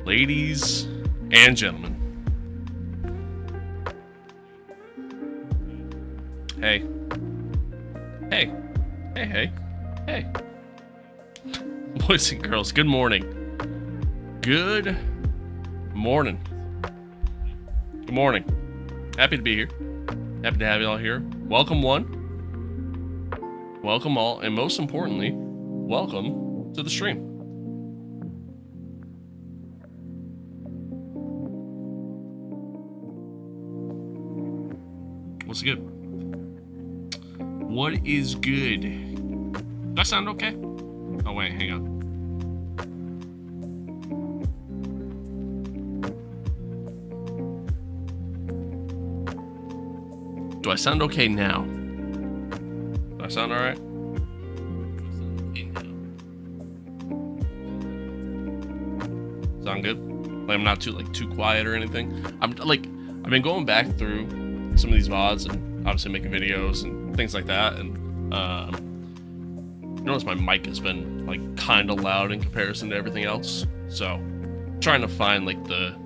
Ladies and gentlemen. Hey. Hey. Hey, hey. Hey. Boys and girls, good morning. Good morning. Good morning. Happy to be here. Happy to have you all here. Welcome one. Welcome all. And most importantly, welcome to the stream. What's good? What is good? Does that sound okay? Oh, wait, hang on. Do I sound okay now? Do I sound alright? Sound good? Like I'm not too quiet or anything. I've been going back through some of these VODs and obviously making videos and things like that, and notice my mic has been like kind of loud in comparison to everything else, so trying to find like the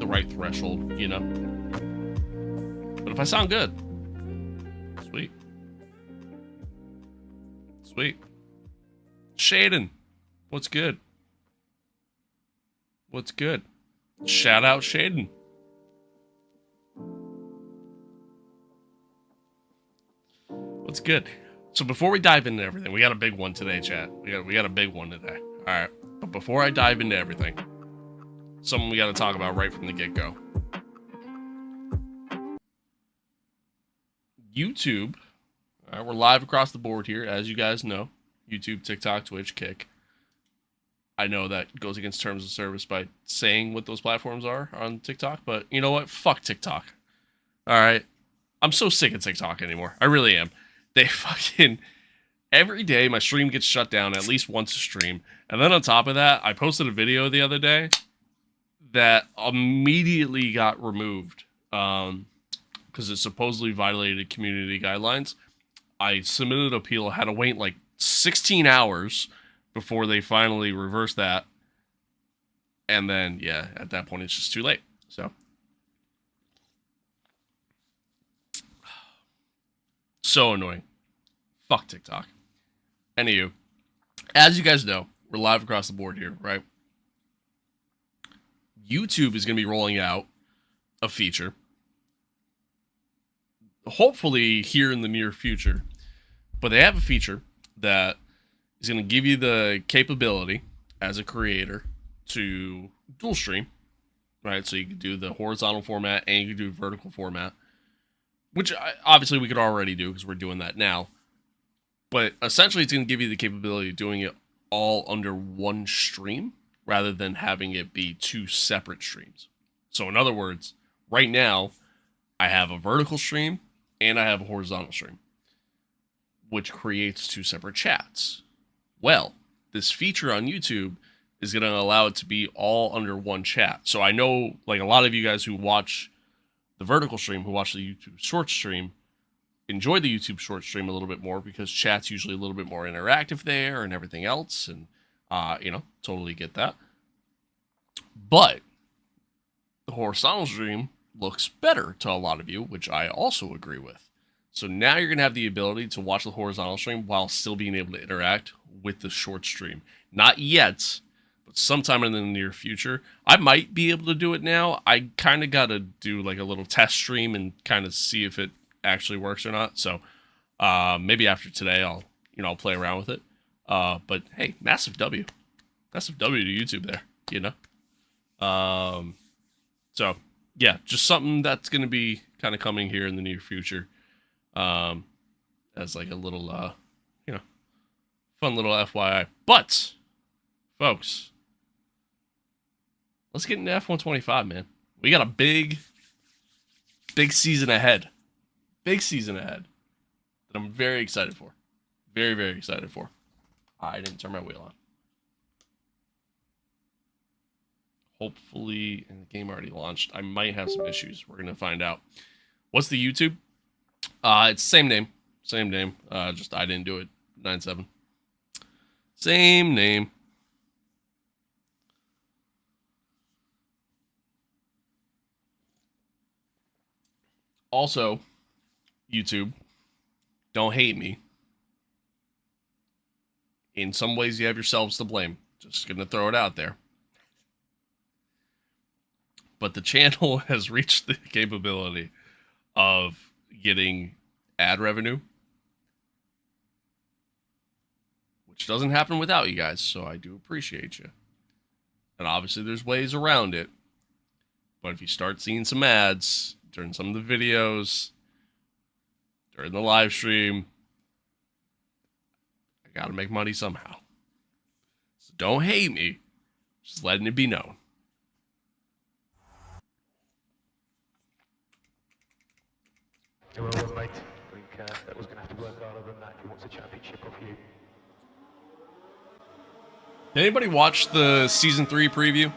right threshold, you know. But if I sound good, sweet. Shaden, what's good? Shout out Shaden. What's good? So before we dive into everything, we got a big one today, chat. We got a big one today. All right. But before I dive into everything, something we got to talk about right from the get-go. YouTube. All right, we're live across the board here, as you guys know. YouTube, TikTok, Twitch, Kick. I know that goes against terms of service by saying what those platforms are on TikTok, but you know what? Fuck TikTok. All right. I'm so sick of TikTok anymore. I really am. They fucking... Every day, my stream gets shut down at least once a stream. And then on top of that, I posted a video the other day that immediately got removed because it supposedly violated community guidelines. I submitted an appeal, had to wait like 16 hours before they finally reversed that. And then, yeah, at that point, it's just too late. So... so annoying. Fuck TikTok. Anywho, as you guys know, we're live across the board here, right? YouTube is going to be rolling out a feature, hopefully here in the near future, but they have a feature that is going to give you the capability as a creator to dual stream, right? So you can do the horizontal format and you can do vertical format, which obviously we could already do because we're doing that now. But essentially, it's going to give you the capability of doing it all under one stream rather than having it be two separate streams. So in other words, right now, I have a vertical stream and I have a horizontal stream, which creates two separate chats. Well, this feature on YouTube is going to allow it to be all under one chat. So I know, like, a lot of you guys who watch the vertical stream, who watch the YouTube short stream, enjoy the YouTube short stream a little bit more because chat's usually a little bit more interactive there and everything else. And, totally get that. But the horizontal stream looks better to a lot of you, which I also agree with. So now you're going to have the ability to watch the horizontal stream while still being able to interact with the short stream. Not yet, but sometime in the near future. I might be able to do it now. I kind of got to do like a little test stream and kind of see if it actually works or not. So maybe after today I'll play around with it. But hey, massive W to YouTube there, So yeah, just something that's gonna be kind of coming here in the near future, as like a little fun little FYI. But folks, let's get into F125, man. We got a big season ahead. Big season ahead that I'm very excited for. Very, very excited for. I didn't turn my wheel on. Hopefully, and the game already launched. I might have some issues. We're going to find out. What's the YouTube? It's same name. Same name. Just I didn't do it. 9-7. Same name. Also, YouTube, don't hate me. In some ways, you have yourselves to blame. Just gonna throw it out there. But the channel has reached the capability of getting ad revenue, which doesn't happen without you guys, so I do appreciate you. And obviously, there's ways around it. But if you start seeing some ads during some of the videos, during the live stream, I gotta make money somehow. So don't hate me. Just letting it be known. Well, mate, I think that was going to have to work harder than that if he wants a championship off you. Did anybody watch the Season 3 preview?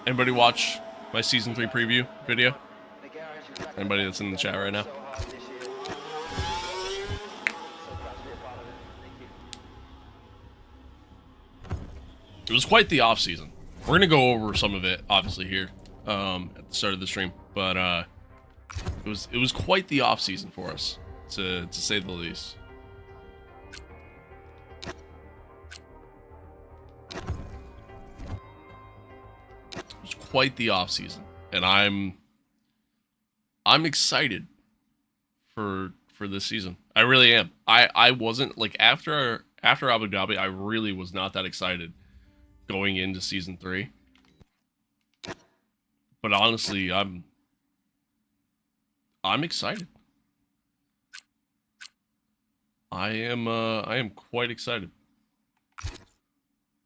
Anybody watch my Season 3 preview video? Anybody that's in the chat right now? It was quite the off season. We're gonna go over some of it, obviously here, at the start of the stream. But it was quite the off season for us, to say the least. It was quite the off season, and I'm excited for this season. I really am. I wasn't like after Abu Dhabi, I really was not that excited going into Season 3. But honestly, I'm excited. I am quite excited.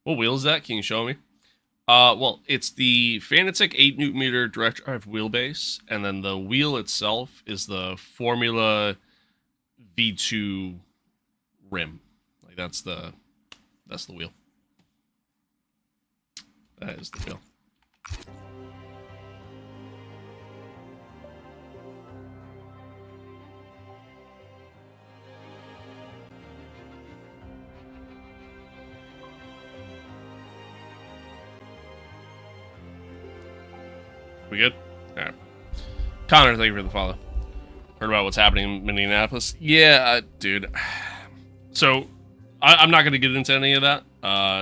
What wheel is that? Can you show me? Well, it's the Fanatec 8 Nm direct drive wheelbase, and then the wheel itself is the Formula V2 rim. Like that's the wheel. That is the wheel. We good? All right. Connor, thank you for the follow. Heard about what's happening in Minneapolis? Yeah, dude. So, I'm not going to get into any of that,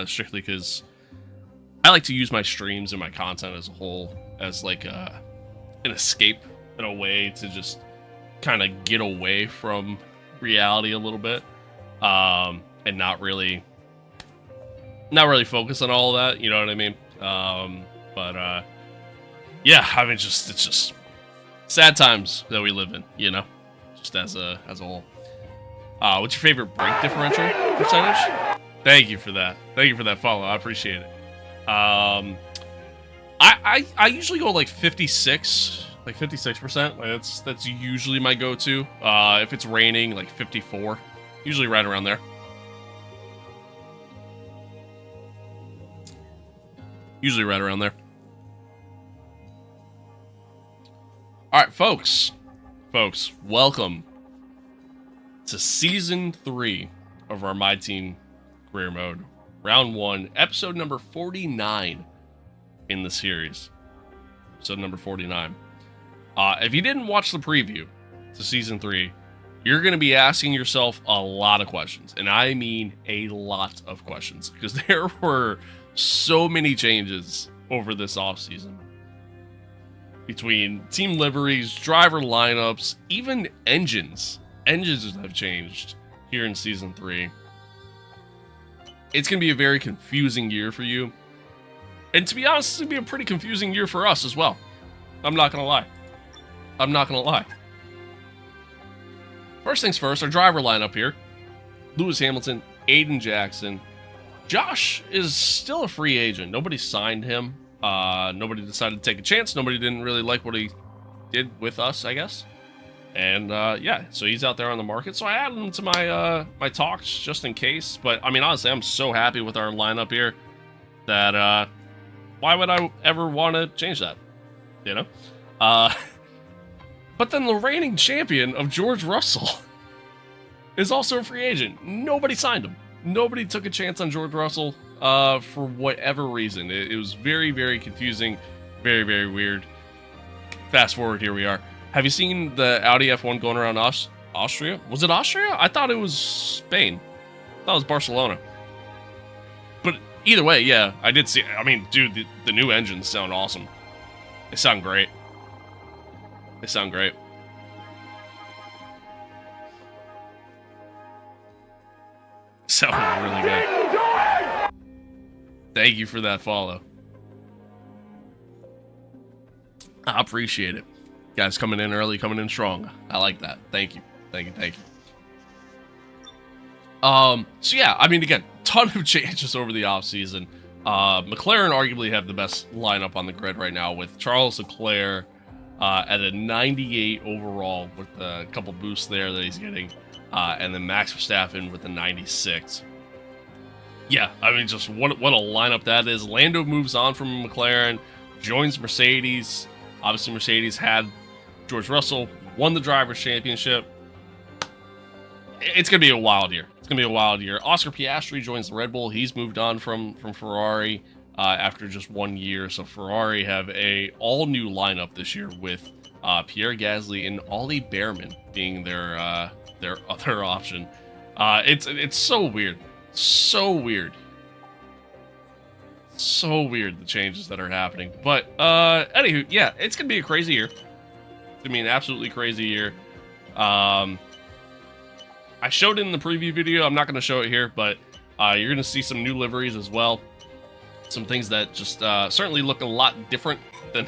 strictly because I like to use my streams and my content as a whole as like an escape in a way to just kind of get away from reality a little bit, and not really focus on all of that. You know what I mean? Yeah, I mean, it's just sad times that we live in, you know, just as a whole. What's your favorite brake differential percentage? Thank you for that. Thank you for that follow. I appreciate it. I usually go like 56, like 56%. Like that's usually my go-to. If it's raining, like 54, usually right around there. Usually right around there. All right, folks, welcome to Season 3 of our MYTEAM Career Mode, Round 1, Episode number 49 in the series. Episode number 49. If you didn't watch the preview to Season 3, you're going to be asking yourself a lot of questions, and I mean a lot of questions, because there were so many changes over this offseason. between team liveries, driver lineups, even engines. Engines have changed here in Season 3. It's going to be a very confusing year for you. And to be honest, it's going to be a pretty confusing year for us as well. I'm not going to lie. I'm not going to lie. First things first, our driver lineup here. Lewis Hamilton, Aiden Jackson. Josh is still a free agent. Nobody signed him. Nobody decided to take a chance. Nobody didn't really like what he did with us, I guess. And yeah, so he's out there on the market. So I added him to my my talks just in case. But I mean, honestly, I'm so happy with our lineup here that why would I ever want to change that? You know? But then the reigning champion of George Russell is also a free agent. Nobody signed him. Nobody took a chance on George Russell for whatever reason. It was very, very confusing. Very, very weird. Fast forward, here we are. Have you seen the Audi F1 going around Austria? Was it Austria? I thought it was Spain. I thought it was Barcelona. But either way, yeah, I did see. I mean, dude, the new engines sound awesome. They sound great. They sound great. Sound really good. Thank you for that follow. I appreciate it. Guys coming in early, coming in strong. I like that. Thank you. Thank you. Thank you. So yeah, I mean, again, ton of changes over the offseason. McLaren arguably have the best lineup on the grid right now with Charles Leclerc at a 98 overall with a couple boosts there that he's getting. And then Max Verstappen with a 96. Yeah, I mean, just what a lineup that is. Lando moves on from McLaren, joins Mercedes. Obviously, Mercedes had George Russell, won the Drivers' Championship. It's going to be a wild year. It's going to be a wild year. Oscar Piastri joins the Red Bull. He's moved on from Ferrari after just 1 year. So Ferrari have a all-new lineup this year with Pierre Gasly and Ollie Behrman being their other option. It's so weird. So weird. So weird, the changes that are happening. But, anywho, yeah, it's going to be a crazy year. It's going to be an absolutely crazy year. I showed it in the preview video. I'm not going to show it here, but you're going to see some new liveries as well. Some things that just certainly look a lot different than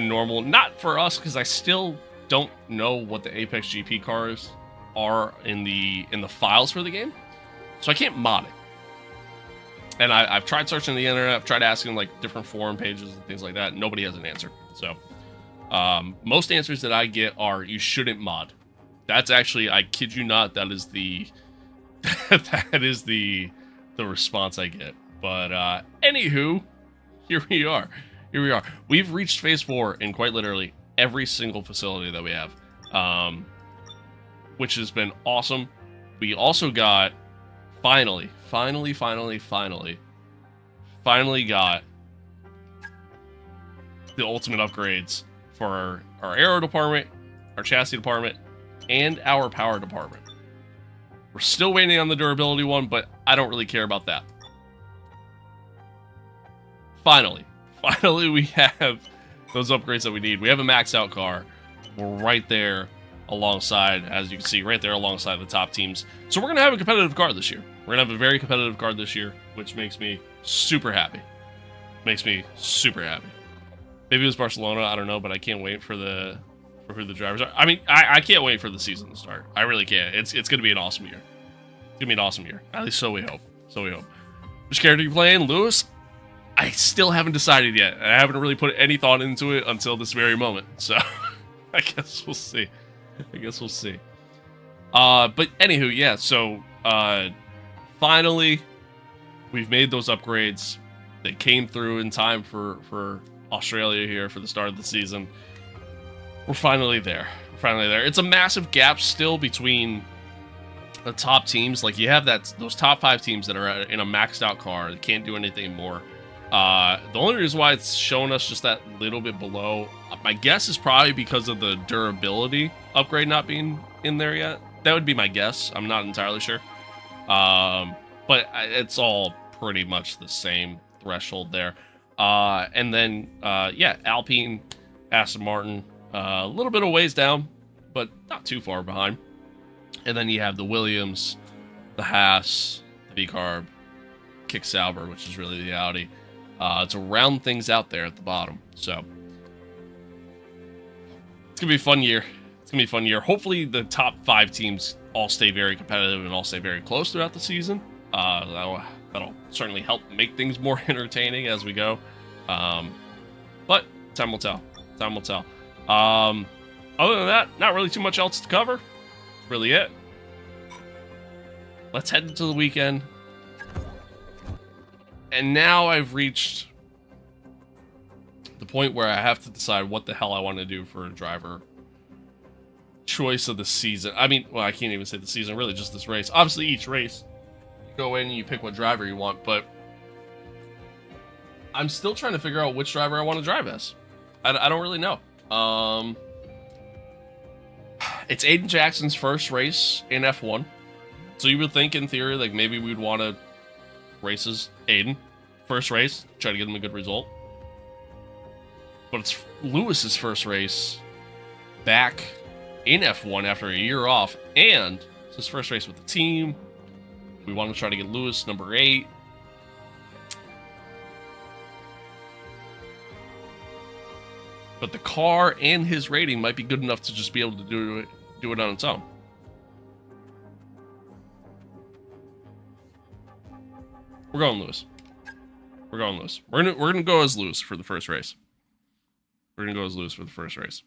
normal. Not for us, because I still don't know what the Apex GP cars are in the files for the game. So I can't mod it. And I've tried searching the internet. I've tried asking like different forum pages and things like that. Nobody has an answer. So most answers that I get are you shouldn't mod. That's actually, I kid you not, that is the that is the response I get. But anywho, here we are. Here we are. We've reached phase 4 in quite literally every single facility that we have, which has been awesome. We also got finally got the ultimate upgrades for our aero department, our chassis department, and our power department. We're still waiting on the durability one, but I don't really care about that. Finally we have those upgrades that we need. We have a max out car. We're right there alongside, as you can see, right there alongside the top teams. So we're going to have a competitive car this year. We're going to have a very competitive car this year, which makes me super happy. Makes me super happy. Maybe it was Barcelona, I don't know, but I can't wait for who the drivers are. I mean, I can't wait for the season to start. I really can't. It's going to be an awesome year. It's going to be an awesome year. At least so we hope. So we hope. Which character are you playing, Lewis? I still haven't decided yet. I haven't really put any thought into it until this very moment. So I guess we'll see. But anywho, yeah, so finally we've made those upgrades. They came through in time for Australia here for the start of the season. We're finally there. It's a massive gap still between the top teams. Like, you have those top 5 teams that are in a maxed out car that can't do anything more. The only reason why it's showing us just that little bit below, my guess is probably because of the durability upgrade not being in there yet. That would be my guess. I'm not entirely sure. But it's all pretty much the same threshold there. And then, yeah, Alpine Aston Martin, a little bit of ways down, but not too far behind. And then you have the Williams, the Haas, the V-Carb, Kick Sauber, which is really the Audi, to round things out there at the bottom. So it's gonna be a fun year. It's gonna be a fun year. Hopefully, the top 5 teams all stay very competitive and all stay very close throughout the season. That'll certainly help make things more entertaining as we go. But time will tell. Time will tell. Other than that, not really too much else to cover. That's really it. Let's head into the weekend. And now I've reached the point where I have to decide what the hell I want to do for a driver choice of the season. I mean, well, I can't even say the season, really just this race. Obviously, each race, you go in and you pick what driver you want, but I'm still trying to figure out which driver I want to drive as. I don't really know. It's Aiden Jackson's first race in F1. So you would think, in theory, like maybe we'd want to race as Aiden. First race, try to get him a good result. But it's Lewis's first race back in F1 after a year off. And it's his first race with the team. We want to try to get Lewis number 8. But the car and his rating might be good enough to just be able to do it on its own. We're going Lewis. We're going Lewis. We're gonna go as Lewis for the first race. We're gonna go as Lewis for the first race.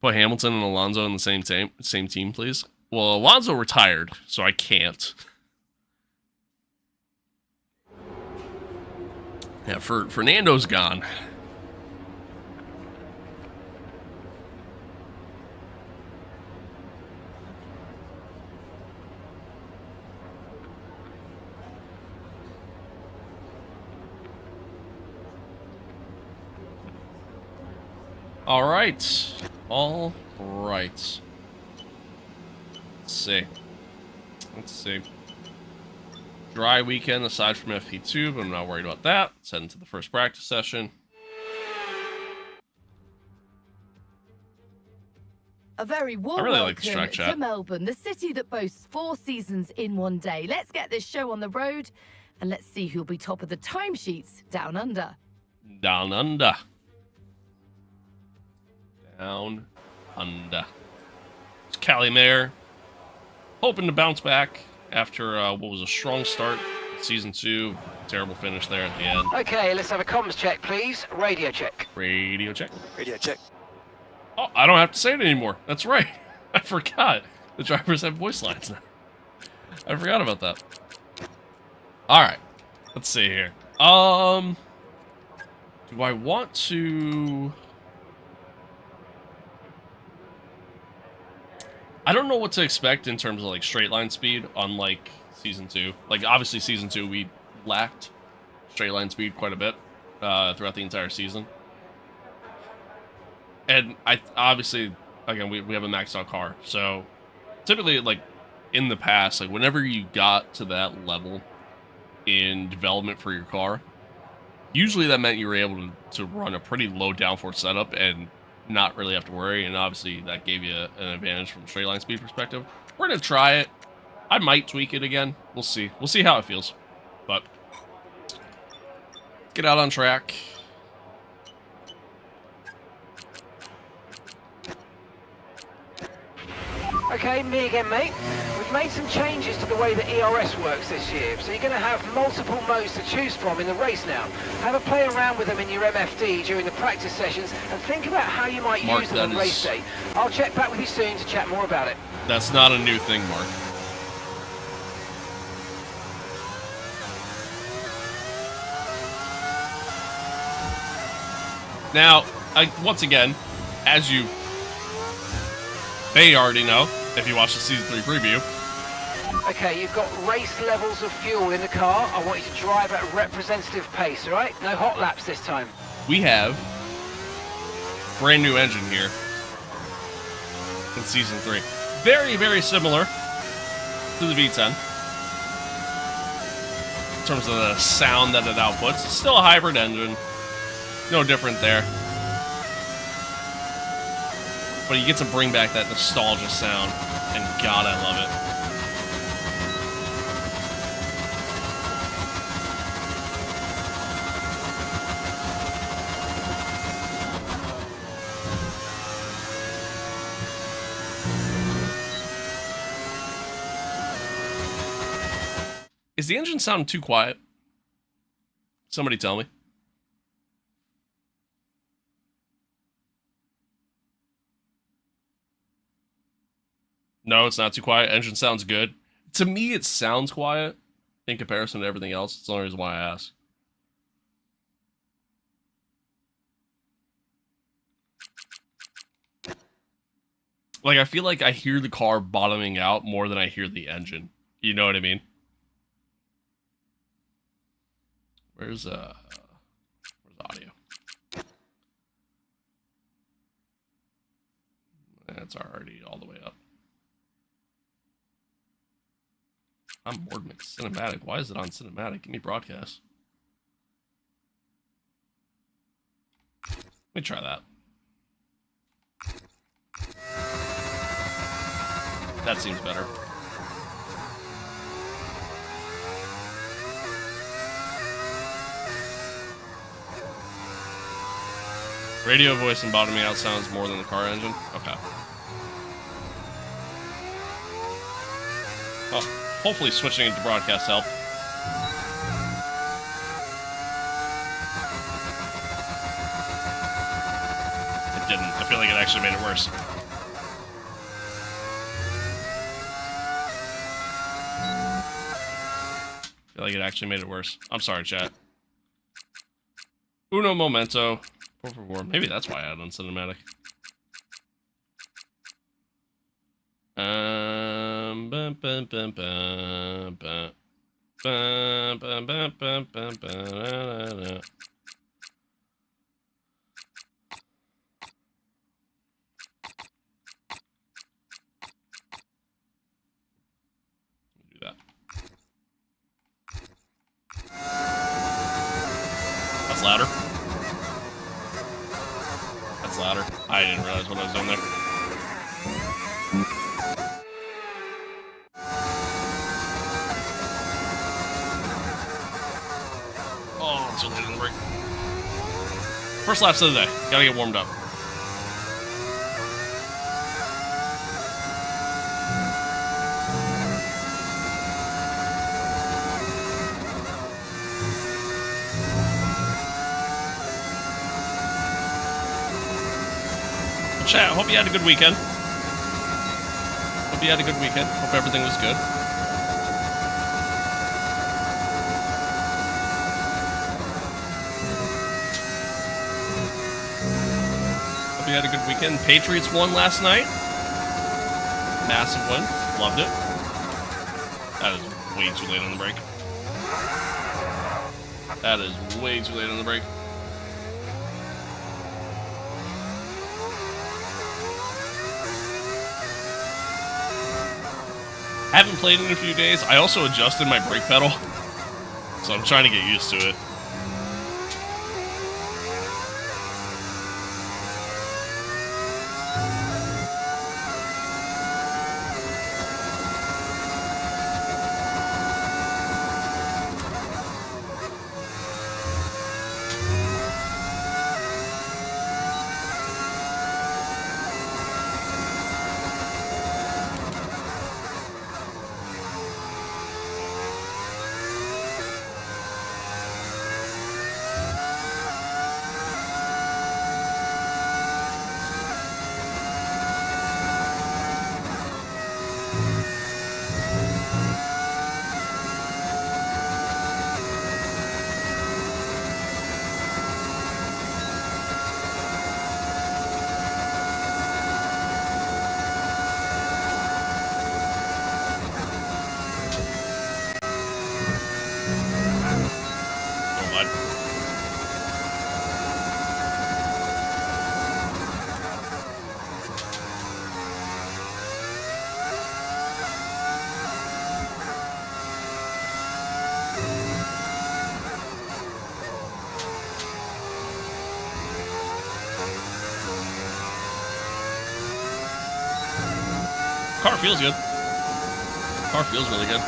Put Hamilton and Alonso in the same team, please. Well, Alonso retired, so I can't. Yeah, Fernando's gone. All right. Let's see. Dry weekend aside from FP2, but I'm not worried about that. Let's head into the first practice session. A very warm welcome to Melbourne, the city that boasts 4 seasons in one day. Let's get this show on the road, and let's see who'll be top of the timesheets down under. Down under. Down under. It's Callie Mayer, hoping to bounce back after what was a strong start season 2. Terrible finish there at the end. Okay, let's have a comms check, please. Radio check. Radio check. Radio check. Oh, I don't have to say it anymore. That's right. I forgot. The drivers have voice lines now. I forgot about that. All right. Let's see here. Do I want to... I don't know what to expect in terms of like straight line speed, unlike season 2. Like obviously season 2 we lacked straight line speed quite a bit throughout the entire season. And I obviously, again, we have a maxed out car, so typically like in the past, like whenever you got to that level in development for your car, usually that meant you were able to run a pretty low downforce setup and not really have to worry, and obviously that gave you an advantage from a straight line speed perspective. We're gonna try it. I might tweak it again. We'll see. We'll see how it feels. But get out on track. Okay, me again, mate. We've made some changes to the way that ERS works this year, so you're going to have multiple modes to choose from in the race now. Have a play around with them in your MFD during the practice sessions and think about how you might use them on race day. I'll check back with you soon to chat more about it. That's not a new thing, Mark. Now, once again, as you may already know, if you watch the Season 3 preview. Okay, you've got race levels of fuel in the car. I want you to drive at a representative pace, all right? No hot laps this time. We have brand new engine here in Season 3. Very, very similar to the V10 in terms of the sound that it outputs. It's still a hybrid engine. No different there. but you get to bring back that nostalgia sound, and God, I love it. Is the engine sounding too quiet? Somebody tell me. No, it's not too quiet. Engine sounds good. To me, it sounds quiet in comparison to everything else. It's the only reason why I ask. Like, I feel like I hear the car bottoming out more than I hear the engine. You know what I mean? Where's audio? That's already all the way up. I'm bored mix cinematic. Why is it on cinematic? Give me broadcast. Let me try that. That seems better. Radio voice and bottoming out sounds more than the car engine? Okay. Well, hopefully switching it to broadcast helped. It didn't. I feel like it actually made it worse. I feel like it actually made it worse. I'm sorry, chat. Uno momento. 4 for 4. Maybe that's why I had on cinematic. Do that. That's louder. That's louder. I didn't realize what I was doing there. Oh, it's too late on the break. First laps of the day. Gotta get warmed up. Chat, hope you had a good weekend. Hope you had a good weekend. Hope everything was good. Hope you had a good weekend. Patriots won last night. Massive win. Loved it. That is way too late on the break. That is way too late on the break. Haven't played in a few days. I also adjusted my brake pedal, so I'm trying to get used to it. Car feels good. Car feels really good.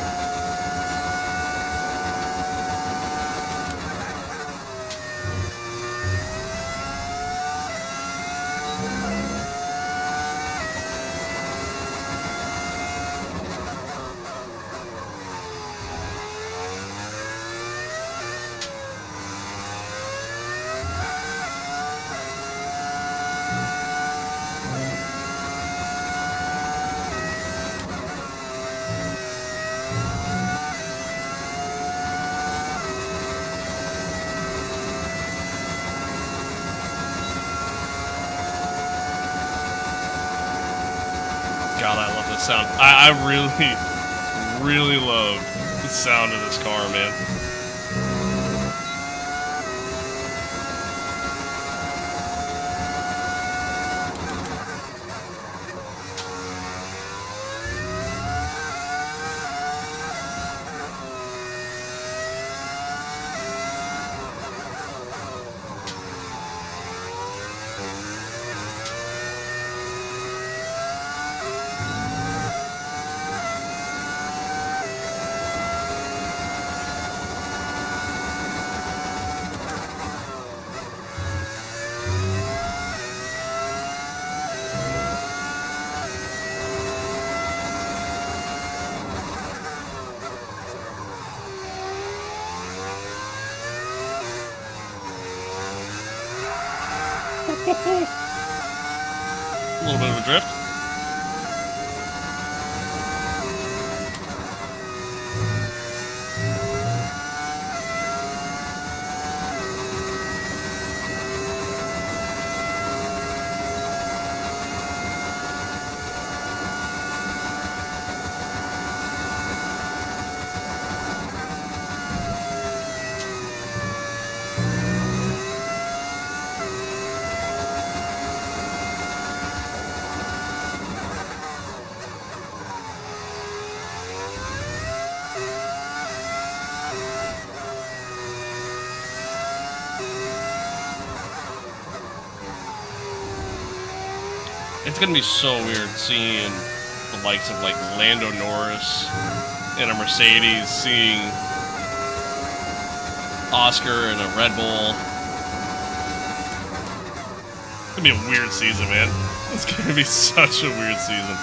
God, I love this sound. I really love the sound of this car, man. A little bit of a drift. It's gonna be so weird seeing the likes of like Lando Norris in a Mercedes, seeing Oscar in a Red Bull. It's gonna be a weird season, man. It's gonna be such a weird season.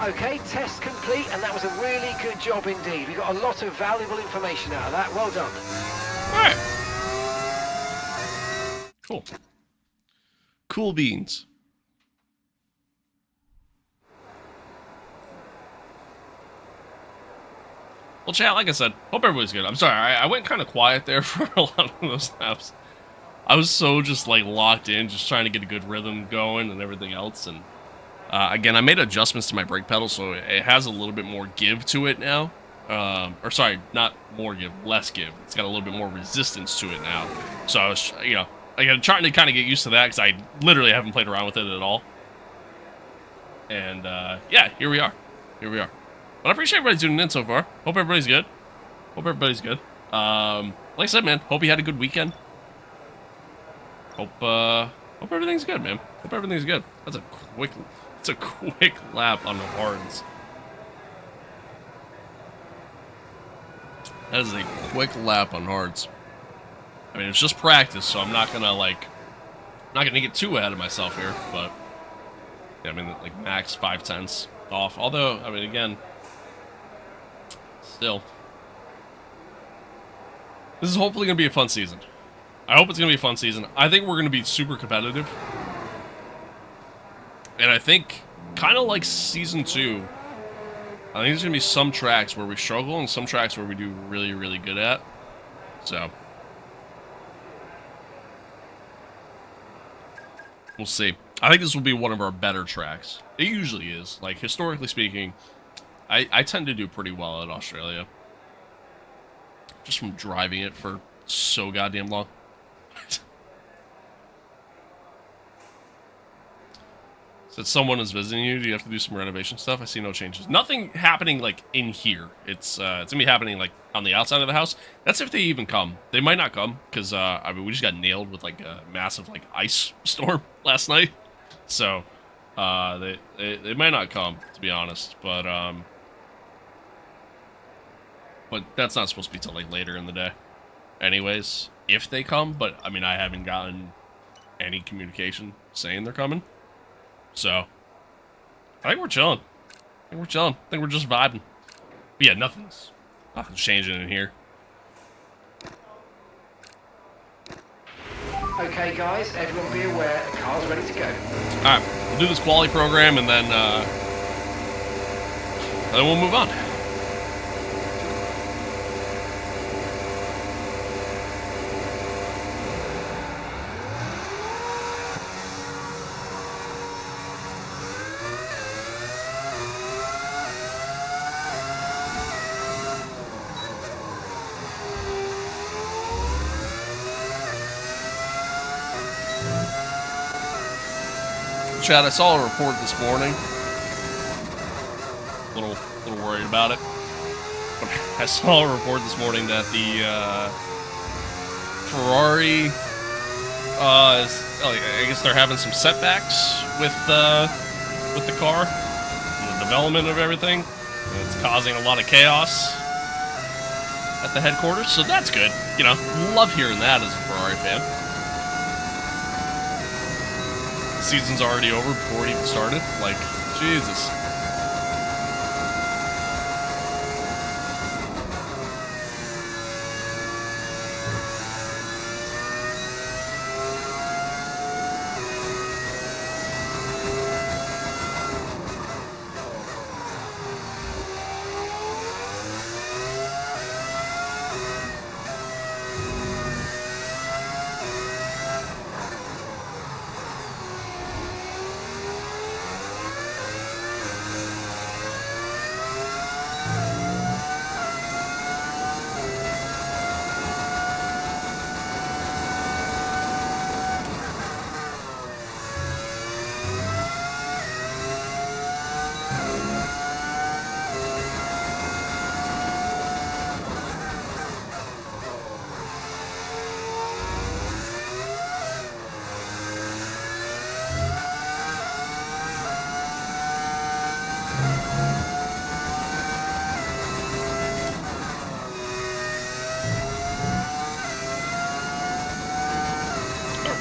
Okay, test complete, and that was a really good job indeed. We got a lot of valuable information out of that. Well done. All right. Cool. Cool beans. Well, chat, like I said, hope everybody's good. I'm sorry, I went kind of quiet there for a lot of those laps. I was so just like locked in, just trying to get a good rhythm going and everything else, and again, I made adjustments to my brake pedal, so it has a little bit more give to it now. Or sorry, not more give, less give. It's got a little bit more resistance to it now. So I was, you know, I'm trying to kind of get used to that because I literally haven't played around with it at all. And yeah, here we are. Here we are. But I appreciate everybody tuning in so far. Hope everybody's good. Hope everybody's good. Like I said, man, hope you had a good weekend. Hope everything's good, man. Hope everything's good. That's a quick lap on the hards. That is a quick lap on hards. I mean, it's just practice, so I'm not gonna like, not gonna get too ahead of myself here. But yeah, I mean, like max 5/10 off. Although, I mean, again, still, this is hopefully gonna be a fun season. I hope it's gonna be a fun season. I think we're gonna be super competitive, and I think kind of like season 2. I think there's gonna be some tracks where we struggle and some tracks where we do really, really good at. So we'll see. I think this will be one of our better tracks. It usually is. Like, historically speaking, I tend to do pretty well at Australia. Just from driving it for so goddamn long. Said someone is visiting you. Do you have to do some renovation stuff? I see no changes. Nothing happening like in here. It's gonna be happening like on the outside of the house. That's if they even come. They might not come because I mean we just got nailed with like a massive like ice storm last night. So they might not come, to be honest. But that's not supposed to be till like later in the day. Anyways, if they come, but I mean I haven't gotten any communication saying they're coming. So, I think we're chilling. I think we're just vibing. But yeah, nothing's changing in here. Okay, guys, everyone be aware, the car's ready to go. Alright, we'll do this quality program and then we'll move on. Chad, I saw a report this morning. A little worried about it. But I saw a report this morning that the Ferrari I guess they're having some setbacks with the car and the development of everything. And it's causing a lot of chaos at the headquarters, so that's good. You know, love hearing that as a Ferrari fan. The season's already over before it even started. Like, Jesus.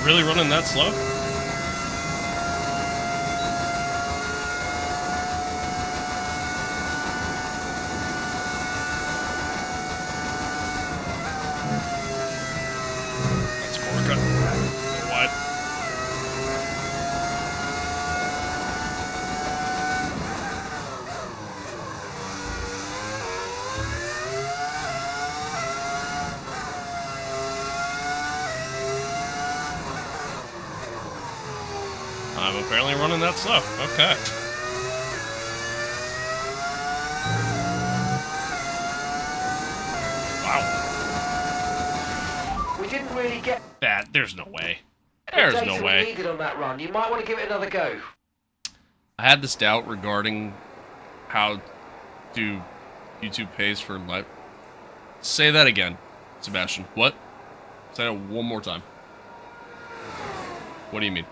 Really running that slow? That's a corner cut. A little wide. I'm apparently running that slow. Okay. Wow. We didn't really get that. There's no way. There's no way. Needed on that run. You might want to give it another go. I had this doubt regarding how do YouTube pays for live. Say that again, Sebastian. What? Say that one more time. What do you mean?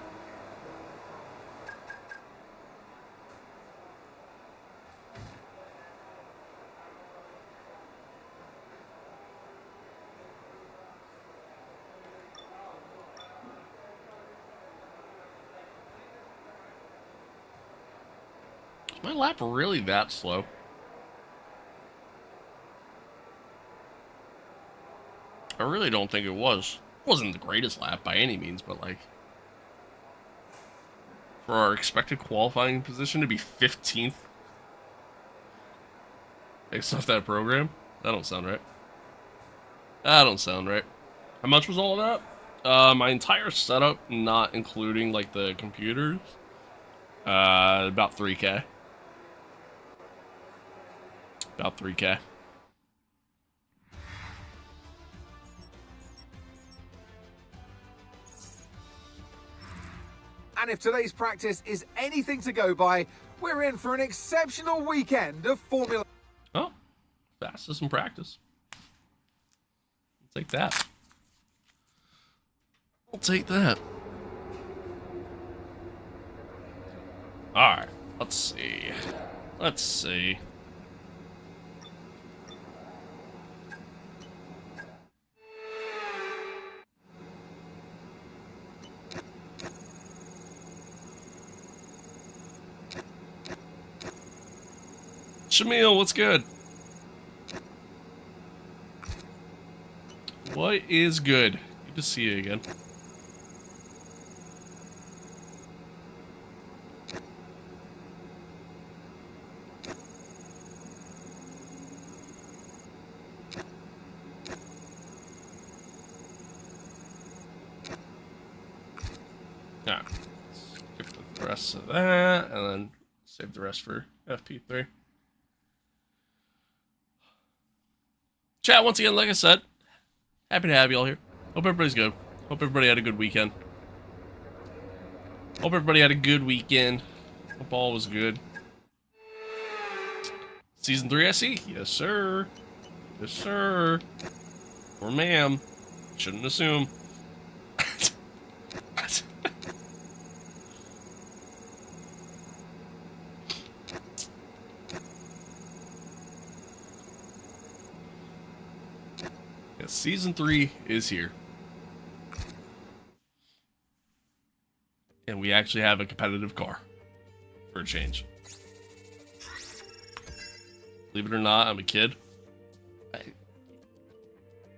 Is my lap really that slow? I really don't think it was. It wasn't the greatest lap by any means, but like for our expected qualifying position to be 15th based off that program, that don't sound right. That don't sound right. How much was all of that? My entire setup, not including like the computers, about 3K. About 3K. And if today's practice is anything to go by, we're in for an exceptional weekend of Formula. Oh, fastest in practice. I'll take that. I'll take that. Alright, let's see. Let's see. Shamil, what's good? What is good? Good to see you again. Yeah. Skip the rest of that, and then save the rest for FP3. Chat, once again, like I said, happy to have you all here. Hope everybody's good. Hope everybody had a good weekend. Hope everybody had a good weekend. Hope all was good. Season 3 SE? Yes, sir. Yes, sir. Or ma'am. Shouldn't assume. Season 3 is here. And we actually have a competitive car. For a change. Believe it or not, I'm a kid.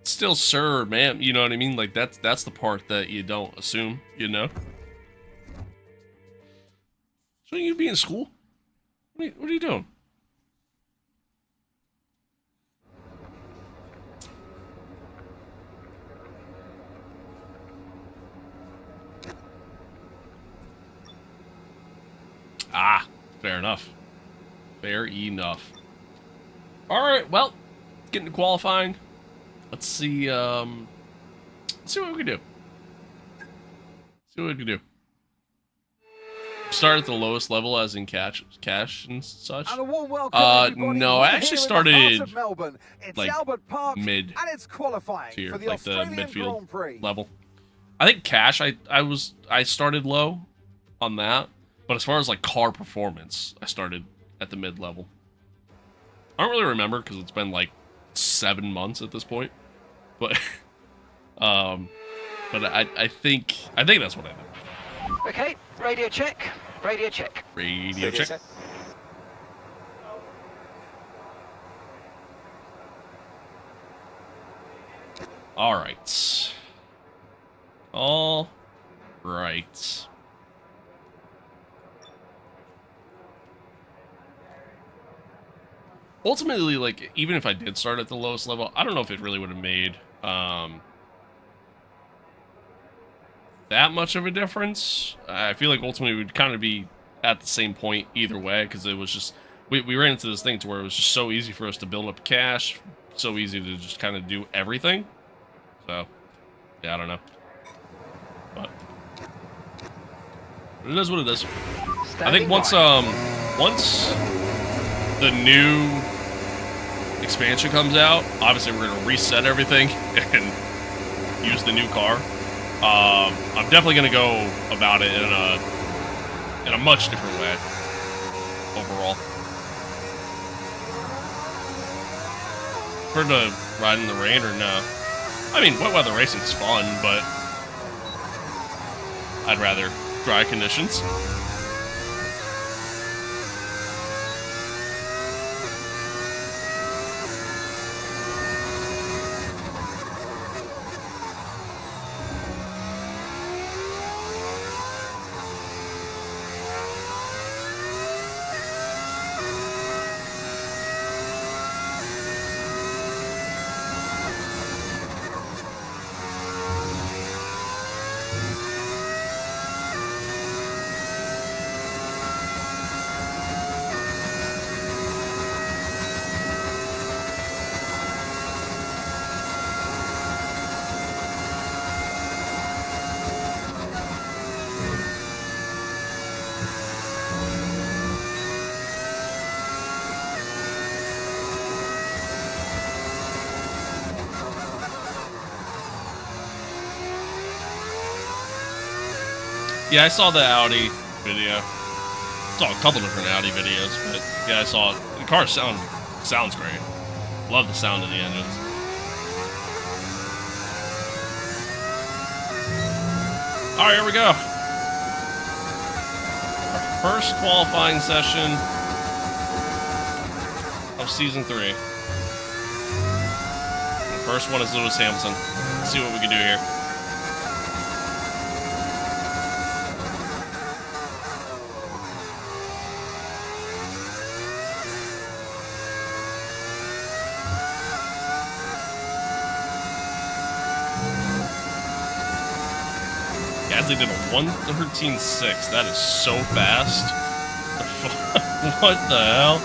Still, sir, ma'am, you know what I mean? Like, that's the part that you don't assume, you know? Shouldn't you be in school? What are you doing? Ah, fair enough. Fair enough. Alright, well, getting to qualifying. Let's see, let's see what we can do. See what we can do. Start at the lowest level, as in cash and such. And a warm welcome, no, I actually started it's like Albert Park, mid and it's qualifying tier, for the like the Australian midfield Grand Prix. level. I think cash, I started low on that, but as far as like car performance, I started at the mid level. I don't really remember because it's been like 7 months at this point, but I think that's what I did. Okay, radio check. Radio check. Radio check. All right. All right. Ultimately, like, even if I did start at the lowest level, I don't know if it really would have made that much of a difference. I feel like ultimately we'd kind of be at the same point either way, because it was just, we ran into this thing to where it was just so easy for us to build up cash, so easy to just kind of do everything. So, yeah, I don't know. But it is what it is. I think once the new expansion comes out, obviously we're going to reset everything and use the new car. I'm definitely going to go about it in a much different way overall. Prefer to ride in the rain or no? I mean, wet weather racing's fun, but I'd rather dry conditions. Yeah, I saw the Audi video. Saw a couple different Audi videos, but yeah, I saw it. The car sounds great. Love the sound of the engines. All right, here we go. Our first qualifying session of Season 3. The first one is Lewis Hamilton. Let's see what we can do here. Gasly did a 1:13.6. That is so fast. What the hell?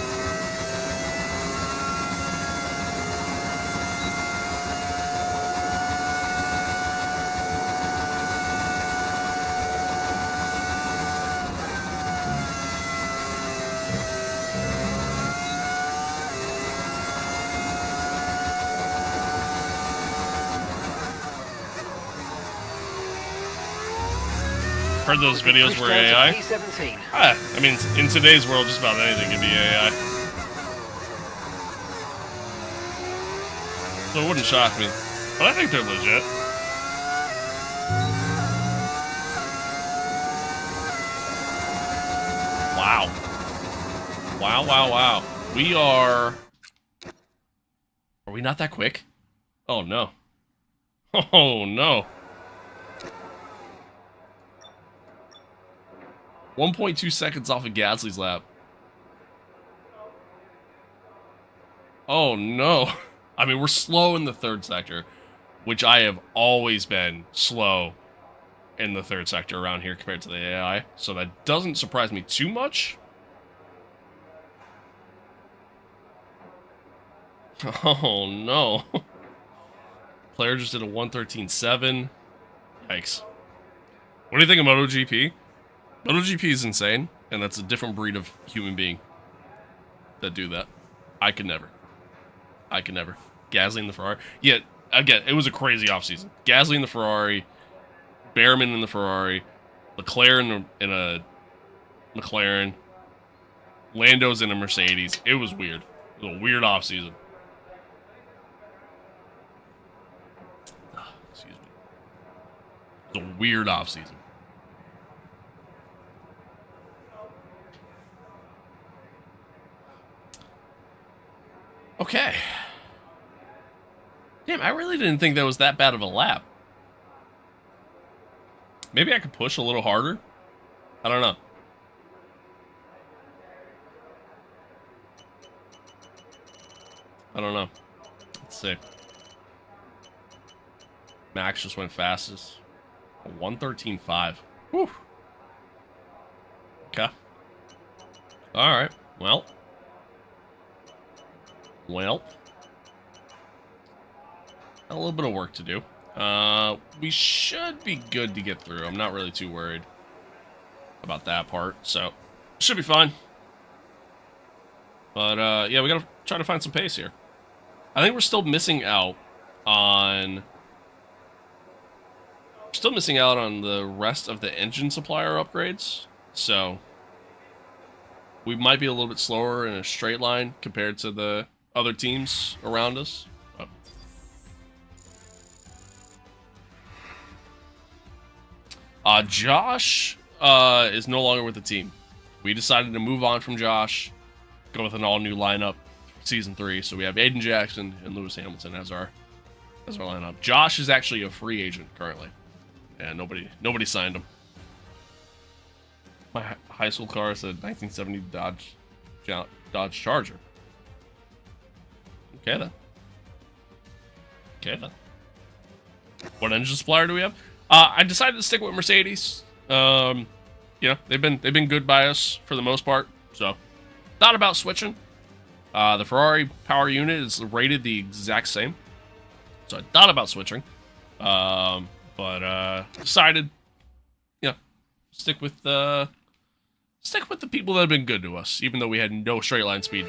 Heard those videos were AI? I mean, in today's world, just about anything can be AI. So it wouldn't shock me. But I think they're legit. Wow. Wow, wow, wow. We are... Are we not that quick? Oh, no. Oh, no. 1.2 seconds off of Gasly's lap. Oh, no. I mean, we're slow in the third sector, which I have always been slow in the third sector around here compared to the AI, so that doesn't surprise me too much. Oh, no. Player just did a 1:13.7. Yikes. What do you think of MotoGP? MotoGP is insane, and that's a different breed of human being that do that. I could never. I could never. Gasly in the Ferrari. Yeah, again, it was a crazy offseason. Gasly in the Ferrari, Behrman in the Ferrari, Leclerc in a McLaren, Lando's in a Mercedes. It was weird. It was a weird offseason. Excuse me. It was a weird offseason. Okay. Damn, I really didn't think that was that bad of a lap. Maybe I could push a little harder? I don't know. I don't know. Let's see. Max just went fastest. 1:13.5. Whew. Okay. Alright. Well. Well, a little bit of work to do. We should be good to get through. I'm not really too worried about that part, so should be fine. But yeah, we gotta try to find some pace here. I think we're still missing out on the rest of the engine supplier upgrades, so we might be a little bit slower in a straight line compared to the other teams around us. Josh is no longer with the team. We decided to move on from Josh, go with an all-new lineup Season 3. So we have Aiden Jackson and Lewis Hamilton as our lineup. Josh is actually a free agent currently, and nobody signed him. My high school car is a 1970 Dodge Charger. Okay then. What engine supplier do we have? I decided to stick with Mercedes. You know, they've been good by us for the most part. So, thought about switching. The Ferrari power unit is rated the exact same. So I thought about switching. But decided, you know, stick with the people that have been good to us, even though we had no straight line speed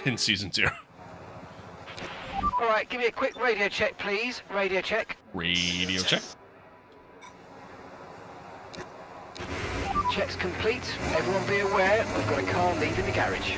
in Season 2. All right, give me a quick radio check, please. Radio check. Radio check. check's complete. Everyone be aware, we've got a car leaving the garage.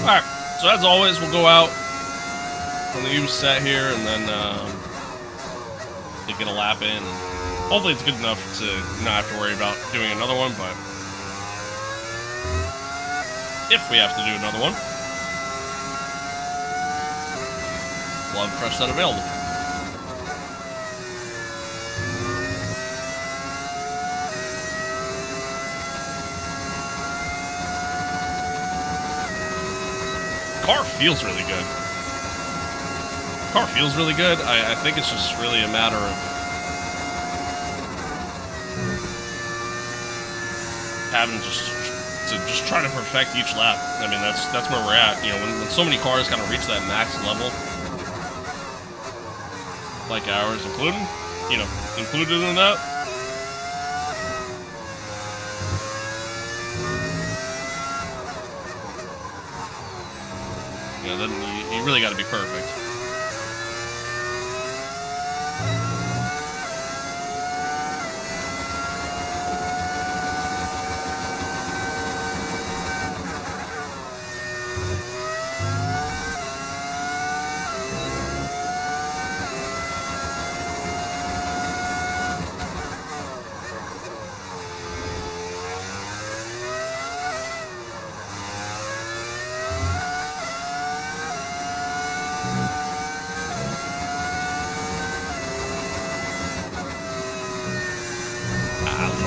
Alright, so as always, we'll go out on the U set here and then get a lap in. Hopefully it's good enough to not have to worry about doing another one, but if we have to do another one, we'll have a fresh set available. Car feels really good. Car feels really good. I think it's just really a matter of having just try to perfect each lap. I mean, that's where we're at. You know, when so many cars kind of reach that max level, like ours, included in that. Then you really got to be perfect.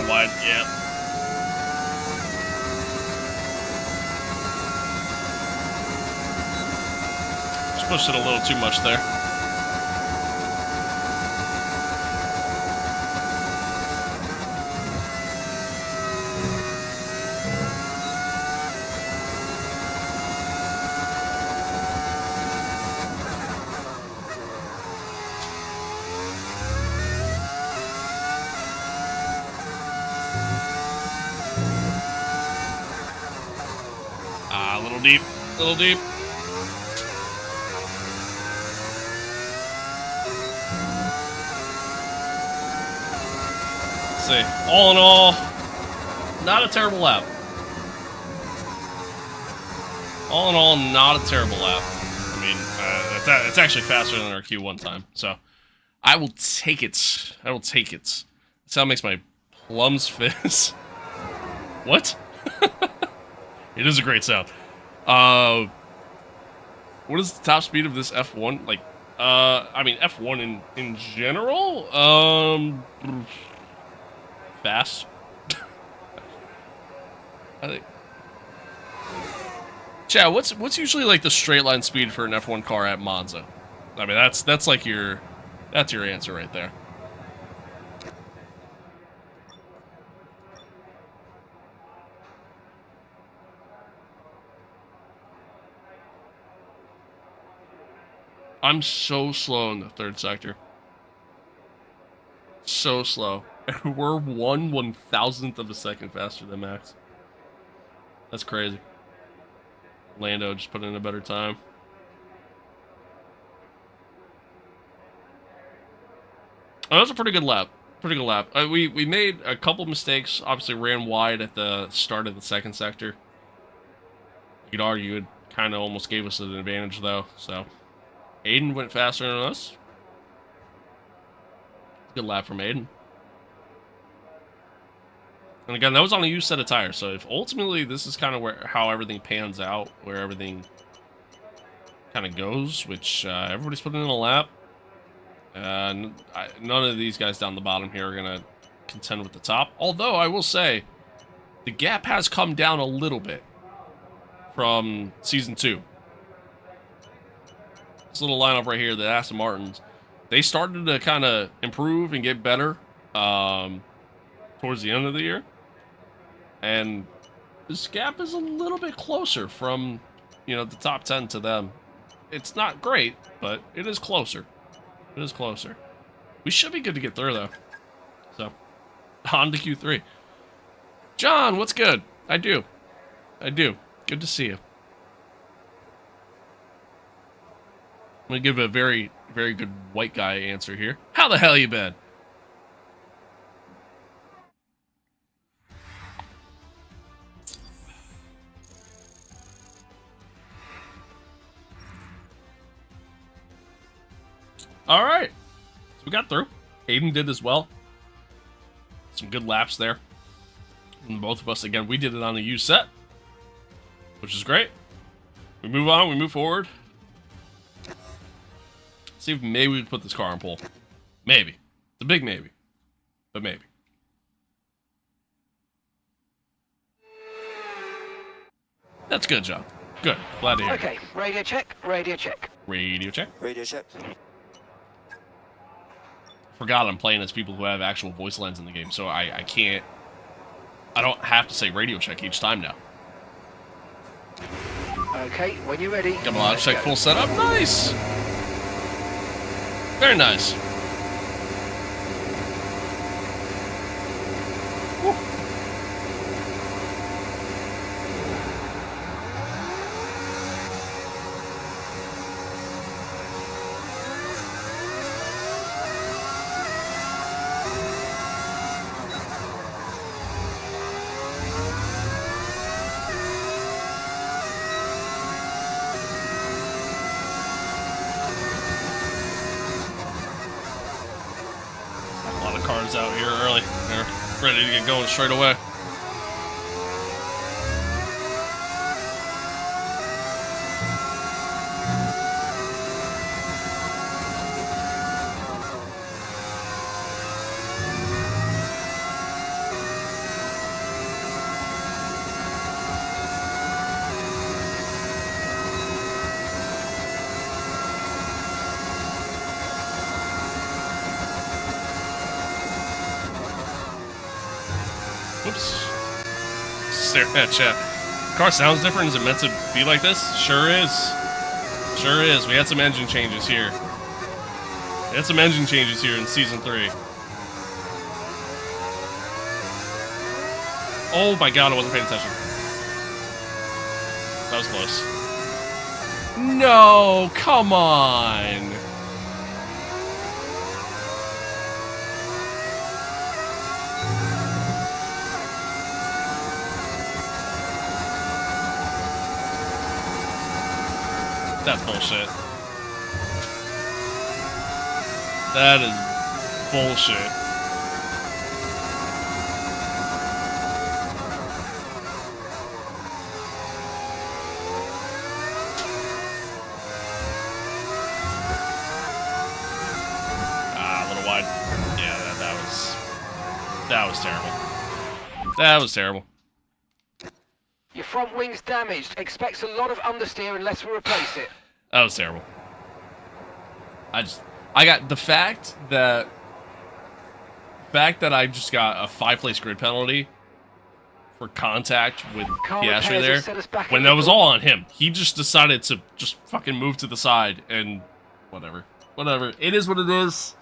Wide, yeah. Just pushed it a little too much there. A little deep. Let's see. All in all, not a terrible lap. All in all, not a terrible lap. I mean, it's actually faster than our Q1 time. So, I will take it. I will take it. That sound makes my plums fizz. What? It is a great sound. What is the top speed of this F1? Like, I mean, F1 in general, fast. I think. Chad, what's usually like the straight line speed for an F1 car at Monza? I mean, that's like that's your answer right there. I'm so slow in the third sector. So slow. We're 1/1000th of a second faster than Max. That's crazy. Lando just put in a better time. Oh, that was a pretty good lap. Pretty good lap. We made a couple mistakes. Obviously ran wide at the start of the second sector. You could argue it kind of almost gave us an advantage though, so... Aiden went faster than us. Good lap from Aiden. And again, that was on a used set of tires. So if ultimately this is kind of how everything pans out, where everything kind of goes, which everybody's putting in a lap. None of these guys down the bottom here are going to contend with the top. Although I will say, the gap has come down a little bit from Season 2. This little lineup right here, the Aston Martins, they started to kind of improve and get better towards the end of the year. And this gap is a little bit closer from you know, the top 10 to them. It's not great, but it is closer. It is closer. We should be good to get through, though. So, on to Q3. John, what's good? I do. Good to see you. I'm going to give a very, very good white guy answer here. How the hell you been? All right. So we got through. Aiden did as well. Some good laps there. And both of us, again, we did it on a U set, which is great. We move on. We move forward. See if maybe we can put this car on pole. Maybe. The big maybe. But maybe. That's good, John. Good. Glad to hear. Okay, radio check, radio check. Radio check. Radio check. Forgot I'm playing as people who have actual voice lines in the game, so I can't... I don't have to say radio check each time now. Okay, when you're ready. Got my loud check full setup. Nice! Very nice. Woo. Cars out here early. They're ready to get going straight away. Whoops. Stare at chat. Car sounds different. Is it meant to be like this? Sure is. Sure is. We had some engine changes here. We had some engine changes here in Season 3. Oh my god, I wasn't paying attention. That was close. No, come on. That's bullshit. That is bullshit. Ah, a little wide. Yeah, that was terrible. That was terrible. Your front wing's damaged. Expects a lot of understeer unless we replace it. That was terrible. I got the fact that I just got a 5-place grid penalty for contact with Piastri there, when that was all on him. He just decided to just fucking move to the side and whatever. Whatever. It is what it is.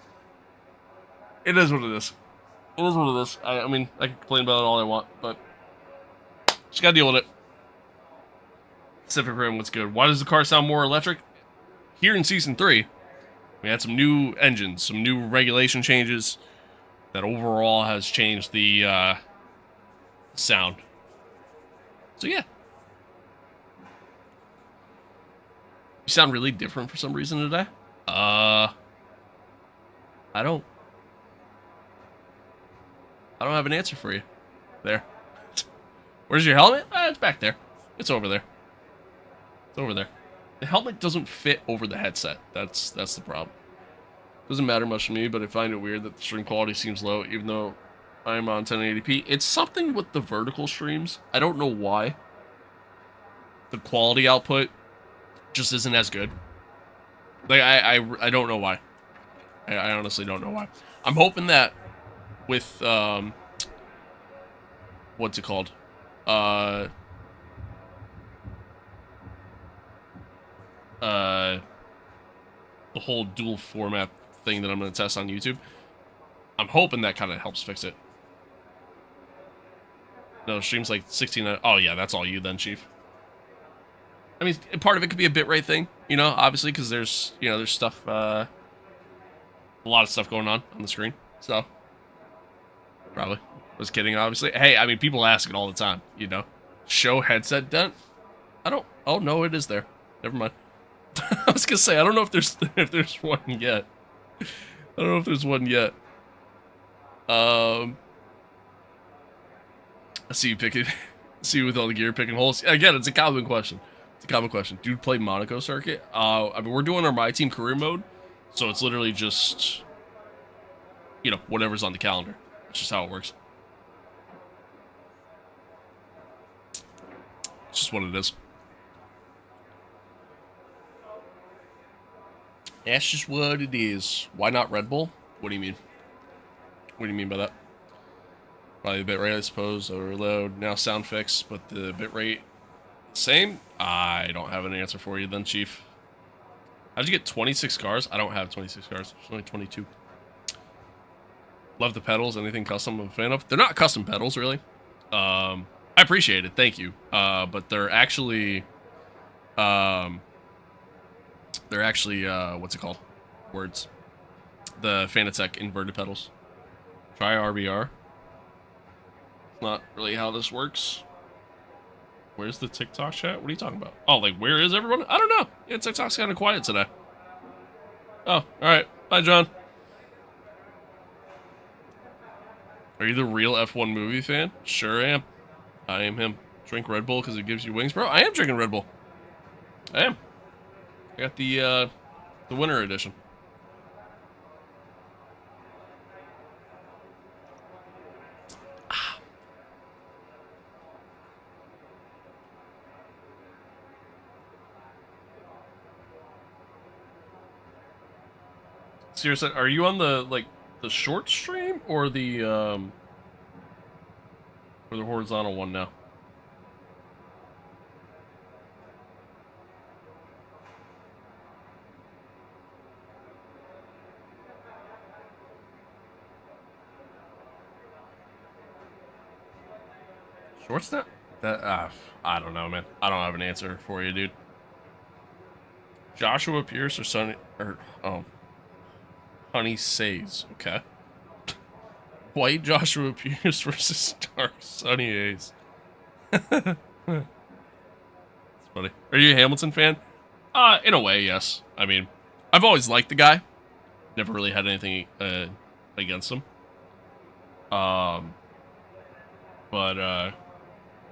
It is what it is. It is what it is. I mean, I can complain about it all I want, but just gotta deal with it. Pacific Rim, what's good? Why does the car sound more electric? Here in Season 3, we had some new engines, some new regulation changes that overall has changed the sound. So yeah. You sound really different for some reason today. I don't have an answer for you. There. Where's your helmet? It's back there. It's over there. It's over there. The helmet doesn't fit over the headset. That's the problem. Doesn't matter much to me, but I find it weird that the stream quality seems low, even though I'm on 1080p. It's something with the vertical streams. I don't know why. The quality output just isn't as good. Like, I don't know why. I honestly don't know why. I'm hoping that with, what's it called? the whole dual format thing that I'm going to test on YouTube. I'm hoping that kind of helps fix it. No, streams like 16. Oh yeah, that's all you then, Chief. I mean, part of it could be a bitrate thing, you know, obviously, because there's, you know, there's stuff, a lot of stuff going on the screen. So, probably. Was kidding, obviously. Hey, I mean, people ask it all the time, you know. Show headset dent? I don't. Oh no, it is there. Never mind. I was gonna say I don't know if there's one yet. I don't know if there's one yet. I see you picking. See you with all the gear picking holes. Again, it's a common question. It's a common question. Dude, play Monaco circuit. I mean, we're doing our MYTEAM career mode, so it's literally just, you know, whatever's on the calendar. That's just how it works. It's just what it is. That's just what it is. Why not Red Bull? What do you mean? What do you mean by that? Probably the bitrate, I suppose. Overload. Now sound fix, but the bitrate same? I don't have an answer for you then, Chief. How'd you get 26 cars? I don't have 26 cars. There's only 22. Love the pedals. Anything custom I'm a fan of? They're not custom pedals, really. I appreciate it. Thank you. But they're actually... what's it called? Words. The Fanatec inverted pedals. Try RBR. Not really how this works. Where's the TikTok chat? What are you talking about? Oh, like, where is everyone? I don't know. Yeah, TikTok's kind of quiet today. Oh, alright. Bye, John. Are you the real F1 movie fan? Sure am. I am him. Drink Red Bull because it gives you wings, bro. I am drinking Red Bull. I am. I got the winter edition. Seriously, are you on the short stream or the horizontal one now? Short's not that. I don't know, man. I don't have an answer for you, dude. Joshua Pierce or Sonny or Honey Says. Okay. White Joshua Pierce versus Dark Sunny A's. It's funny. Are you a Hamilton fan? In a way, yes. I mean, I've always liked the guy. Never really had anything against him. But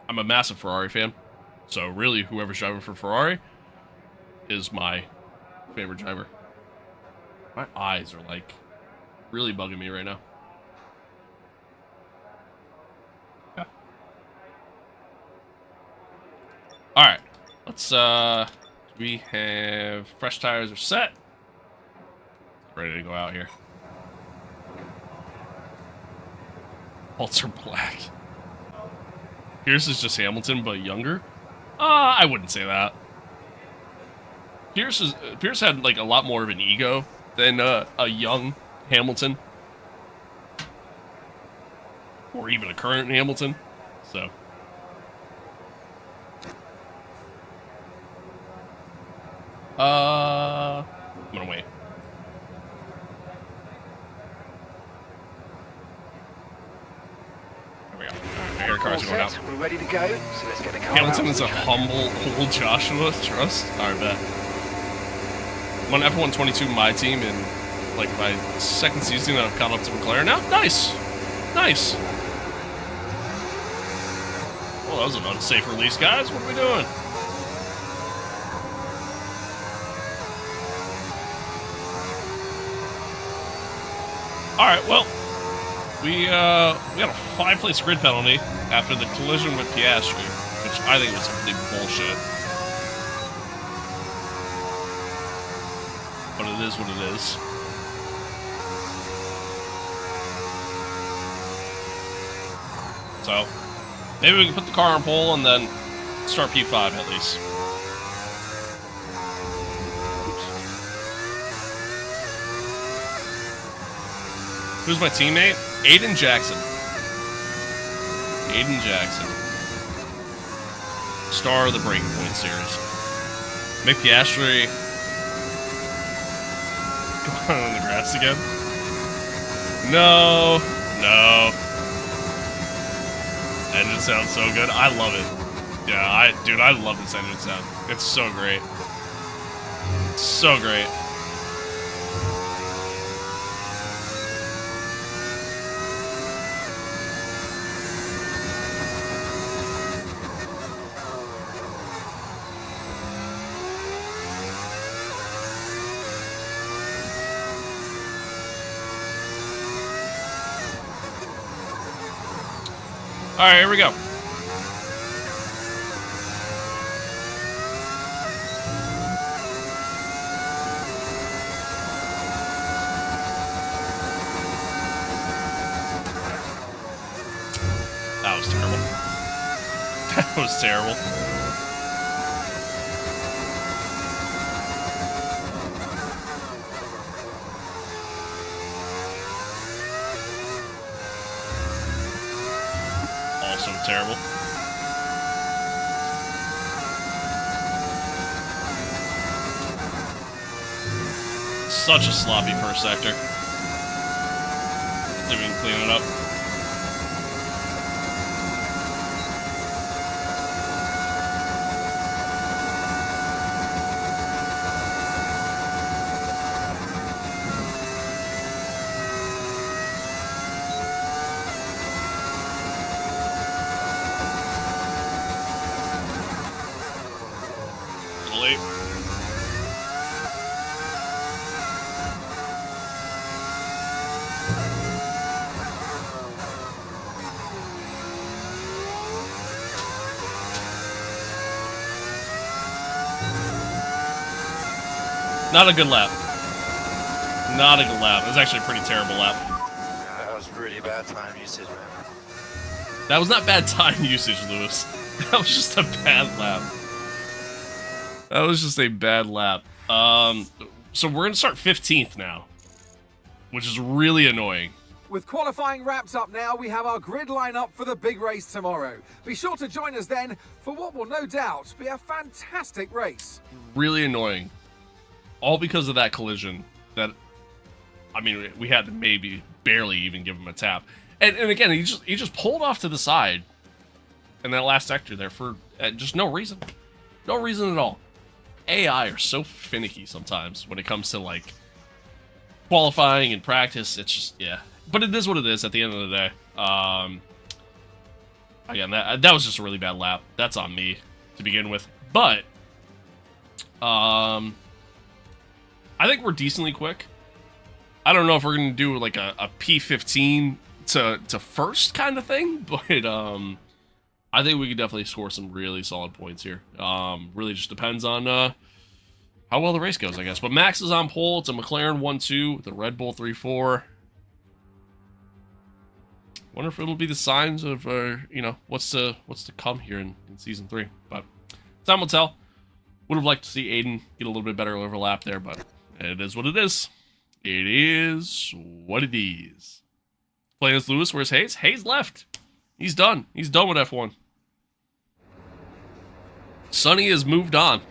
I'm a massive Ferrari fan. So really, whoever's driving for Ferrari is my favorite driver. My eyes are, like, really bugging me right now. Yeah. Alright. Let's, we have fresh tires are set. Ready to go out here. Ultra black. Pierce is just Hamilton, but younger? I wouldn't say that. Pierce had, like, a lot more of an ego than a young Hamilton. Or even a current Hamilton. So. I'm gonna wait. There we go. Air cars are going out. We're ready to go, so let's get the car Hamilton out. is a humble old Joshua. Trust? Alright, bet. I'm on F125 MYTEAM in, like, my second season that I've caught up to McLaren now. Nice! Nice! Well, that was an unsafe release, guys. What are we doing? Alright, well, we got a 5-place grid penalty after the collision with Piastri, which I think was complete bullshit. But it is what it is. So, maybe we can put the car on pole and then start P5 at least. Who's my teammate? Aiden Jackson. Aiden Jackson. Star of the Breaking Point series. Mick Piastri. Go on the grass again. No. No. Engine sounds so good. I love it. Yeah, dude, I love this engine sound. It's so great. It's so great. All right, here we go. That was terrible. That was terrible. Also terrible. Such a sloppy first sector. Didn't even clean it up. Late. Not a good lap. Not a good lap. It was actually a pretty terrible lap. That was really bad time usage, man. That was not bad time usage, Lewis. That was just a bad lap. That was just a bad lap. So we're going to start 15th now, which is really annoying. With qualifying wrapped up now, we have our grid lineup for the big race tomorrow. Be sure to join us then for what will no doubt be a fantastic race. Really annoying. All because of that collision that, I mean, we had to maybe barely even give him a tap. And again, he just pulled off to the side in that last sector there for just no reason. No reason at all. AI are so finicky sometimes when it comes to, like, qualifying and practice. It's just, yeah. But it is what it is at the end of the day. Again, that was just a really bad lap. That's on me to begin with. But, I think we're decently quick. I don't know if we're going to do, like, a P15 to first kind of thing. But, I think we could definitely score some really solid points here. Really just depends on how well the race goes, I guess. But Max is on pole. It's a McLaren 1-2, the Red Bull 3-4. Wonder if it'll be the signs of, you know, what's to come here in Season 3. But time will tell. Would have liked to see Aiden get a little bit better overlap there, but it is what it is. It is what it is. Playing as Lewis, where's Hayes? Hayes left. He's done. He's done with F1. Sonny has moved on.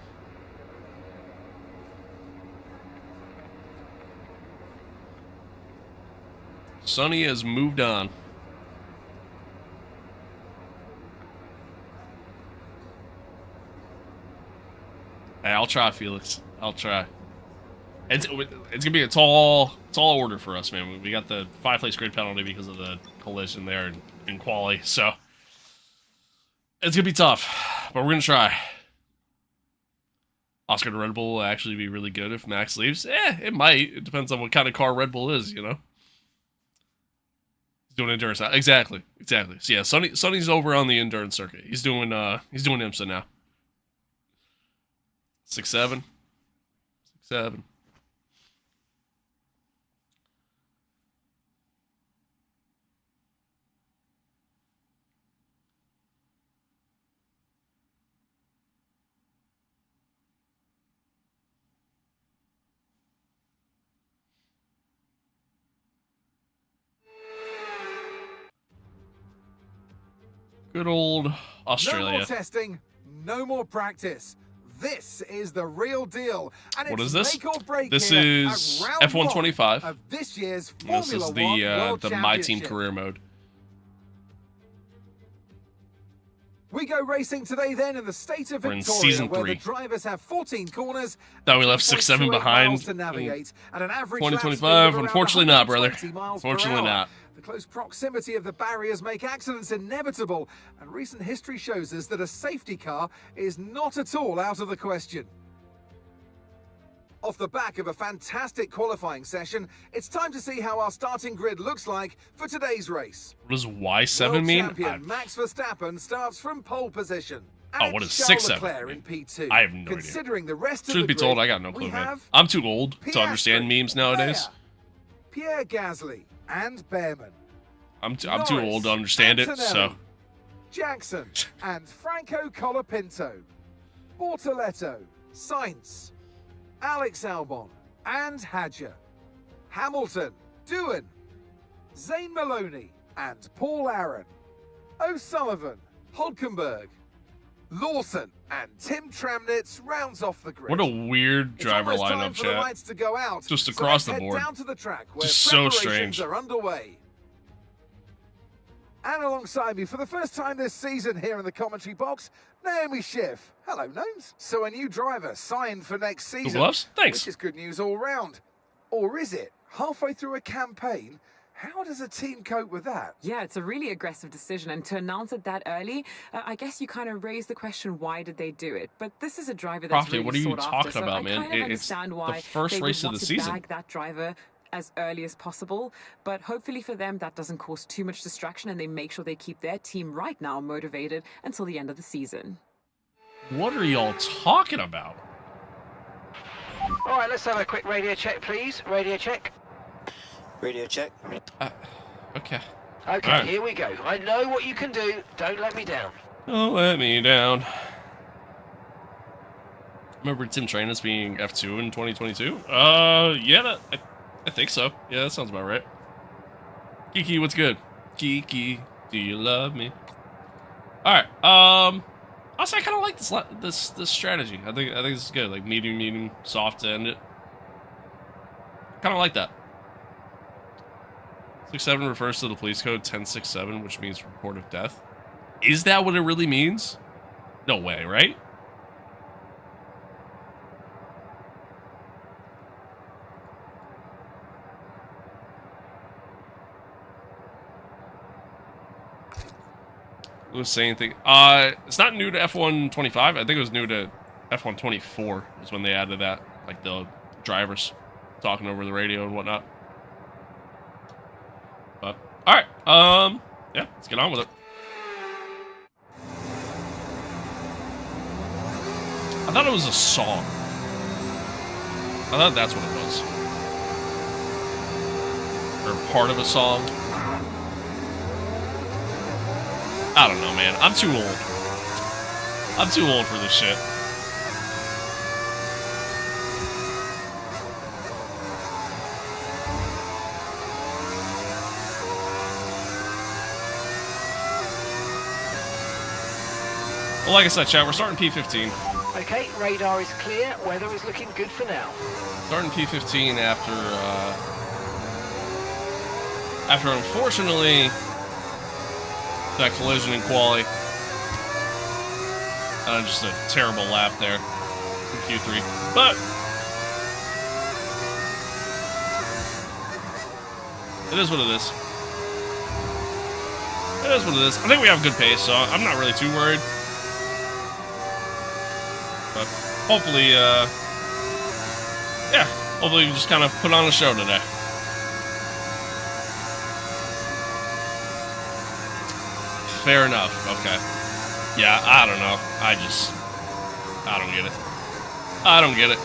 Sonny has moved on. Hey, I'll try, Felix. I'll try. It's gonna be a tall order for us, man. We got the 5-place grid penalty because of the collision there in quali, so it's gonna be tough, but we're gonna try. Oscar to Red Bull will actually be really good if Max leaves. It might. It depends on what kind of car Red Bull is, you know. He's doing endurance. Exactly. So yeah, Sonny's over on the endurance circuit. He's doing IMSA now. 6-7. 6-7. Good old No Australia. more testing, no more practice. This is the real deal. And What it's is this? make or break This here is at round F125. one of this year's This Formula is One World the MyTEAM Championship. career mode. We go racing today then in the state of We're in Victoria, season where 3. the drivers have 14 corners. Thought we left 6-7 0.28 behind miles to navigate, and an average lap speed of 2025. around Unfortunately not, brother. 120 miles per Unfortunately hour. not. The close proximity of the barriers make accidents inevitable, and recent history shows us that a safety car is not at all out of the question. Off the back of a fantastic qualifying session, it's time to see how our starting grid looks like for today's race. What does Y7 World mean? champion Max Verstappen starts from pole position. Oh, what does Charles 6-7 Leclerc mean? in P2. I have no idea. Considering the rest of Truth the be told, grid, I got no clue, we man. have I'm too old to Piastri, understand memes nowadays. Pierre Gasly and Behrman. I'm too Norris, old to understand it, so... Antonelli, Jackson and Franco Colapinto. Bortoletto, Sainz, Alex Albon and Hadjar. Hamilton, Doohan, Zane Maloney and Paul Aaron. O'Sullivan, Hulkenberg, Lawson and Tim Tramnitz rounds off the grid. What a weird driver It's almost time lineup, for the chat. lights to go out. Just So across let's the head board. down to the track where Just so preparations strange. are underway. And alongside me for the first time this season here in the commentary box, Naomi Schiff. Hello, Gnomes. So a new driver signed for next season. gloves? Thanks. Which is good news all round. Or is it? Halfway through a campaign? How does a team cope with that? Yeah, it's a really aggressive decision, and to announce it that early, I guess you kind of raise the question, why did they do it? But this is a driver that's Crofty, really what are you sought talking after, so about, I man? kind of It's understand the why first they would race of want the to season. bag that driver as early as possible, but hopefully for them that doesn't cause too much distraction and they make sure they keep their team right now motivated until the end of the season. What are y'all talking about? All right, let's have a quick radio check, please. Radio check. Radio check. Okay. Okay, Right. here we go. I know what you can do. Don't let me down. Don't let me down. Remember Tim Trainus being F2 in 2022? Yeah, I think so. Yeah, that sounds about right. Kiki, what's good? Kiki, do you love me? All right. Also, I kind of like this strategy. I think this is good. Like medium, soft to end it. Kind of like that. 6-7 refers to the police code 1067, which means report of death. Is that what it really means? No way, right? Was saying anything? It's not new to F125. I think it was new to F124 is when they added that, like the drivers talking over the radio and whatnot. But all right, yeah, let's get on with it. I thought it was a song. I thought that's what it was, or part of a song. I don't know, man. I'm too old. I'm too old for this shit. Well, like I said, chat, we're starting P15. Okay, radar is clear. Weather is looking good for now. Starting P15 after unfortunately that collision in quali. Just a terrible lap there in Q3. But it is what it is. It is what it is. I think we have good pace, so I'm not really too worried. But hopefully, yeah, hopefully we just kind of put on a show today. Fair enough. Okay. Yeah, I don't know. I don't get it. I don't get it.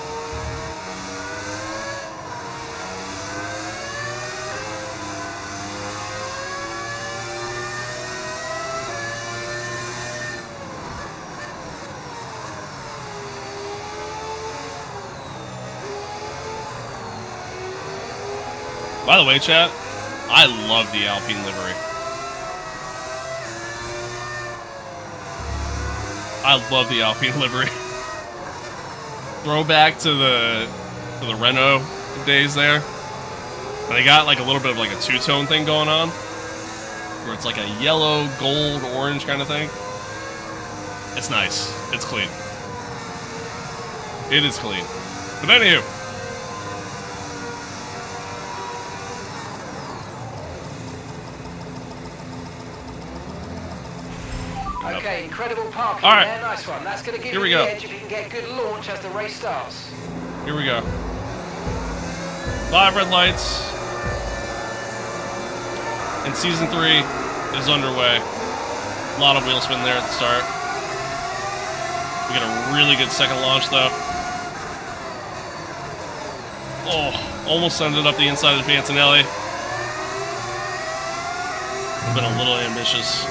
By the way, chat, I love the Alpine livery. I love the Alpine livery. Throwback to the Renault days there. And they got like a little bit of like a two-tone thing going on, where it's like a yellow, gold, orange kind of thing. It's nice. It's clean. It is clean. But anywho. Okay, incredible parking. All right. there. Nice one. That's going to give Here you we the go. edge if you can get good launch as the race starts. Here we go. 5 red lights. And Season 3 is underway. A lot of wheel spin there at the start. We get a really good second launch, though. Oh, almost ended up the inside of Fantinelli. Been a little ambitious.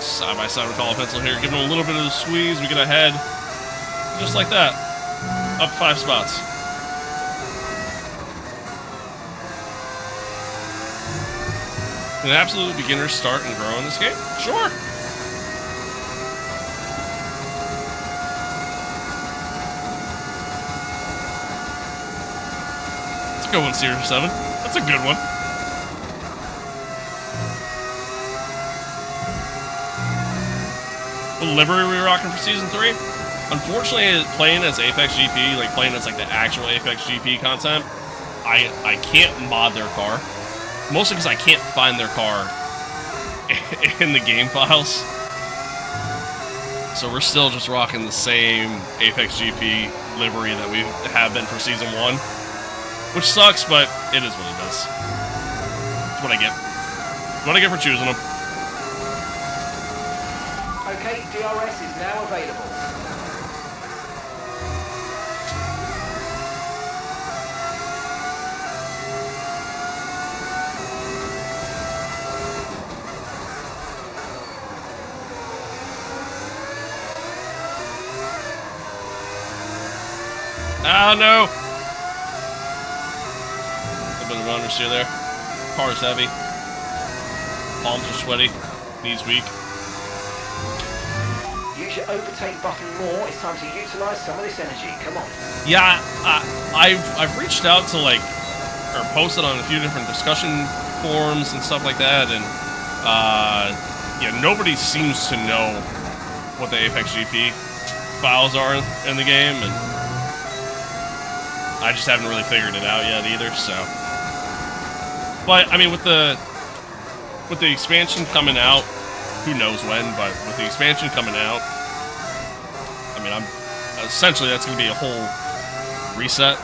Side by side with Colin Pencil here, giving him a little bit of a squeeze. We get ahead, just like that, up 5 spots. An absolute beginner start and grow in this game? Sure. Let's go 1 Series 7. That's a good one. The livery we were rocking for Season 3. Unfortunately, playing as Apex GP, like playing as like the actual Apex GP content, I can't mod their car. Mostly because I can't find their car in the game files. So we're still just rocking the same Apex GP livery that we have been for Season 1. Which sucks, but it is what it is. That's what I get. What I get for choosing them. Okay, DRS is now available. Oh no! A bit of understeer there. Car is heavy. Palms are sweaty. Knees weak. Use your overtake button more. It's time to utilize some of this energy. Come on. Yeah, I've reached out to like, or posted on a few different discussion forums and stuff like that, and yeah, nobody seems to know what the Apex GP files are in the game, and I just haven't really figured it out yet either. So, but I mean, with the expansion coming out, who knows when? But with the expansion coming out, I mean, essentially that's going to be a whole reset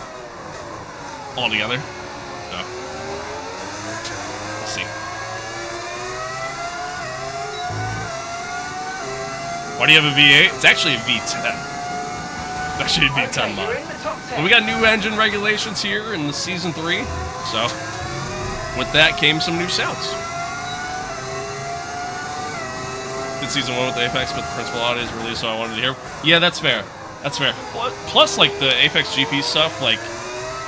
altogether. So, we'll see. Why do you have a V8? It's actually a V10. It's actually a V10 mod. But we got new engine regulations here in the Season 3, so with that came some new sounds. Did Season 1 with the Apex, but the principal audio is released, so I wanted to hear. Yeah, that's fair. That's fair. Plus, like, the Apex GP stuff, like,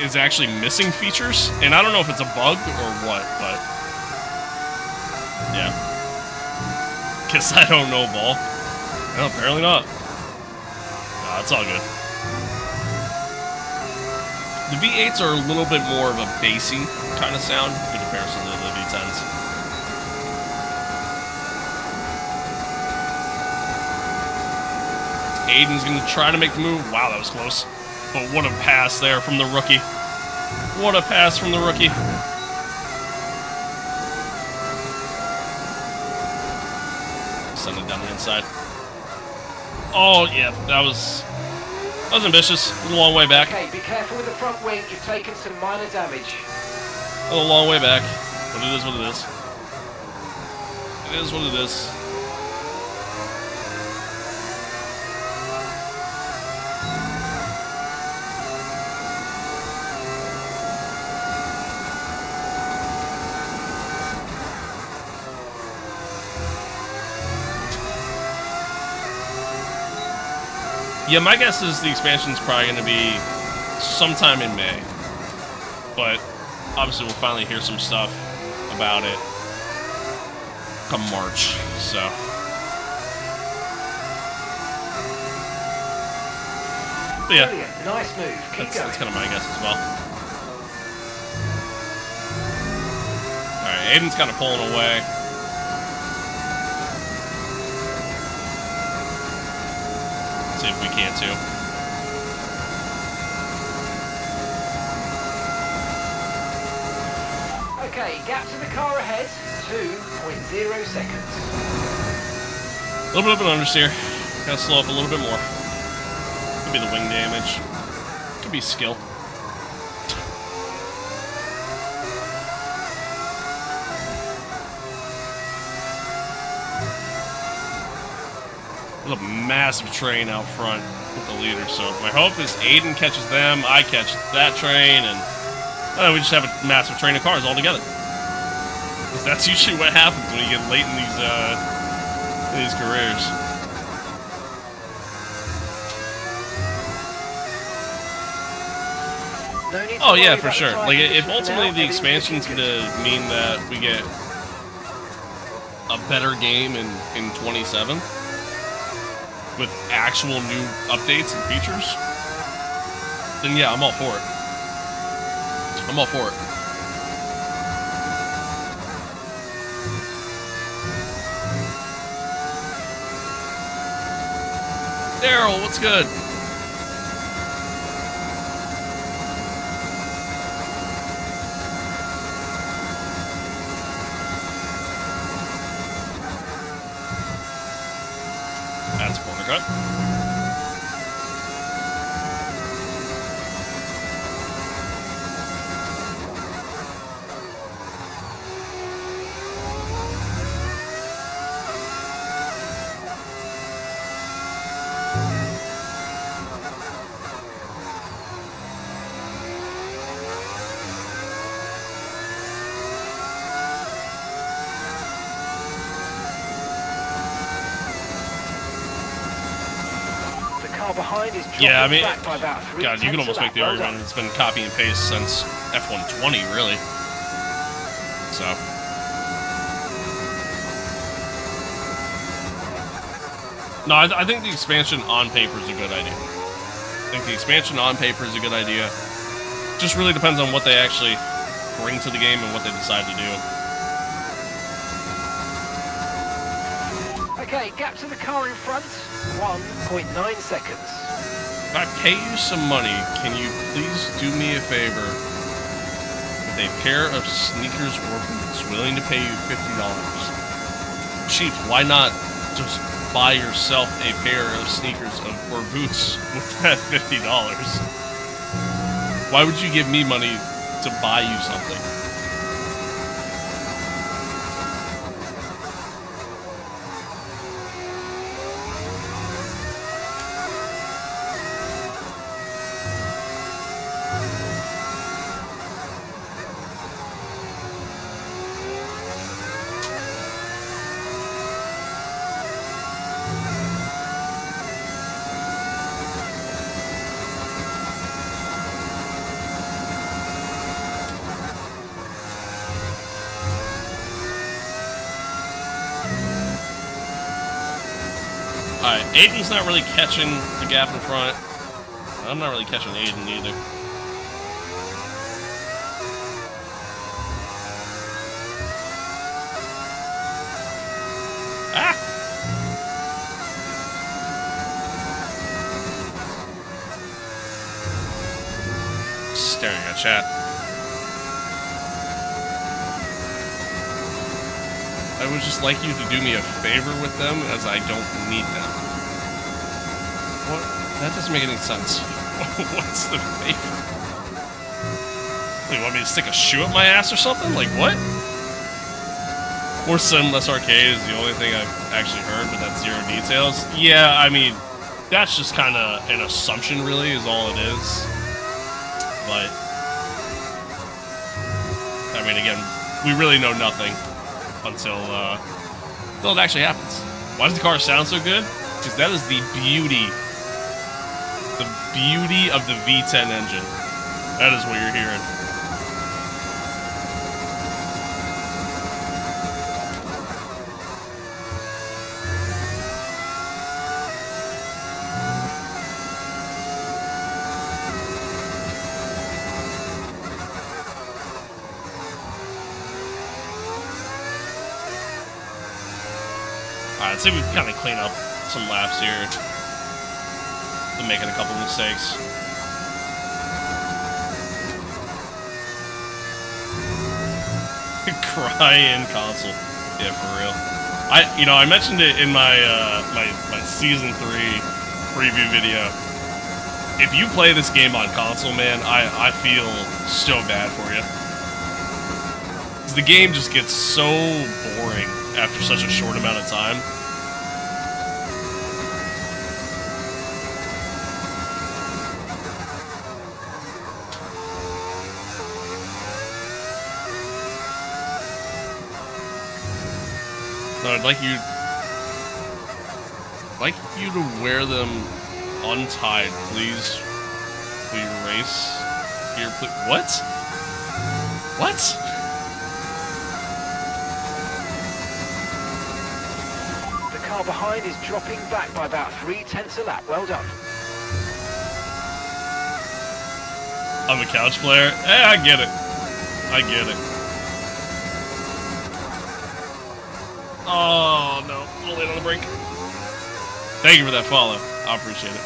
is actually missing features, and I don't know if it's a bug or what, but yeah. Guess I don't know, ball. No, apparently not. Nah, it's all good. The V8s are a little bit more of a bassy kind of sound in comparison to the V10s. Aiden's going to try to make the move. Wow, that was close. But what a pass there from the rookie. What a pass from the rookie. Send it down the inside. Oh, yeah, that was ambitious. A long way back. Okay, be careful with the front wing. You've taken some minor damage. A long way back. But it is what it is. It is what it is. Yeah, my guess is the expansion's probably going to be sometime in May. but obviously we'll finally hear some stuff about it come March, so. But yeah, brilliant, nice move. Keep going. that's kind of my guess as well. Alright, Aiden's kind of pulling away. Let's see if we can too. Okay, gap to the car ahead, 2.0 seconds. A little bit of an understeer. Gotta slow up a little bit more. Could be the wing damage. Could be skill. There's a massive train out front with the leader, so my hope is Aiden catches them, I catch that train, and we just have a massive train of cars all together. Because that's usually what happens when you get late in these careers. Oh yeah, for sure. Like, if ultimately the expansion's gonna mean that we get a better game in 27 with actual new updates and features, then yeah, I'm all for it. I'm all for it. Daryl, what's good? That's a corner cut. Behind is yeah, I mean, back by about 3 God, you can almost make the argument it's been copy and paste since F120, really. So. No, I think the expansion on paper is a good idea. I think the expansion on paper is a good idea. Just really depends on what they actually bring to the game and what they decide to do. Okay, gap to the car in front, 1.9 seconds. If I pay you some money, can you please do me a favor with a pair of sneakers or boots, willing to pay you $50? Chief, why not just buy yourself a pair of sneakers or boots with that $50? Why would you give me money to buy you something? Alright, Aiden's not really catching the gap in front. I'm not really catching Aiden either. Ah! Staring at chat. I would just like you to do me a favor with them, as I don't need them. What? That doesn't make any sense. What's the favor? Wait, you want me to stick a shoe up my ass or something? Like, what? More Sim, less arcade is the only thing I've actually heard, but that's zero details. Yeah, I mean, that's just kind of an assumption, really, is all it is. But, I mean, again, we really know nothing until it actually happens. Why does the car sound so good? Because that is the beauty of the V10 engine. That is what you're hearing. I'd say we kind of clean up some laps here. Been making a couple mistakes. Crying console. Yeah, for real. I mentioned it in my my season 3 preview video. If you play this game on console, man, I feel so bad for you. 'Cause the game just gets so boring after such a short amount of time. No, I'd like you to wear them untied, please. Will you race here, please? What? What? The car behind is dropping back by about 3/10 a lap. Well done. I'm a couch player. Hey, I get it. I get it. Oh, no. I'll land on the brake. Thank you for that follow. I appreciate it.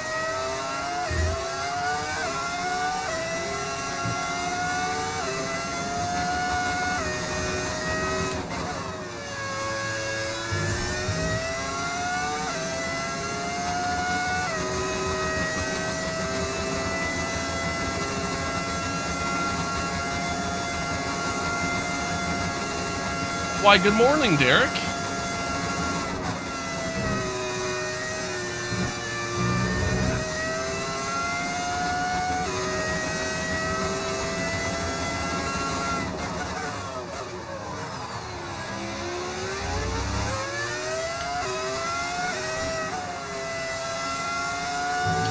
Why, good morning, Derek.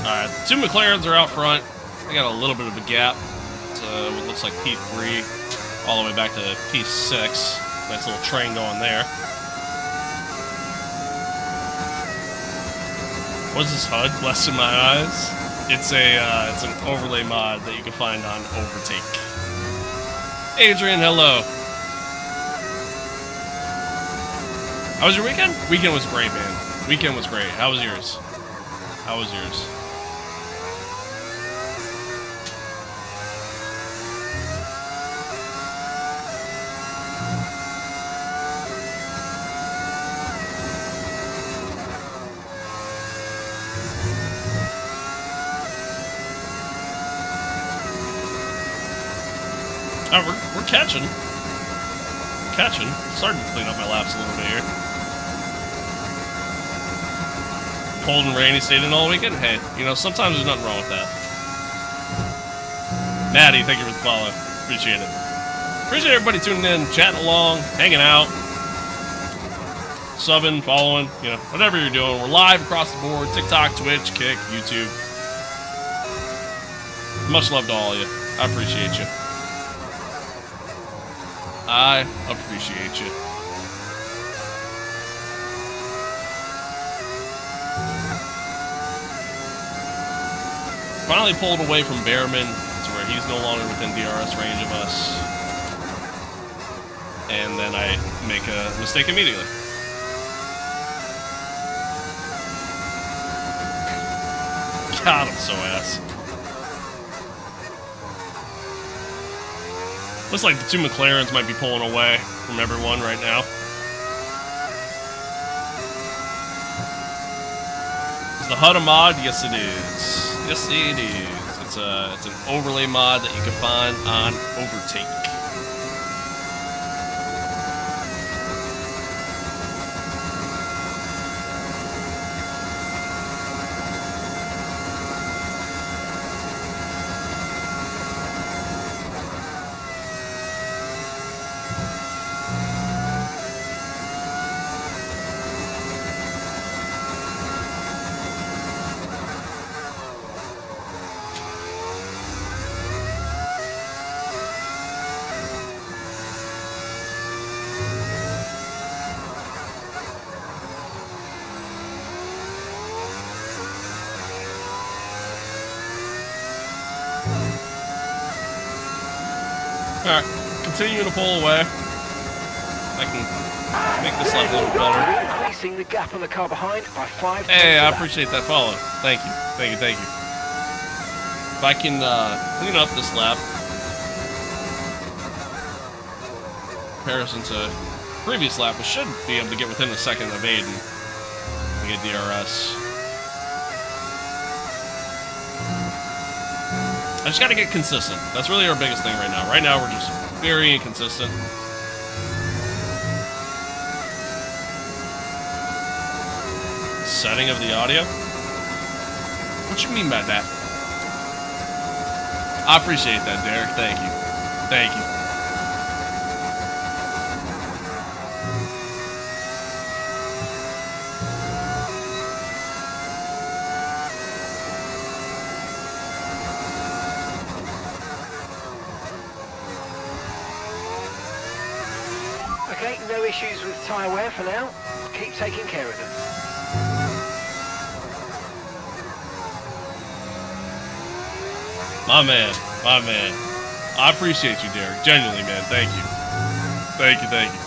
Alright, 2 McLarens are out front. I got a little bit of a gap. It's what looks like P3 all the way back to P6. Nice little train going there. What's this HUD? Blessed in my eyes. It's an overlay mod that you can find on Overtake. Adrian, hello. How was your weekend? Weekend was great, man. Weekend was great. How was yours? How was yours? Oh, we're catching. Catching. Starting to clean up my laps a little bit here. Cold and rainy stayed in all weekend. Hey, sometimes there's nothing wrong with that. Maddie, thank you for the follow. Appreciate it. Appreciate everybody tuning in, chatting along, hanging out, subbing, following, whatever you're doing. We're live across the board. TikTok, Twitch, Kick, YouTube. Much love to all of you. I appreciate you. I appreciate you. Finally pulled away from Behrman to where he's no longer within DRS range of us. And then I make a mistake immediately. God, I'm so ass. Looks like the 2 McLarens might be pulling away from everyone right now. Is the HUD a mod? Yes, it is. Yes, it is. It's an overlay mod that you can find on Overtake. Alright, continuing to pull away. I can make this lap a little better. Increasing the gap on the car behind by 5 tenths. Hey, I appreciate that follow. Thank you. Thank you, thank you. If I can clean up this lap, in comparison to previous lap, we should be able to get within a second of Aiden and get DRS. I just got to get consistent. That's really our biggest thing right now. Right now, we're just very inconsistent. Setting of the audio? What you mean by that? I appreciate that, Derek. Thank you. Thank you. Okay, no issues with tyre wear for now. Keep taking care of them. My man, my man. I appreciate you, Derek. Genuinely, man. Thank you. Thank you, thank you.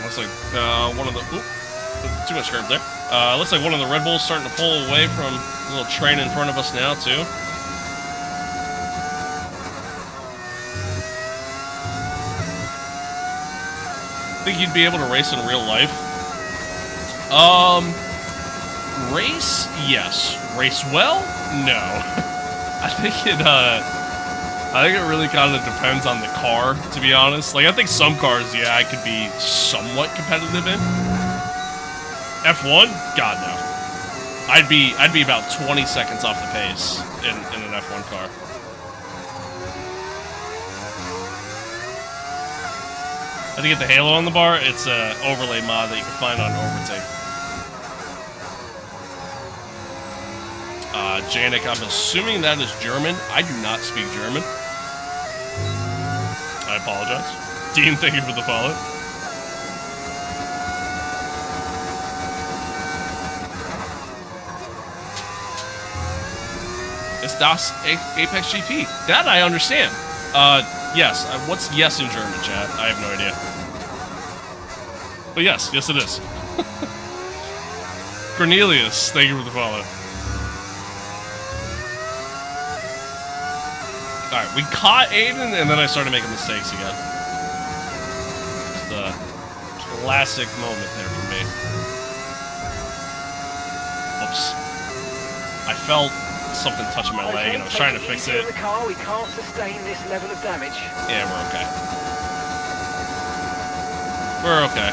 Looks like one of the... Oop. Too much curb there. Looks like one of the Red Bulls starting to pull away from a little train in front of us now, too. Think you'd be able to race in real life? Race? Yes. Race well? No. I think it really kind of depends on the car, to be honest. Like, I think some cars, yeah, I could be somewhat competitive in. F1? God, no. I'd be about 20 seconds off the pace in an F1 car. I think get the halo on the bar. It's an overlay mod that you can find on Overtake. Janik, I'm assuming that is German. I do not speak German. I apologize. Dean, thank you for the follow. It's Das Apex GP. That I understand. Yes. What's yes in German, chat? I have no idea. But yes it is. Cornelius, thank you for the follow. Alright, we caught Aiden, and then I started making mistakes again. Just a classic moment there for me. Oops. I felt something touching my leg, and I was trying to fix it. In the car, we can't sustain this level of damage. Yeah, we're okay. We're okay.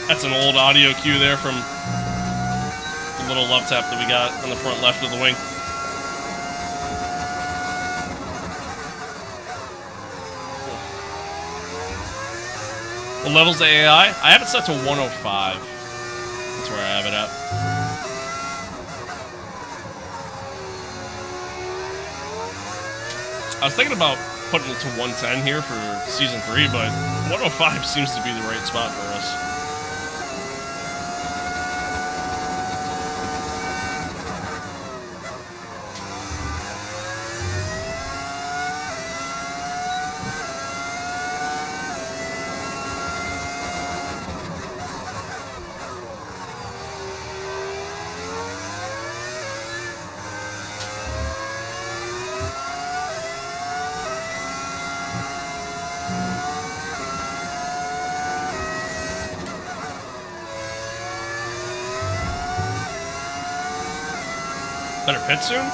That's an old audio cue there from the little love tap that we got on the front left of the wing. What level's the AI? I have it set to 105. That's where I have it at. I was thinking about putting it to 110 here for Season 3, but 105 seems to be the right spot for us. Better pit soon?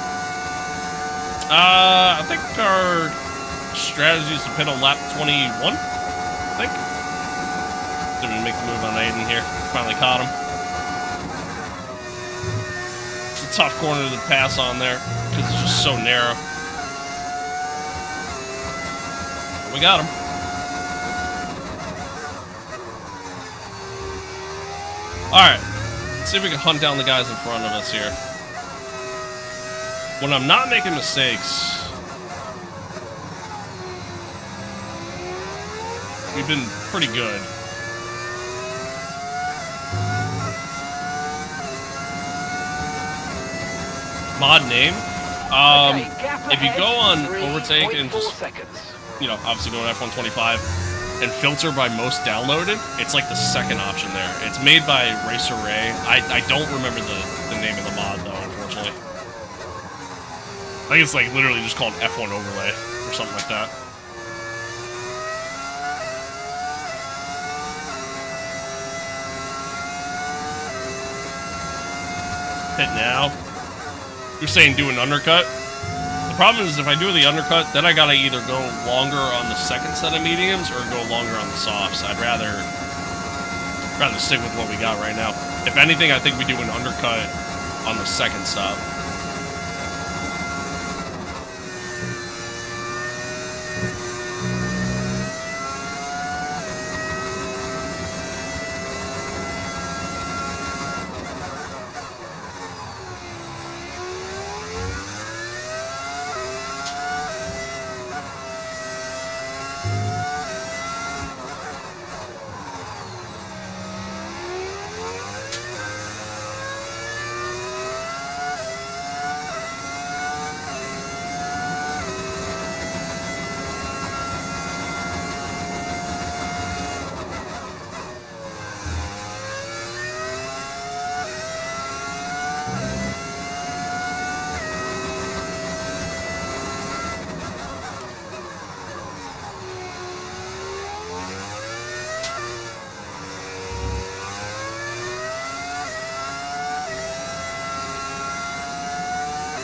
I think our strategy is to pit on lap 21, I think. Didn't make the move on Aiden here. Finally caught him. It's a tough corner to pass on there, because it's just so narrow. But we got him. Alright. Let's see if we can hunt down the guys in front of us here. when I'm not making mistakes, we've been pretty good. Mod name? If you go on Overtake and just, you know, obviously go to F125 and filter by most downloaded, it's like the second option there. It's made by Racer Ray. I don't remember the name of the mod, though, unfortunately. I think it's like literally just called F1 Overlay or something like that. Hit now. You're saying do an undercut? The problem is if I do the undercut, then I gotta either go longer on the second set of mediums or go longer on the softs. I'd rather stick with what we got right now. If anything, I think we do an undercut on the second stop.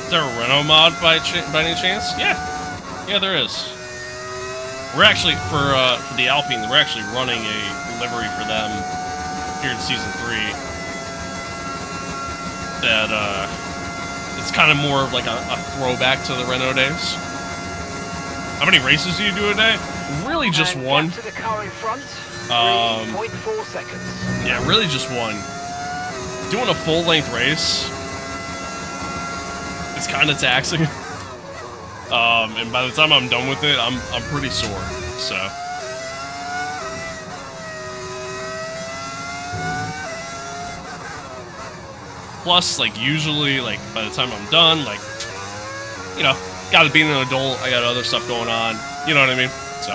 Is there a Renault mod by any chance? Yeah, there is. We're actually for the Alpine. We're actually running a livery for them here in season 3. That it's kind of more of like a throwback to the Renault days. How many races do you do a day? Really, just one. To the car in front. 3.4 seconds. Yeah, really just one. Doing a full length race. It's kind of taxing, and by the time I'm done with it, I'm pretty sore. So, plus, like usually, like by the time I'm done, like you know, gotta be an adult. I got other stuff going on. You know what I mean? So,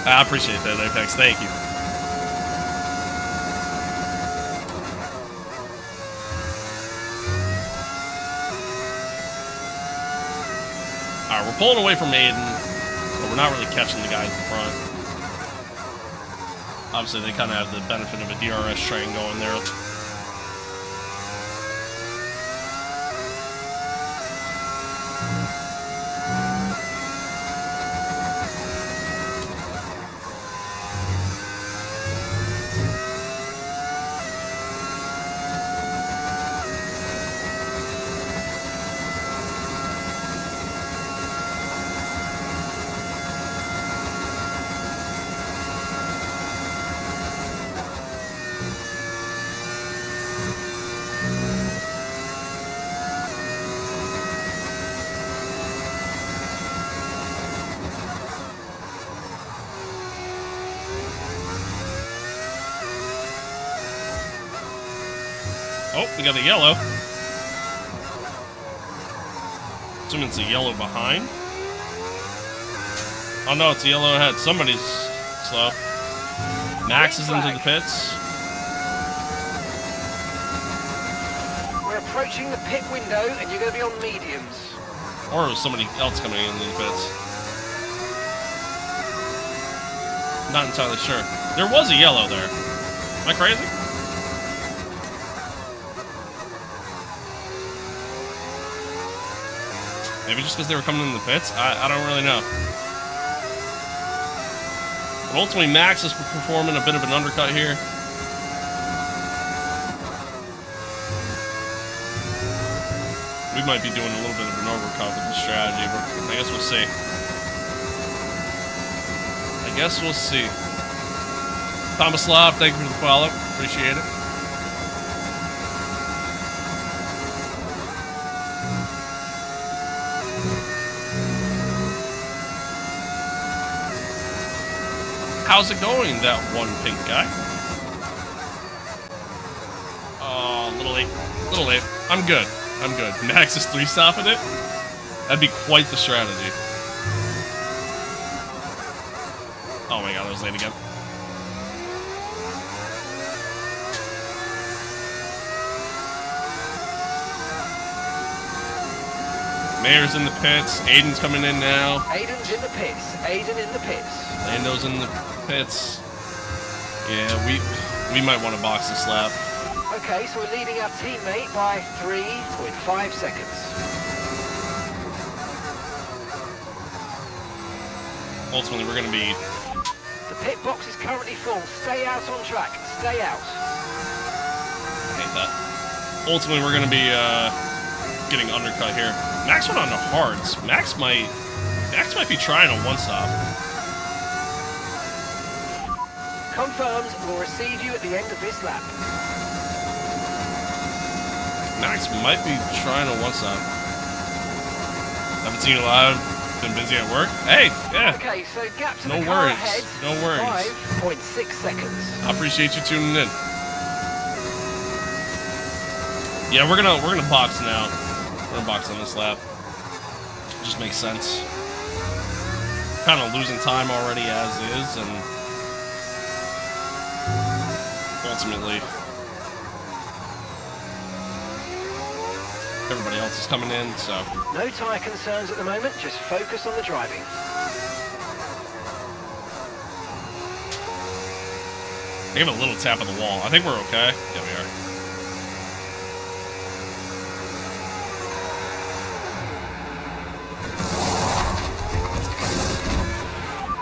I appreciate that, Apex. Thank you. Alright, we're pulling away from Aiden, but we're not really catching the guys in front. Obviously, they kind of have the benefit of a DRS train going there. Oh, we got a yellow. Assuming it's a yellow behind. Oh no, it's a yellow ahead. Somebody's slow. Max is into the pits. We're approaching the pit window and you're going to be on mediums. Or is somebody else coming into the pits? Not entirely sure. There was a yellow there. Am I crazy? Maybe just because they were coming in the pits? I don't really know. But ultimately, Max is performing a bit of an undercut here. We might be doing a little bit of an overcut with the strategy, but I guess we'll see. I guess we'll see. Thomas Love, thank you for the follow. Appreciate it. How's it going, that one pink guy? Oh, little late. Little late. I'm good. I'm good. Max is 3-stopping it? That'd be quite the strategy. Oh my god, I was late again. Mayor's in the pits. Aiden's coming in now. Aiden's in the pits. Aiden in the pits. Lando's in the pits. Yeah, we might want to box this lap. Okay, so we're leading our teammate by 3.5 seconds. Ultimately, we're going to be... The pit box is currently full. Stay out on track. Stay out. I hate that. Ultimately, we're going to be getting undercut here. Max went on the hards. Max might be trying a one-stop. Confirmed. We'll receive you at the end of this lap. Max might be trying a one-stop. Haven't seen you live. Been busy at work. Hey, yeah. Okay, so gap to No the car worries. ahead. No worries. 5.6 seconds. I appreciate you tuning in. Yeah, we're gonna box now. We're gonna box on this lap. It just makes sense. Kind of losing time already as is, and ultimately everybody else is coming in, so. No tyre concerns at the moment, just focus on the driving. Give it a little tap of the wall. I think we're okay. Yeah, we are.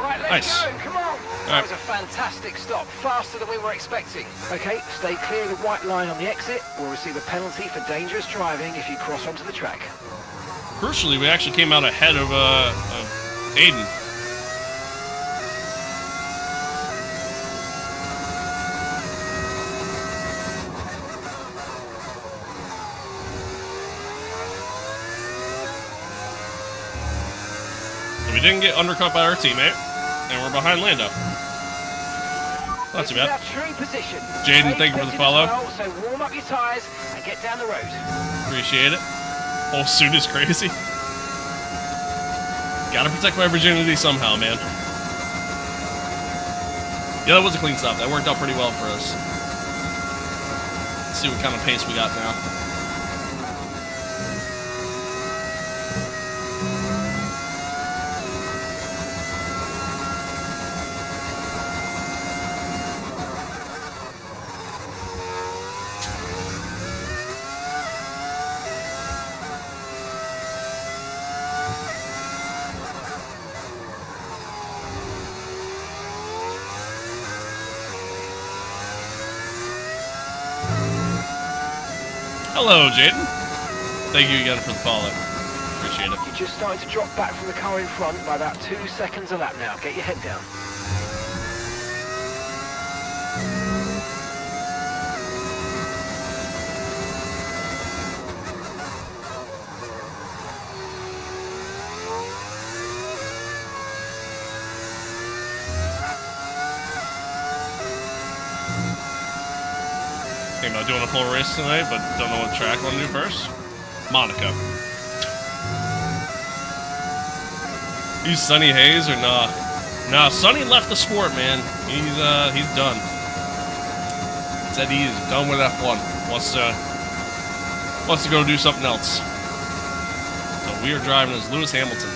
Right, let's Nice. go, come on! That was a fantastic stop, faster than we were expecting. Okay, stay clear of the white line on the exit. We'll receive a penalty for dangerous driving if you cross onto the track. Crucially, we actually came out ahead of Aiden. So we didn't get undercut by our teammate, and we're behind Lando. Not too bad. This is our true position. Jaden, thank you for the follow. Well, so warm up your tyres and get down the road. Appreciate it. Whole suit is crazy. Gotta protect my virginity somehow, man. Yeah, that was a clean stop. That worked out pretty well for us. Let's see what kind of pace we got now. Hello, Jaden. Thank you again for the follow. Appreciate it. You're just starting to drop back from the car in front by about 2 seconds a lap now. Get your head down. Thinking about doing a full race tonight, but don't know what track I want to do first. Monaco. You Sonny Hayes or nah? Nah, Sonny left the sport, man. He's done. Said he's done with F1. Wants to go do something else. So we are driving as Lewis Hamilton.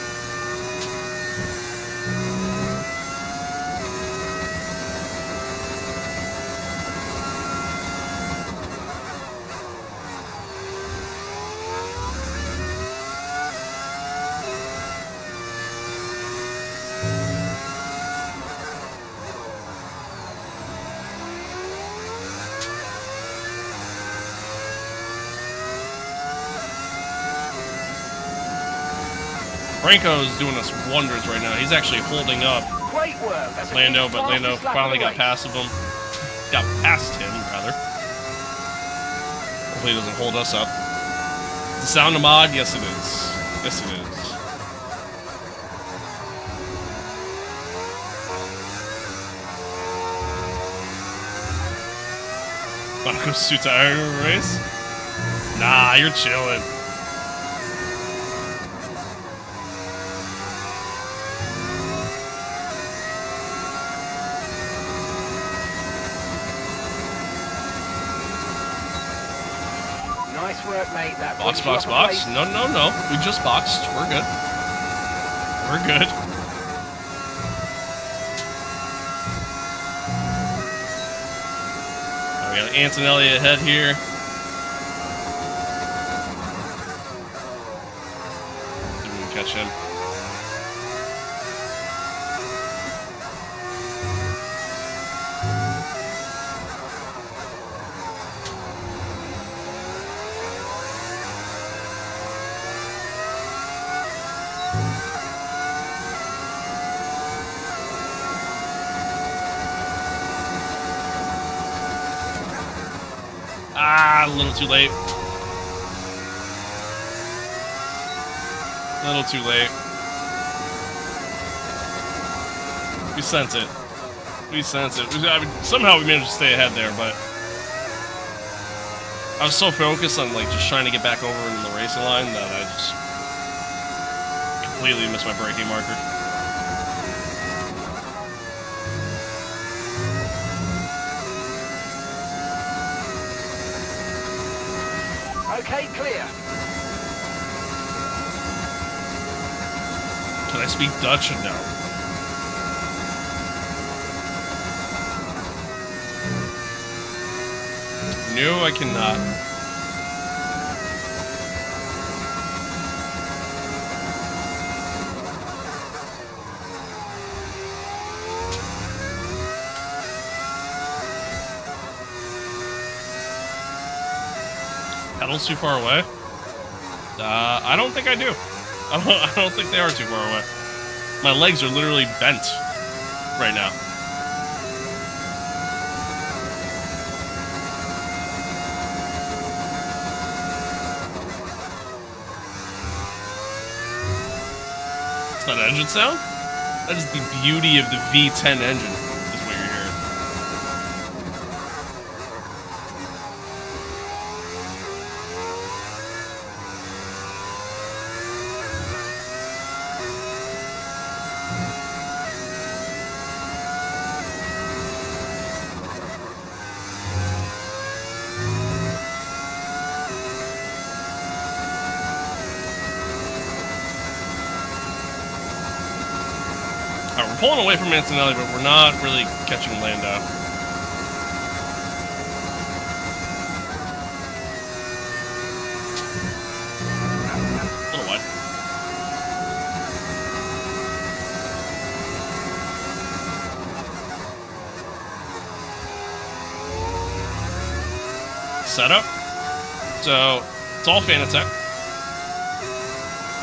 Franco's doing us wonders right now. He's actually holding up Great work. That's Lando, but Lando finally got past him. Got past him, rather. Hopefully he doesn't hold us up. The sound of mod? Yes, it is. Yes, it is. Wanna go suit to Iron race? Nah, you're chilling. Nice work, mate. That Box, brings you box, up a box. place. No, no, no. We just boxed. We're good. We're good. Oh, we got Antonelli ahead here. See if we can catch him. Ah, a little too late. A little too late. We sense it. We sense it. I mean, somehow we managed to stay ahead there, but I was so focused on like just trying to get back over in the racing line that I just completely missed my braking marker. Okay, clear. Can I speak Dutch or no? No, I cannot. Pedals too far away? I don't think I do. I don't think they are too far away. My legs are literally bent right now. It's not engine sound? That is the beauty of the V10 engine, is what you're hearing. Alright, we're pulling away from Antonelli, but we're not really catching Lando. A little wide. Setup. So, it's all Fanatec.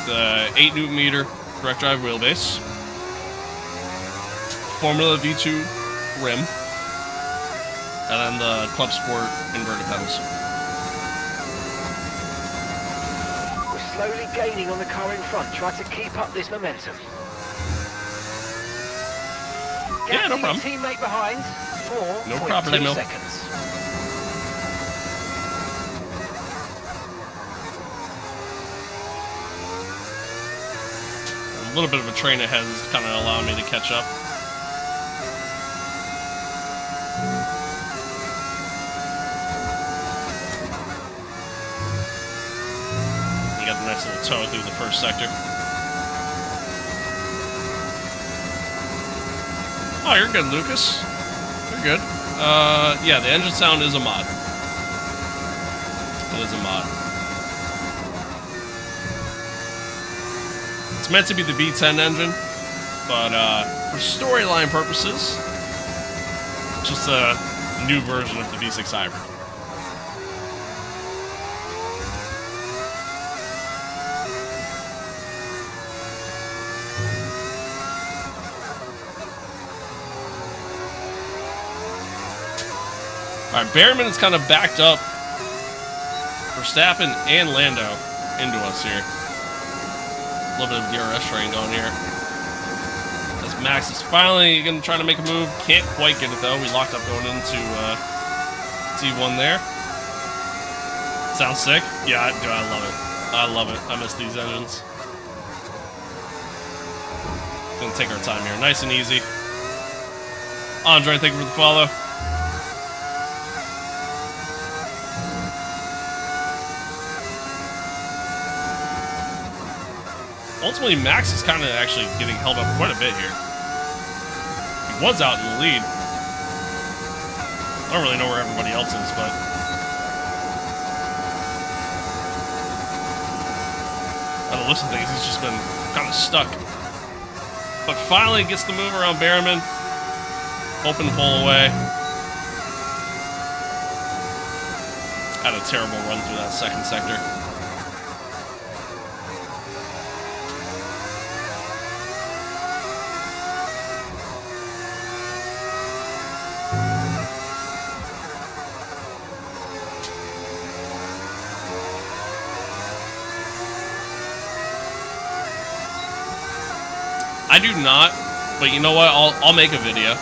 The 8 Newton meter direct drive wheelbase. Formula V2 rim, and then the Club Sport inverted pedals. We're slowly gaining on the car in front. Try to keep up this momentum. Yeah, no Gassing problem. your teammate behind. 4.2 seconds. A little bit of a train ahead is kind of allowing me to catch up. You got the nice little toe through the first sector. Oh, you're good, Lucas. You're good. Yeah, the engine sound is a mod. It is a mod. It's meant to be the V10 engine, but for storyline purposes, just a new version of the V6 hybrid. All right, Behrman is kind of backed up Verstappen and Lando into us here. A little bit of DRS train going here. As Max is finally going to try to make a move. Can't quite get it, though. We locked up going into T1 there. Sounds sick. Yeah, dude, I love it. I love it. I miss these engines. Gonna take our time here. Nice and easy. Andre, thank you for the follow. Ultimately, Max is kind of actually getting held up quite a bit here. He was out in the lead. I don't really know where everybody else is, but... by the looks of things, he's just been kind of stuck. But finally gets the move around Berriman. Hoping to pull away. Had a terrible run through that second sector. I do not, but you know what? I'll make a video.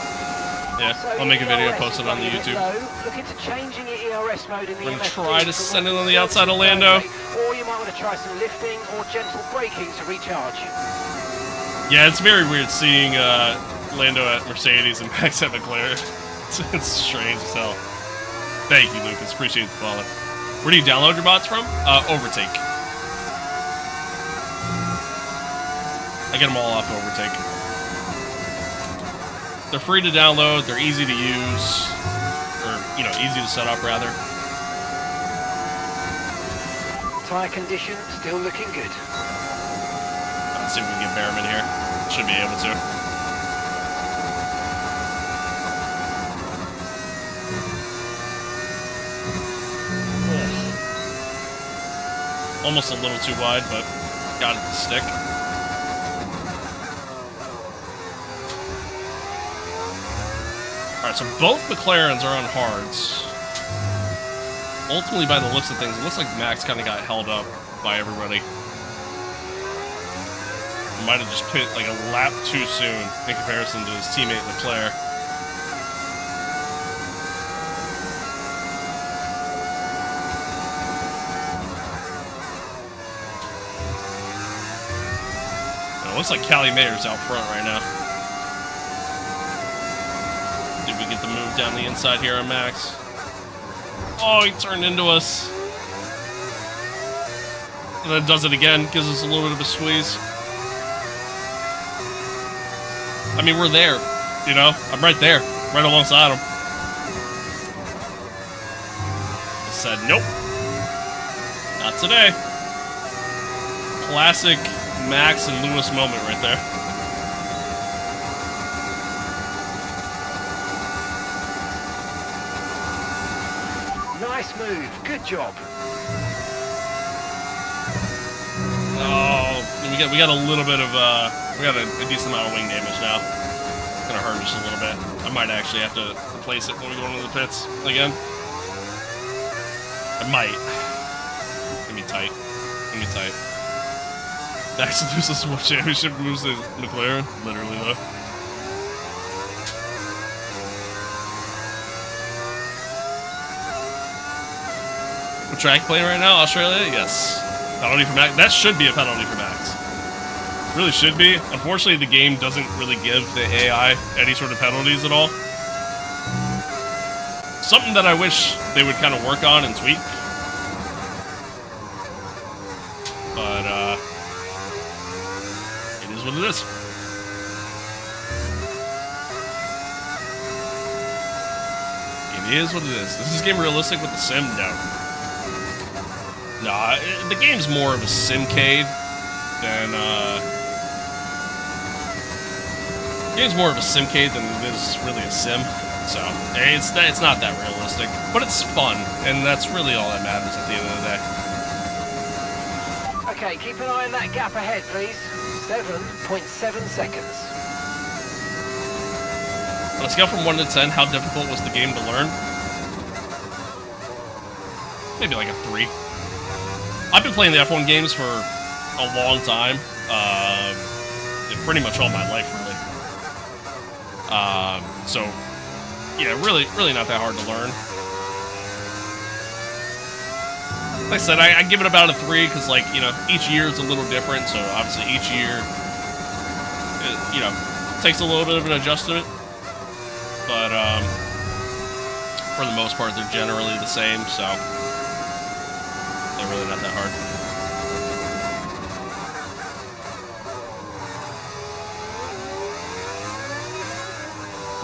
Yeah, I'll make a video, post it on the YouTube. Look into changing your ERS mode in the We're gonna try to send it on the outside of Lando. Or you might want to try some lifting or gentle braking to recharge. Yeah, it's very weird seeing Lando at Mercedes and Max at McLaren. It's strange as hell. Thank you, Lucas. Appreciate the follow. Where do you download your bots from? Overtake. I get them all off Overtake. They're free to download, they're easy to use, or, you know, easy to set up, rather. Tyre condition still looking good. Let's see if we can get Berriman here. Should be able to. Oh. Almost a little too wide, but got it to stick. Alright, so both McLarens are on hards. Ultimately, by the looks of things, it looks like Max kind of got held up by everybody. He might have just put like a lap too soon in comparison to his teammate Leclerc. It looks like Callie Mayer's out front right now. Did we get the move down the inside here on Max? Oh, he turned into us. And then does it again, gives us a little bit of a squeeze. I mean, we're there, you know? I'm right there, right alongside him. I said, nope. Not today. Classic Max and Lewis moment right there. Nice move. Good job. Oh, we got a little bit of we got a decent amount of wing damage now. It's gonna hurt just a little bit. I might actually have to replace it when we go into the pits again. I might. Give me tight. Give me tight. Max loses one championship, moves to McLaren. Literally though. What track playing right now? Australia? Yes. Penalty for Max. That should be a penalty for Max. Really should be. Unfortunately, the game doesn't really give the AI any sort of penalties at all. Something that I wish they would kind of work on and tweak. But, it is what it is. It is what it is. Is this game realistic with the sim? No. Nah, the game's more of a simcade than, the game's more of a simcade than it is really a sim. So, it's not that realistic. But it's fun, and that's really all that matters at the end of the day. Okay, keep an eye on that gap ahead, please. 7.7 seconds. On a scale from 1 to 10, how difficult was the game to learn? Maybe like a 3. I've been playing the F1 games for a long time. Pretty much all my life, really. So, yeah, really not that hard to learn. Like I said, I give it about a 3 because, like, you know, each year is a little different. So obviously each year, you know, takes a little bit of an adjustment. But for the most part, they're generally the same. So they're really not that hard.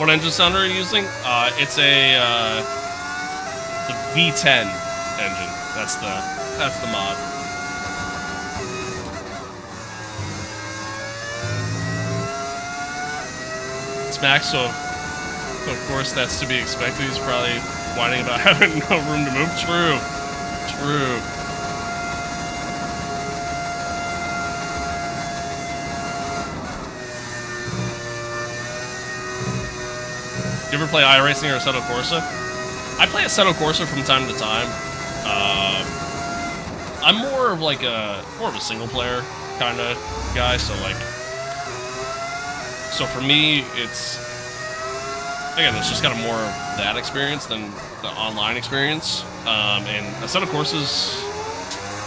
What engine sound are you using? It's a the V10 engine. That's the mod. It's Max, so of course that's to be expected. He's probably whining about having no room to move. True. You ever play iRacing or Assetto Corsa? I play Assetto Corsa from time to time. I'm more of a single player kind of guy, so for me it's just got a more of that experience than the online experience. And Assetto Corsa's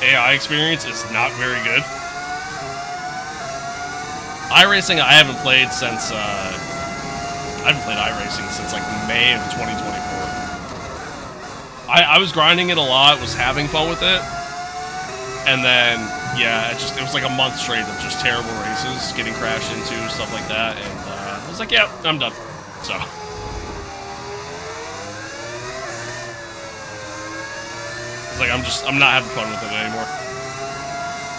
AI experience is not very good. iRacing I haven't played since I haven't played iRacing since like May of 2024. I was grinding it a lot, was having fun with it, and then yeah, it was like a month straight of just terrible races, getting crashed into, stuff like that, and I was like, yeah, I'm done. So it's like I'm not having fun with it anymore.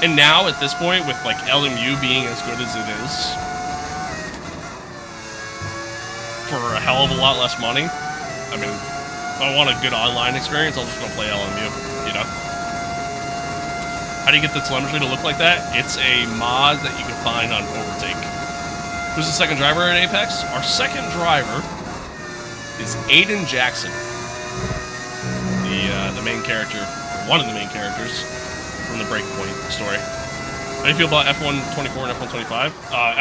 And now at this point, with like LMU being as good as it is, for a hell of a lot less money, I mean, if I want a good online experience, I'll just go play LMU, you know? How do you get the telemetry to look like that? It's a mod that you can find on Overtake. Who's the second driver at Apex? Our second driver is Aiden Jackson, the main character, or one of the main characters from the Breakpoint story. How do you feel about F124 and F125?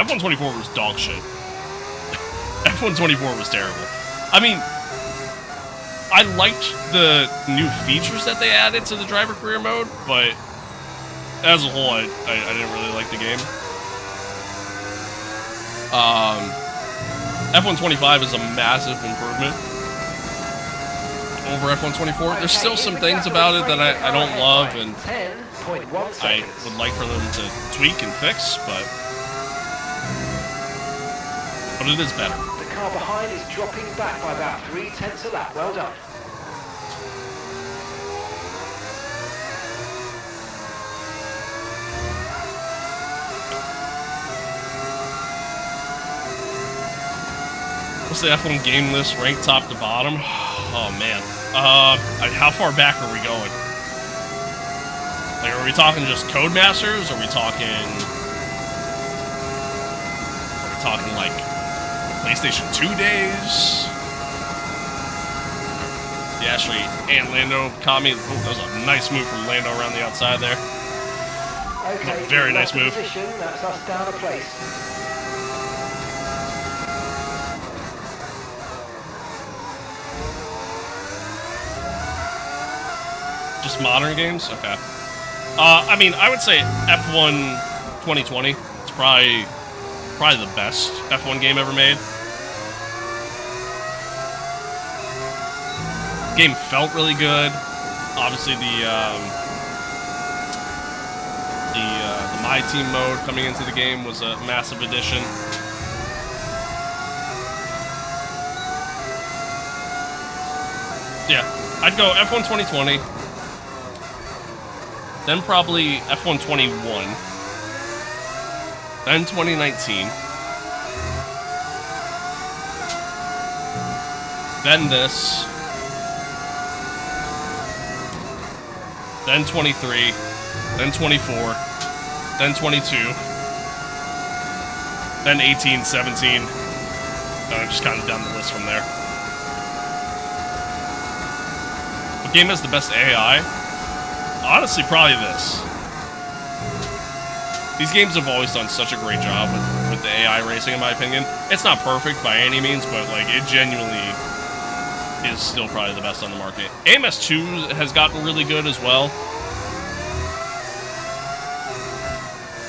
F124 was dog shit. F124 was terrible. I mean, I liked the new features that they added to the driver career mode, but as a whole, I didn't really like the game. F125 is a massive improvement over F124. There's still some things about it that I don't love, and I would like for them to tweak and fix, but it is better. The car behind is dropping back by about 3/10 a lap. Well done. What's the F1 game list ranked top to bottom? Oh man. How far back are we going? Like, are we talking just Codemasters? Are we talking like PlayStation 2 days? Yeah, actually, and Lando caught me. Ooh, that was a nice move from Lando around the outside there. Okay, a very nice move. Position, that's us down a place. Just modern games? Okay. I mean, I would say F1 2020. It's probably the best F1 game ever made. Game felt really good. Obviously, the MYTEAM mode coming into the game was a massive addition. Yeah, I'd go F1 2020. Then probably F1 21. Then 2019. Then this. Then 23. Then 24. Then 22. Then 18, 17. Just kind of down the list from there. What game has the best AI? Honestly, probably this. These games have always done such a great job with the AI racing, in my opinion. It's not perfect by any means, but like it genuinely is still probably the best on the market. AMS2 has gotten really good as well.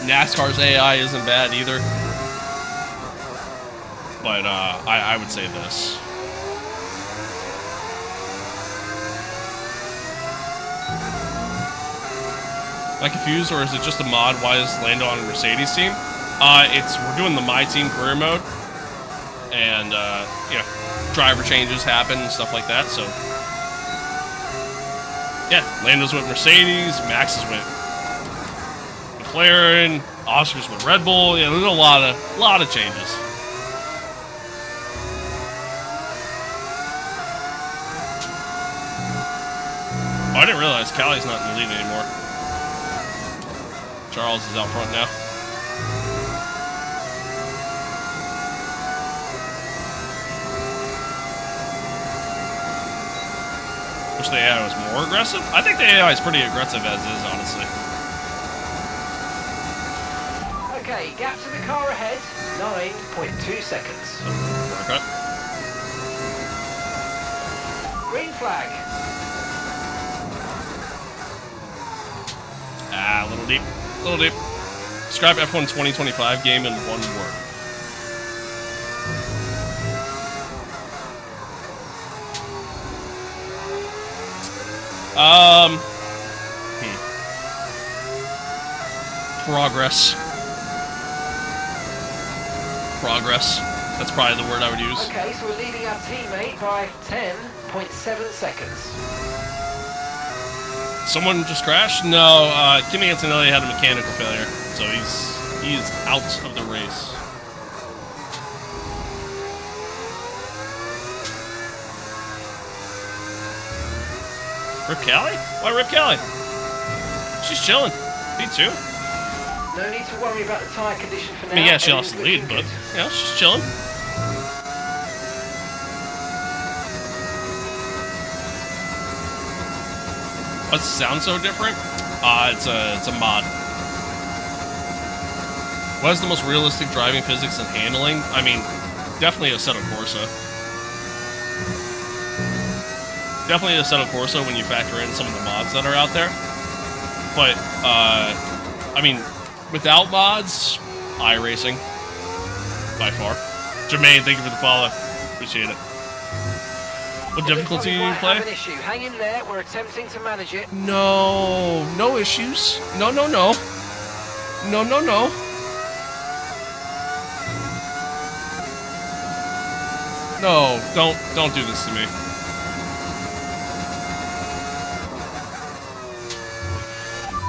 NASCAR's AI isn't bad either. But I would say this. Am I confused, or is it just a mod? Why is Lando on a Mercedes team? We're doing the MYTEAM career mode, and you know, driver changes happen and stuff like that. So yeah, Lando's with Mercedes, Max is with McLaren, Oscar's with Red Bull. Yeah, there's a lot of changes. Oh, I didn't realize Callie's not in the lead anymore. Charles is out front now. Wish the AI was more aggressive. I think the AI is pretty aggressive as is, honestly. Okay, gap to the car ahead, 9.2 seconds. Okay. Green flag. Ah, a little deep. A little deep. Describe F1 2025 game in one word. Progress. Progress. That's probably the word I would use. Okay, so we're leading our teammate by 10.7 seconds. Someone just crashed? No, Kimi Antonelli had a mechanical failure, so he's out of the race. Rip Callie? Why Rip Callie? She's chilling. Me too. No need to worry about the tyre condition for now. I mean, yeah, she lost the lead, but, you know, she's chilling. What's the sound so different? It's a mod. What is the most realistic driving physics and handling? I mean, definitely Assetto Corsa. Definitely Assetto Corsa when you factor in some of the mods that are out there. But, I mean, without mods, iRacing, by far. Jermaine, thank you for the follow. Appreciate it. What difficulty do you play? Have an issue. Hang in there. We're attempting to manage it. No issues. No. No. No, don't do this to me.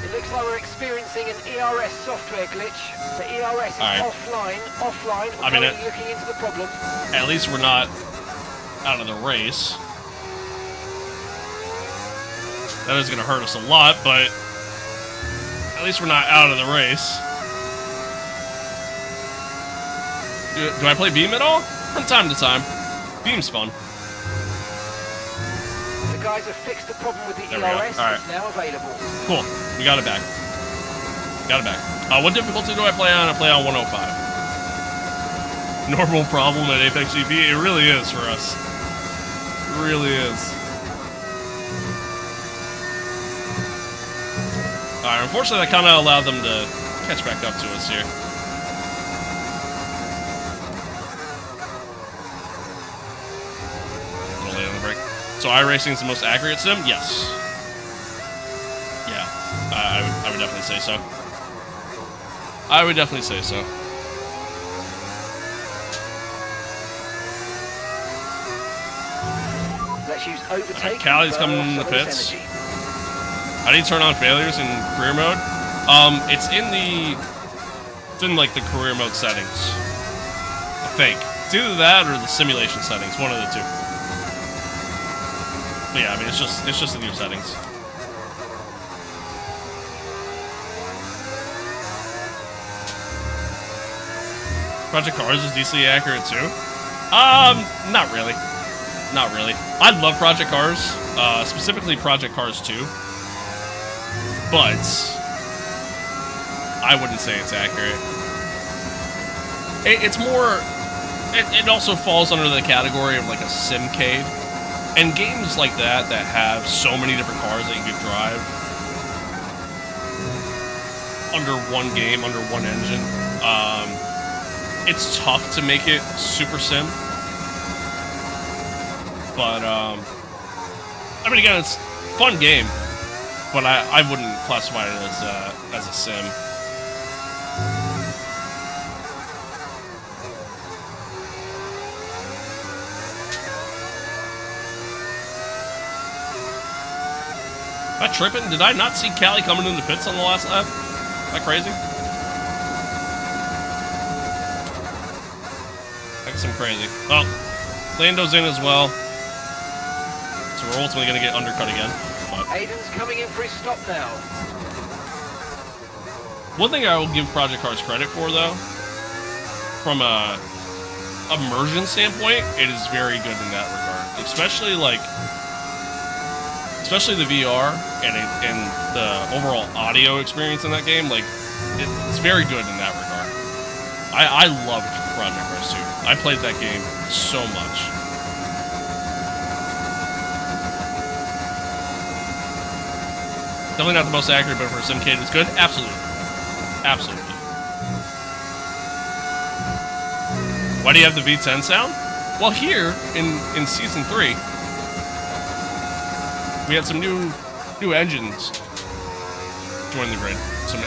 It looks like we're experiencing an ERS software glitch. The ERS is right. offline. We're currently looking into the problem. At least we're not out of the race. That is going to hurt us a lot, but at least we're not out of the race. Do I play Beam at all? From time to time. Beam's fun. The guys have fixed the problem with the There we go. ERS. All right. It's now available. Cool. We got it back. Got it back. What difficulty do I play on? I play on 105. Normal problem at Apex GP? It really is for us. It really is. Alright, unfortunately that kind of allowed them to catch back up to us here. Totally on the break. So iRacing is the most accurate sim? Yes. Yeah, I would definitely say so. I would definitely say so. Let's use overtake. Callie's coming in the pits. How do you turn on failures in career mode? It's in like the career mode settings. I think. It's either that or the simulation settings, one of the two. But yeah, I mean it's just in your settings. Project Cars is decently accurate too. Not really. Not really. I love Project Cars, specifically Project Cars 2. But I wouldn't say it's accurate. It's more. It also falls under the category of like a simcade, and games like that have so many different cars that you could drive. under one game, under one engine. It's tough to make it super sim. But, I mean, again, it's a fun game, but I wouldn't classify it as a sim. Am I tripping? Did I not see Callie coming into pits on the last lap? Am I crazy? I guess I'm crazy. Well, Lando's in as well. So we're ultimately going to get undercut again. But Aiden's coming in for his stop now. one thing I will give Project Cars credit for, though, from a immersion standpoint, it is very good in that regard. Especially the VR and the overall audio experience in that game. Like, it's very good in that regard. I loved Project Cars 2. I played that game so much. Definitely not the most accurate, but for a simcade, it's good. Absolutely. Absolutely. Why do you have the V10 sound? Well, here in Season 3, we had some new engines join the grid. Some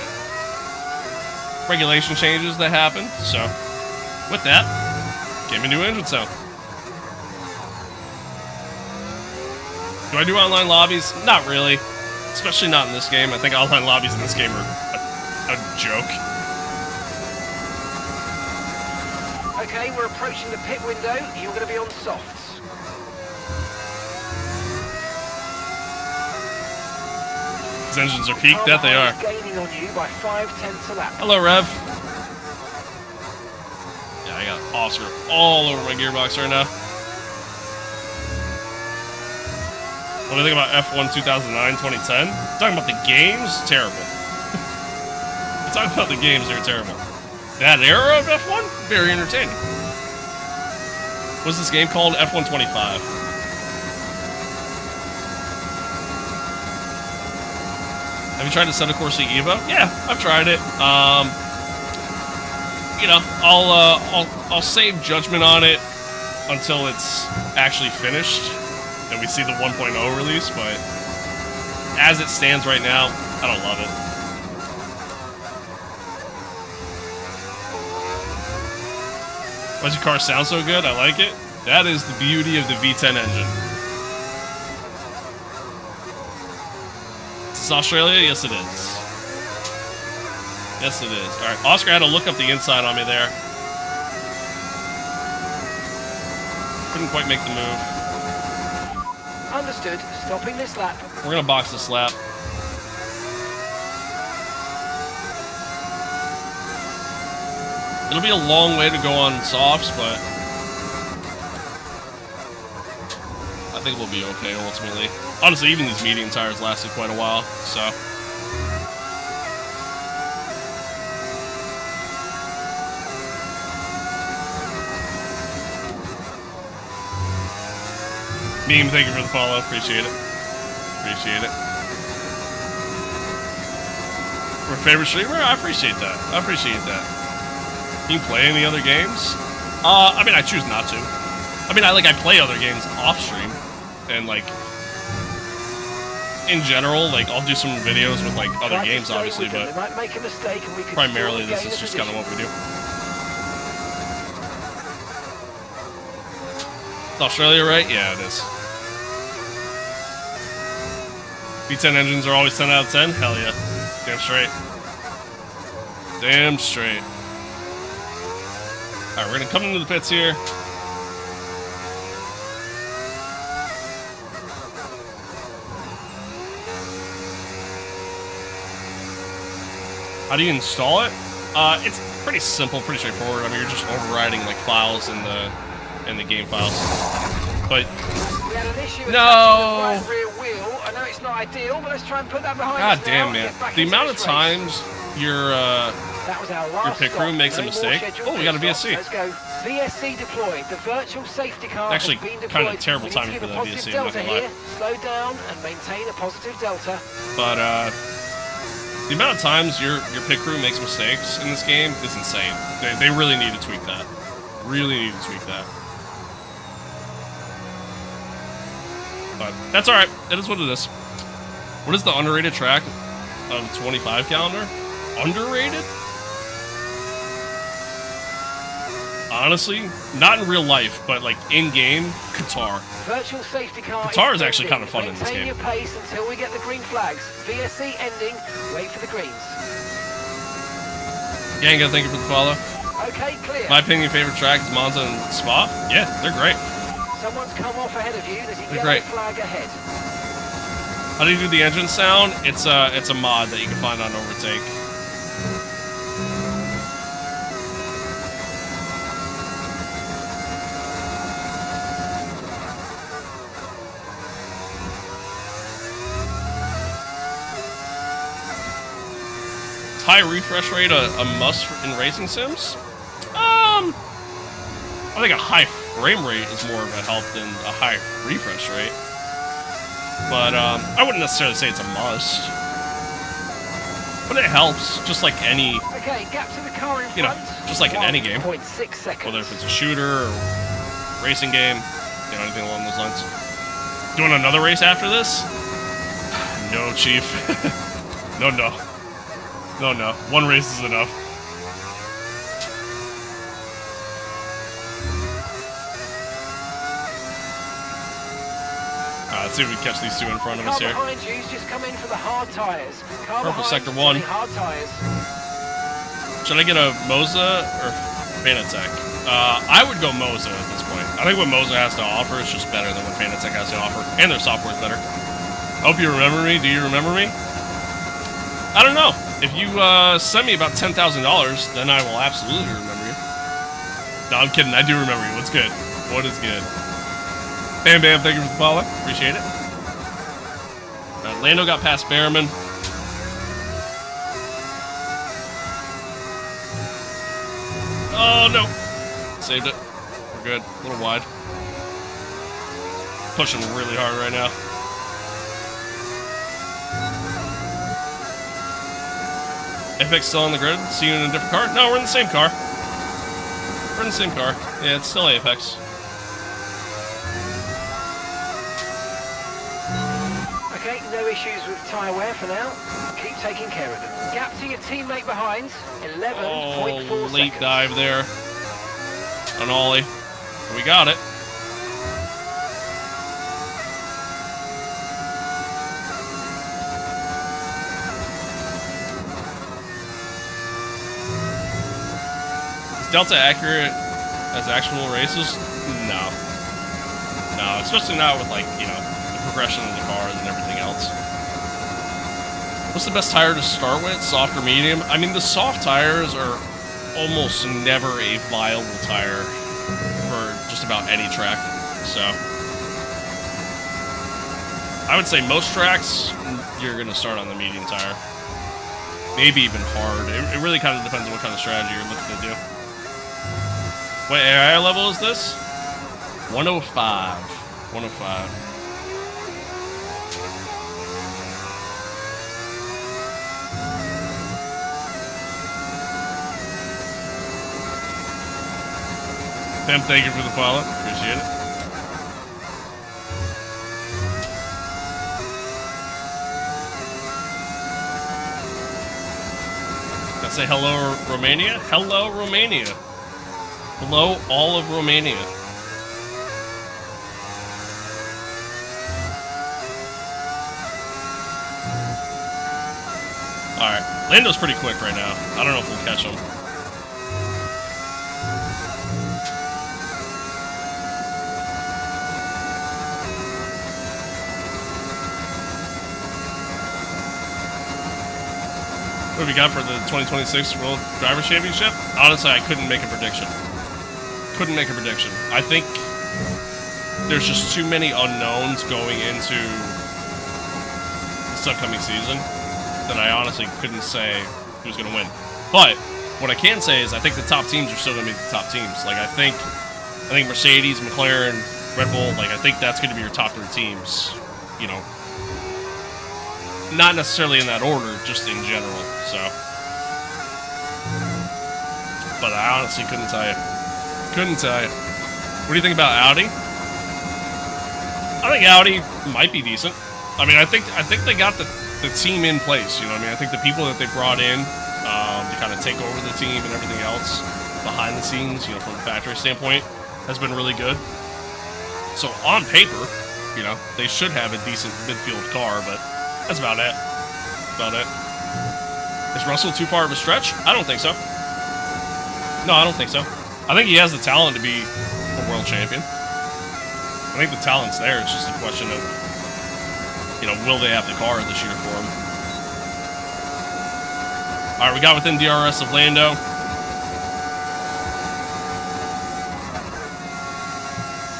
regulation changes that happened. So, with that, came a new engine sound. Do I do online lobbies? Not really. Especially not in this game. I think online lobbies in this game are a joke. Okay, we're approaching the pit window. You're going to be on softs. These engines are peaked. That they are. Gaining on you by 5/10 a lap. Hello, Rev. Yeah, I got Oscar all over my gearbox right now. What do you think about F1 2009, 2010? Talking about the games? Terrible. Talking about the games, they're terrible. That era of F1? Very entertaining. What's this game called? F125. Have you tried the Assetto Corsa Evo? Yeah, I've tried it. You know, I'll save judgment on it until it's actually finished and we see the 1.0 release, but as it stands right now, I don't love it. Why does your car sound so good? I like it. That is the beauty of the V10 engine. Is this Australia? Yes, it is. Yes, it is. All right, Oscar had to look up the inside on me there. Couldn't quite make the move. Understood. Stopping this lap. We're gonna box this lap. It'll be a long way to go on softs, but I think we'll be okay ultimately. Honestly, even these medium tires lasted quite a while, so. Meme, thank you for the follow. Appreciate it. Appreciate it. For a favorite streamer? I appreciate that. I appreciate that. Can you play any other games? I mean, I choose not to. I mean, I play other games off stream, and like in general, like I'll do some videos with like other games, obviously, but primarily this is just kind of what we do. Is Australia right? Yeah, it is. V10 engines are always 10 out of 10? Hell yeah. Damn straight. Damn straight. Alright, we're gonna come into the pits here. How do you install it? It's pretty simple, pretty straightforward. I mean, you're just overriding like files in the game files. But we had an issue no. With the rear wheel. I know it's not ideal, but let's try and put that behind God us damn, now man! The amount of times your pit crew makes a mistake. Oh, we got a VSC. Let's go. VSC deployed. The virtual safety car actually has been deployed. Kind of terrible timing for that VSC. I'm not gonna lie. Slow down and maintain a positive delta. But The amount of times your pit crew makes mistakes in this game is insane. They really need to tweak that. Really need to tweak that. But that's alright. It is what it is. What is the underrated track of 25 calendar? Underrated? Honestly, not in real life, but like in-game, Qatar. Virtual safety car. Qatar is actually kind of fun in this game. Maintain your pace until we get the green flags. VSC ending. Wait for the greens. Ganga, thank you for the follow. Okay, clear. My opinion, favorite track is Monza and Spa. Yeah, they're great. Someone's come off ahead of you. There's a They're yellow great. flag ahead. How do you do the engine sound? It's a mod that you can find on Overtake. Is high refresh rate a must in racing sims? I think a high frame rate is more of a help than a high refresh rate. But I wouldn't necessarily say it's a must. But it helps, just like any, Okay, gap to the car in front. you know, just like in any game. 1.6 seconds. Whether if it's a shooter or racing game, you know, anything along those lines. Doing another race after this? No, Chief. No. One race is enough. Let's see if we can catch these two in front of us Car here. behind you's just come in for the hard tyres. Car Purple behind sector you's one. doing hard tyres. Should I get a Moza or Fanatec? I would go Moza at this point. I think what Moza has to offer is just better than what Fanatec has to offer, and their software is better. Hope you remember me. Do you remember me? I don't know. If you send me about $10,000, then I will absolutely remember you. No, I'm kidding. I do remember you. What's good? What is good? Bam Bam, thank you for the follow. Appreciate it. Lando got past Behrman. Oh, no. Saved it. We're good. A little wide. Pushing really hard right now. Apex still on the grid? See you in a different car? No, we're in the same car. We're in the same car. Yeah, it's still Apex. Okay, no issues with tyre wear for now. Keep taking care of them. Gap to your teammate behind. 11.4 Oh, late seconds. dive there. On Ollie. We got it. Is Delta accurate as actual races? No. No, especially not with, like, you know, the progression of the cars and everything else. What's the best tire to start with? Soft or medium? I mean, the soft tires are almost never a viable tire for just about any track. So I would say most tracks, you're going to start on the medium tire. Maybe even hard. It really kind of depends on what kind of strategy you're looking to do. What AI level is this? 105. 105. Tim, thank you for the follow. Appreciate it. Let's say hello, Romania. Hello, Romania. Hello, all of Romania. Alright. Lando's pretty quick right now. I don't know if we'll catch him. What have we got for the 2026 World Drivers' Championship? Honestly, I couldn't make a prediction. Couldn't make a prediction. I think there's just too many unknowns going into this upcoming season that I honestly couldn't say who's going to win. But what I can say is I think the top teams are still going to be the top teams. Like, I think Mercedes, McLaren, Red Bull, like, I think that's going to be your top three teams, you know, not necessarily in that order, just in general. So, but I honestly couldn't tell you. Couldn't tell you. What do you think about Audi? I think Audi might be decent. I mean, I think they got the team in place. You know what I mean? I think the people that they brought in to kind of take over the team and everything else behind the scenes, you know, from the factory standpoint, has been really good. So on paper, you know, they should have a decent midfield car, but that's about it. About it. Is Russell too far of a stretch? I don't think so. No, I don't think so. I think he has the talent to be a world champion. I think the talent's there. It's just a question of, you know, will they have the car this year for him? All right, we got within DRS of Lando.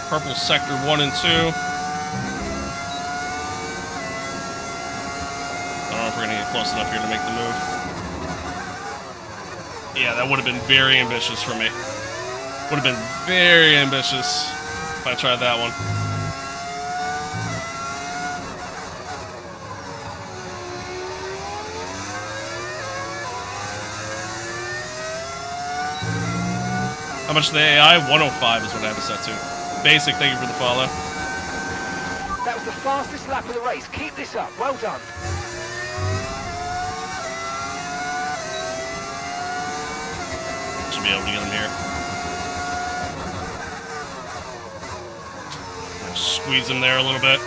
Purple sector 1 and 2. I don't know if we're gonna get close enough here to make the move. Yeah, that would have been very ambitious for me. Would have been very ambitious if I tried that one. How much is the AI? 105 is what I have it set to. Basic, thank you for the follow. That was the fastest lap of the race. Keep this up. Well done. Should be able to get him here. Squeeze him there a little bit.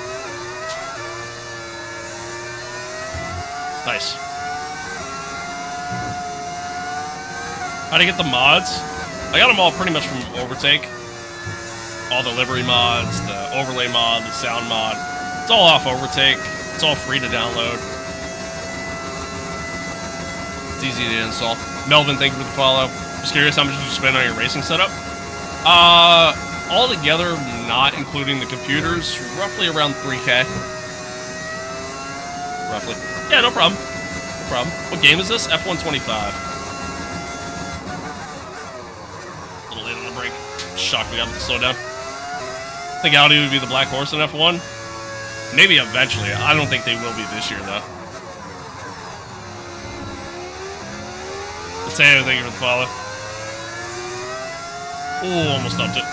Nice. How'd I get the mods? I got them all pretty much from Overtake. All the livery mods, the overlay mod, the sound mod. It's all off Overtake. It's all free to download. It's easy to install. Melvin, thank you for the follow. Just curious, how much did you spend on your racing setup? All together, not including the computers, roughly around 3K. Roughly. Yeah, no problem. No problem. What game is this? F125. A little late on the break. Shocked we got to slow down. I think Audi would be the black horse in F1. Maybe eventually. I don't think they will be this year, though. Mateo, thank you for the follow. Ooh, almost dumped it.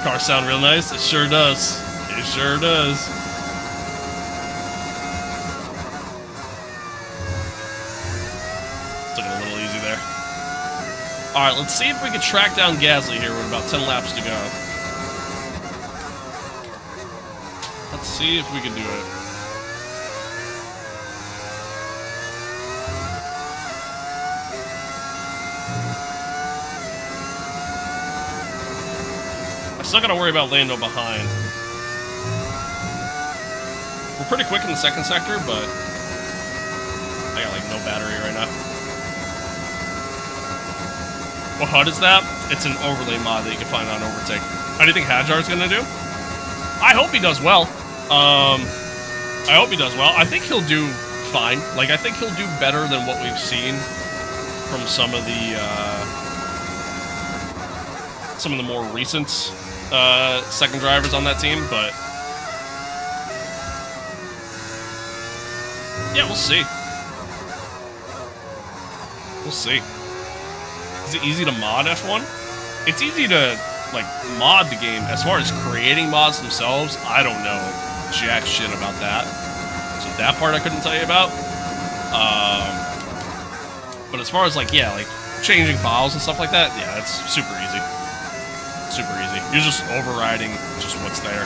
Cars sound real nice. It sure does. It sure does. Took it a little easy there. Alright, let's see if we can track down Gasly here with about 10 laps to go. Let's see if we can do it. I still gotta worry about Lando behind. We're pretty quick in the second sector, but I got like no battery right now. What HUD is that? It's an overlay mod that you can find on Overtake. How do you think Hadjar's gonna do? I hope he does well. I hope he does well. I think he'll do fine. Like, I think he'll do better than what we've seen from some of the more recent second drivers on that team, but yeah, we'll see. We'll see. Is it easy to mod F1? It's easy to, like, mod the game. As far as creating mods themselves, I don't know jack shit about that. So that part I couldn't tell you about. But as far as, like, yeah, like, changing files and stuff like that, yeah, it's super easy. Super easy. You're just overriding just what's there.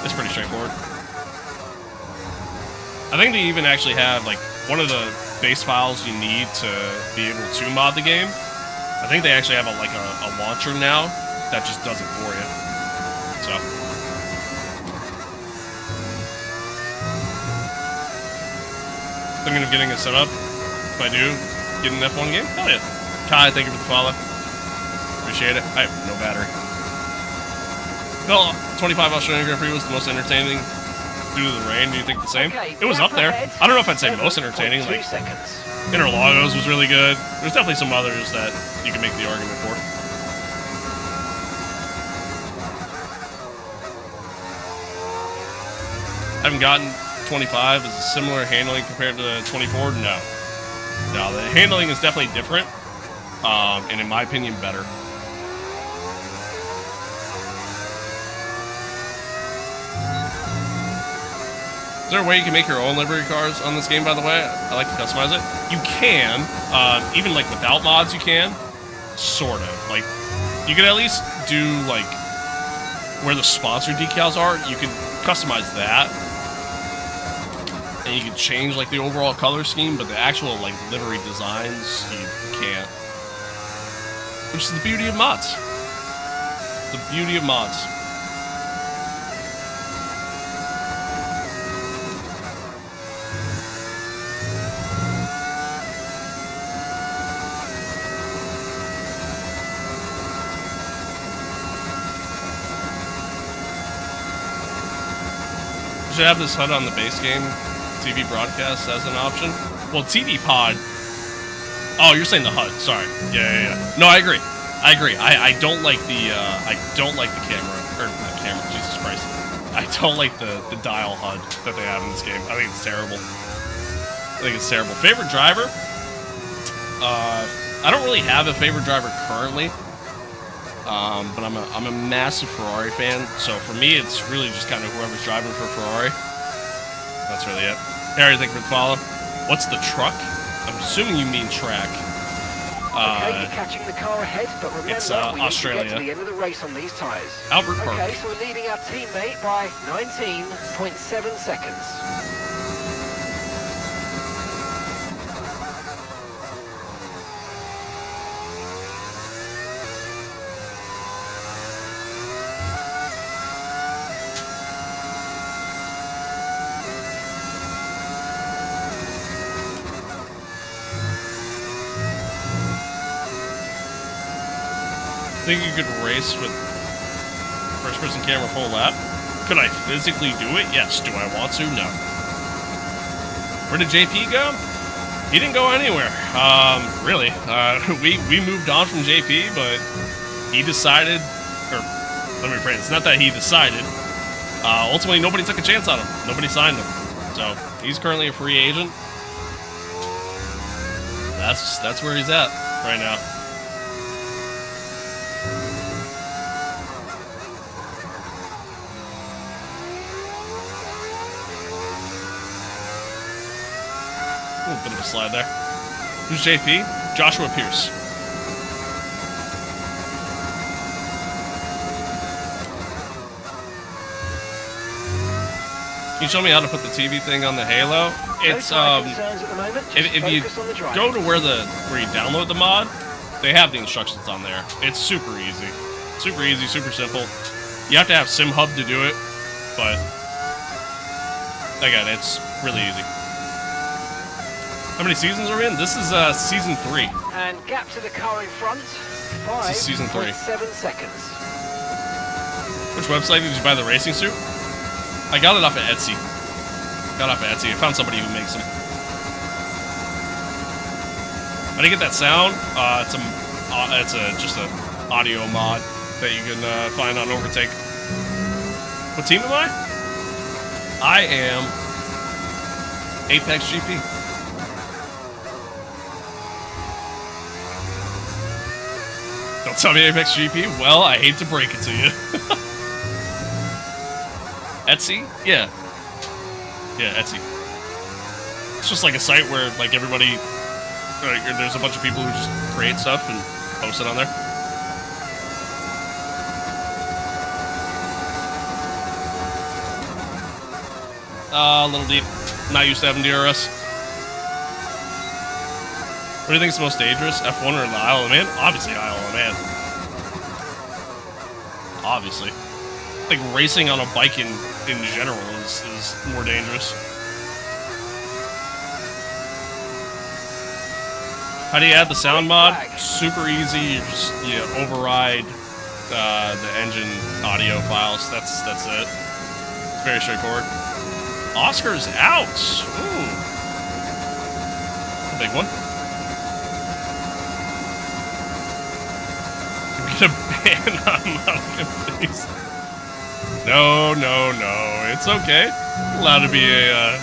It's pretty straightforward. I think they even actually have, like, one of the base files you need to be able to mod the game. I think they actually have a launcher now that just does it for you. So. Thinking of getting it set up. If I do, get an F1 game? Hell yeah. Kai, thank you for the follow. Appreciate it. I have no battery. Well, 25 Australian Grand Prix was the most entertaining due to the rain. Do you think the same? Okay, it was up there. I don't know if I'd say most entertaining. Like, Interlagos was really good. There's definitely some others that you can make the argument for. I haven't gotten F125 is a similar handling compared to 24? No. No, the handling is definitely different, and in my opinion, better. Is there a way you can make your own livery cars on this game, by the way? I like to customize it. You can, even like without mods you can, sort of. Like, you can at least do like, where the sponsor decals are, you can customize that. And you can change like the overall color scheme, but the actual like livery designs, you can't. Which is the beauty of mods. The beauty of mods. Should have this HUD on the base game TV broadcast as an option. Well, TV pod. Oh, you're saying the HUD. Sorry. Yeah. No, I agree. I don't like the camera, or not camera. Jesus Christ. I don't like the dial HUD that they have in this game. I think it's terrible. Favorite driver? I don't really have a favorite driver currently. But I'm a massive Ferrari fan, so for me, it's really just kind of whoever's driving for Ferrari. That's really it. Harry, thank you for the follow. What's the truck? I'm assuming you mean track. Okay, you're catching the car ahead, but remember, it's we need Australia. to get to the end of the race on these tyres. Albert Park. Okay, so we're leading our teammate by 19.7 seconds. Think you could race with first-person camera full lap? Could I physically do it? Yes. Do I want to? No. Where did JP go? He didn't go anywhere. Really. We moved on from JP, but he decided, or let me rephrase, it's not that he decided. Ultimately, nobody took a chance on him. Nobody signed him. So he's currently a free agent. That's where he's at right now. A bit of a slide there. Who's JP? Joshua Pierce. Can you show me how to put the TV thing on the Halo? It's if you go to where you download the mod, they have the instructions on there. It's super easy, super simple. You have to have SimHub to do it, but again, it's really easy. How many seasons are we in? This is season 3. And gap to the car in front, 5.7 seconds. Which website did you buy the racing suit? I got it off of Etsy. I found somebody who makes them. I didn't get that sound. It's just an audio mod that you can find on Overtake. What team am I? I am Apex GP. Don't tell me Apex GP. Well, I hate to break it to you. Etsy? Yeah, Etsy. It's just like a site where like everybody, there's a bunch of people who just create stuff and post it on there. A little deep. Not used to having DRS. What do you think is the most dangerous? F1 or the Isle of Man? Obviously Isle of Man. Obviously. Like racing on a bike in general is more dangerous. How do you add the sound mod? Super easy. You override the engine audio files. That's it. It's very straightforward. Oscar's out. Ooh. A big one. Get a ban on Monica, please. No. It's okay. Allowed to be a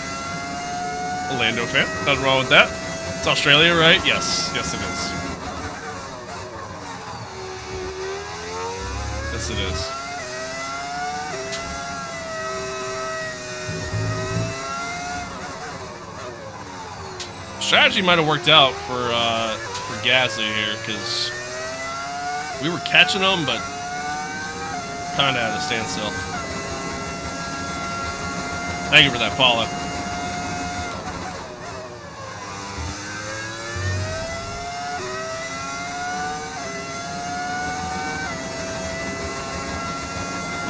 Orlando fan. Nothing wrong with that. It's Australia, right? Yes. Yes, it is. Yes, it is. Strategy might have worked out for Gasly here, because we were catching them, but kind of at a standstill. Thank you for that follow.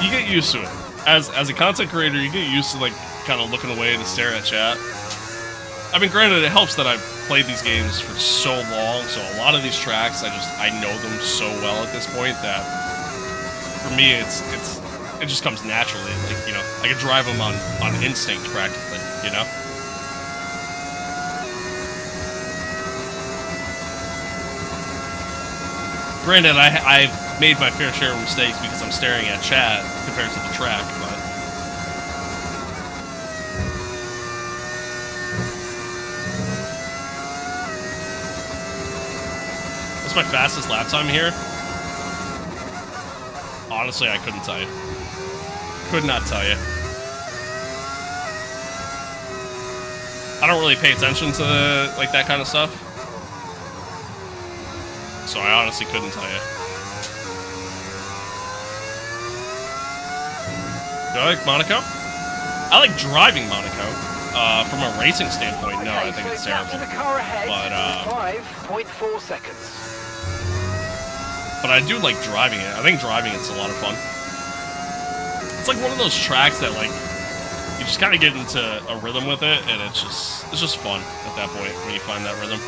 You get used to it. As a content creator, you get used to like kind of looking away to stare at chat. I mean, granted, it helps that I've played these games for so long, so a lot of these tracks, I know them so well at this point that for me, it just comes naturally. Like, you know, I can drive them on instinct practically, you know? Granted, I've made my fair share of mistakes because I'm staring at chat compared to the track, but... What's my fastest lap time here? Honestly, I couldn't tell you. Could not tell you. I don't really pay attention to like that kind of stuff, so I honestly couldn't tell you. Do I like Monaco? I like driving Monaco. From a racing standpoint, no, I think it's terrible. But 5.4 seconds. But I do like driving it. I think driving it's a lot of fun. It's like one of those tracks that like you just kind of get into a rhythm with it, and it's just fun at that point when you find that rhythm.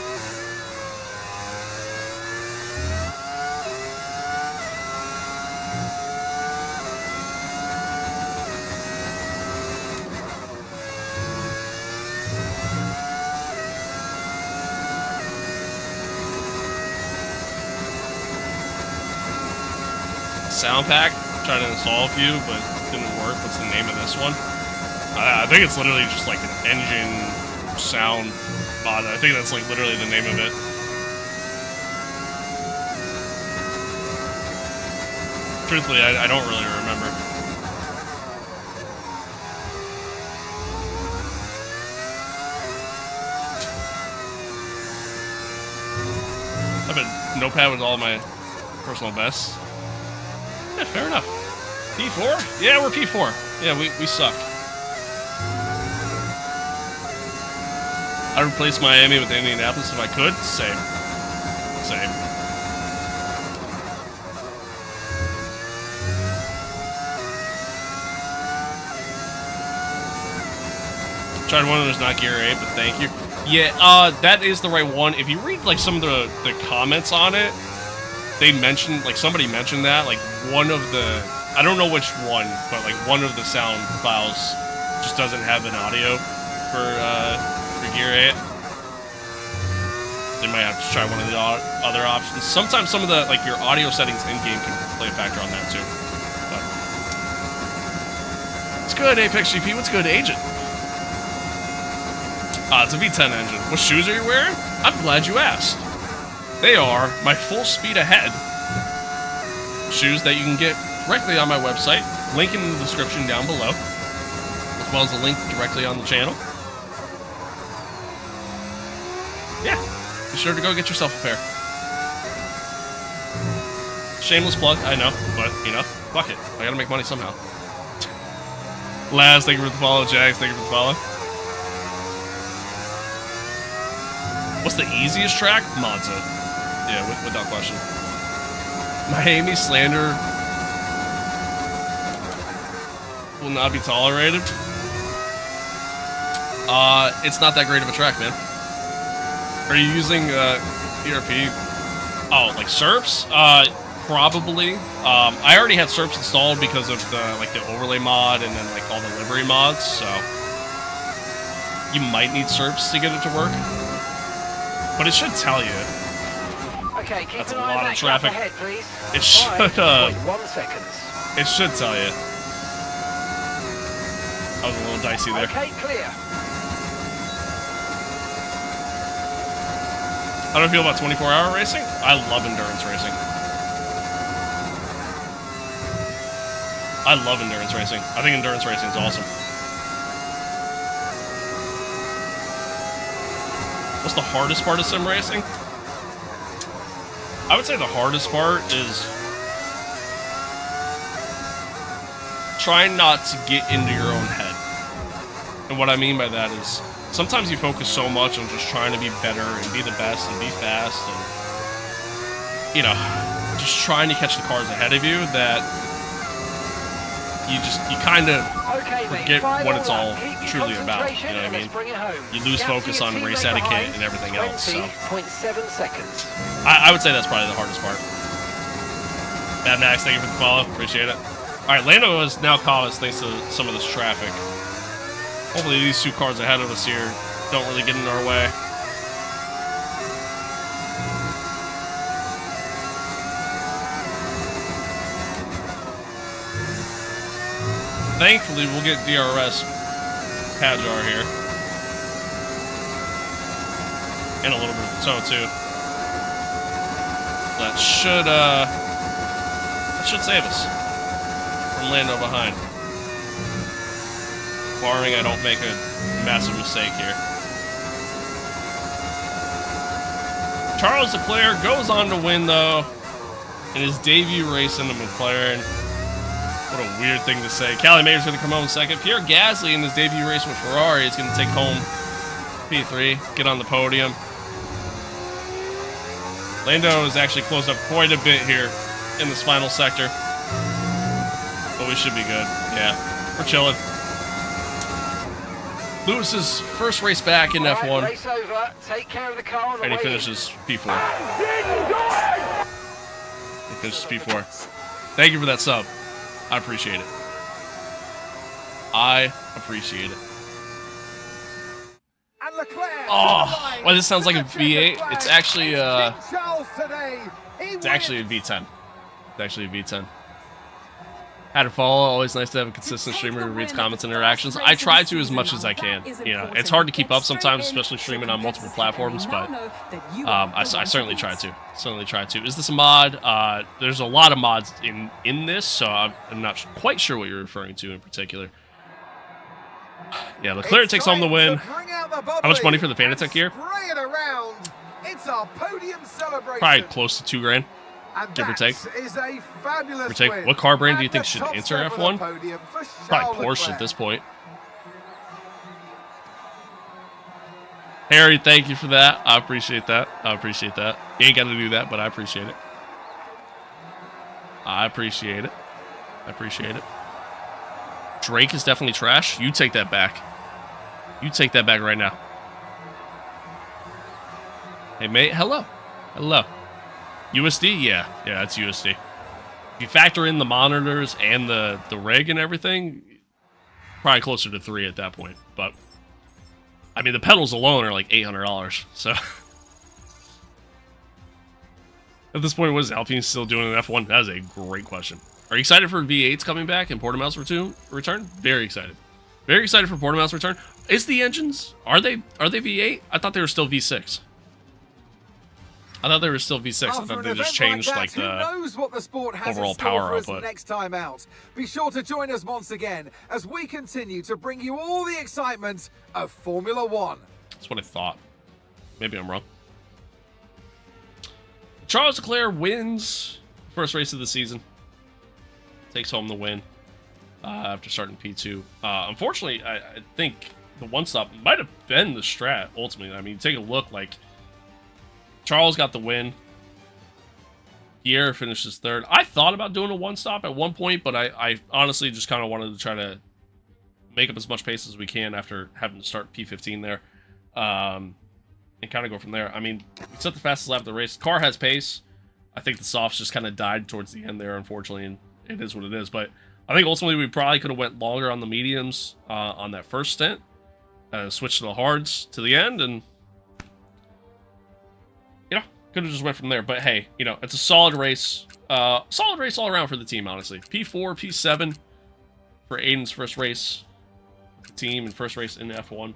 Sound pack. Tried to install a few, but it didn't work. What's the name of this one? I think it's literally just like an engine sound mod. I think that's like literally the name of it. Truthfully, I don't really remember. I have a notepad with all my personal bests. Yeah, fair enough. P4? Yeah, we're P4. Yeah, we suck. I'd replace Miami with Indianapolis if I could. Same. Same. Tried one that was not Gear 8, but thank you. Yeah, that is the right one. If you read, like, some of the comments on it, they mentioned, like, somebody mentioned that, like, one of the, I don't know which one, but, like, one of the sound files just doesn't have an audio for Gear 8. They might have to try one of the other options. Sometimes some of the, like, your audio settings in-game can play a factor on that, too. But what's good, Apex GP? What's good, Agent? It's a V10 engine. What shoes are you wearing? I'm glad you asked. They are my full speed ahead shoes that you can get directly on my website. Link in the description down below, as well as a link directly on the channel. Yeah, be sure to go get yourself a pair. Shameless plug, I know, but you know, fuck it. I gotta make money somehow. Laz, thank you for the follow. Jags, thank you for the follow. What's the easiest track? Monza. Yeah, without question. Miami slander will not be tolerated. It's not that great of a track, man. Are you using ERP? Oh, like SERPs? Probably. I already had SERPs installed because of the overlay mod and then like all the livery mods. So you might need SERPs to get it to work, but it should tell you. Okay, keep that's an a eye lot on of traffic. Ahead, please. It should. 5.1 seconds. It should tell you. That was a little dicey there. Okay, clear. How do I feel about 24-hour racing? I love endurance racing. I love endurance racing. I think endurance racing is awesome. What's the hardest part of sim racing? I would say the hardest part is trying not to get into your own head. And what I mean by that is sometimes you focus so much on just trying to be better and be the best and be fast and, you know, just trying to catch the cars ahead of you that you kind of forget what it's all truly about. You know what I mean? You lose focus on race etiquette and everything else. So 20.7 seconds. I would say that's probably the hardest part. Mad Max, thank you for the follow. Appreciate it. All right, Lando has now caught us thanks to some of this traffic. Hopefully these two cars ahead of us here don't really get in our way. Thankfully, we'll get DRS Padjar here. And a little bit of Tow, too. That should save us from Lando behind. Barring I don't make a massive mistake here. Charles Leclerc goes on to win, though, in his debut race in the McLaren. What a weird thing to say. Callie Mader's going to come home second. Pierre Gasly in his debut race with Ferrari is going to take home P3, get on the podium. Lando has actually closed up quite a bit here in this final sector. But we should be good. Yeah, we're chilling. Lewis's first race back in F1. Race over. Take care of the car on the And he way finishes P4. He finishes P4. Thank you for that sub. I appreciate it. I appreciate it. Oh, well, this sounds like a V8. It's actually a V10. It's actually a V10. Had to follow. Always nice to have a consistent streamer who reads comments and interactions. I try to as much as I can. You know, it's hard to keep up sometimes, especially streaming on multiple platforms. But I certainly try to. Is this a mod? There's a lot of mods in this, so I'm not quite sure what you're referring to in particular. Yeah, Leclerc takes home the win. How much money for the Fanatec gear? Probably close to $2,000. Give or take. What car brand do you think should enter F1? Probably Porsche at this point. Harry, thank you for that. I appreciate that. You ain't got to do that, but I appreciate it. Drake is definitely trash. You take that back. Right now. Hey, mate. Hello. USD? Yeah, that's USD. If you factor in the monitors and the rig and everything, probably closer to 3 at that point. But, I mean, the pedals alone are like $800, so... At this point, what is Alpine still doing in F1? That is a great question. Are you excited for V8s coming back and Portimao's return? Very excited. Very excited for Portimao's return. Is the engines, are they V8? I thought they were still V6. I thought they just changed like the overall power output. Next time out. Be sure to join us once again as we continue to bring you all the excitement of Formula One. That's what I thought. Maybe I'm wrong. Charles Leclerc wins first race of the season. Takes home the win after starting P2. Unfortunately, I think the one stop might have been the strat ultimately. I mean, take a look, like Charles got the win. Pierre finishes third. I thought about doing a one stop at one point, but I honestly just kind of wanted to try to make up as much pace as we can after having to start P15 there. And kind of go from there. I mean, we set the fastest lap of the race. Car has pace. I think the softs just kind of died towards the end there, unfortunately, and it is what it is. But I think ultimately we probably could have went longer on the mediums on that first stint. Switched to the hards to the end, and could have just went from there. But hey, it's a solid race. Solid race all around for the team, honestly. P4, P7 for Aiden's first race pick a team and first race in F1.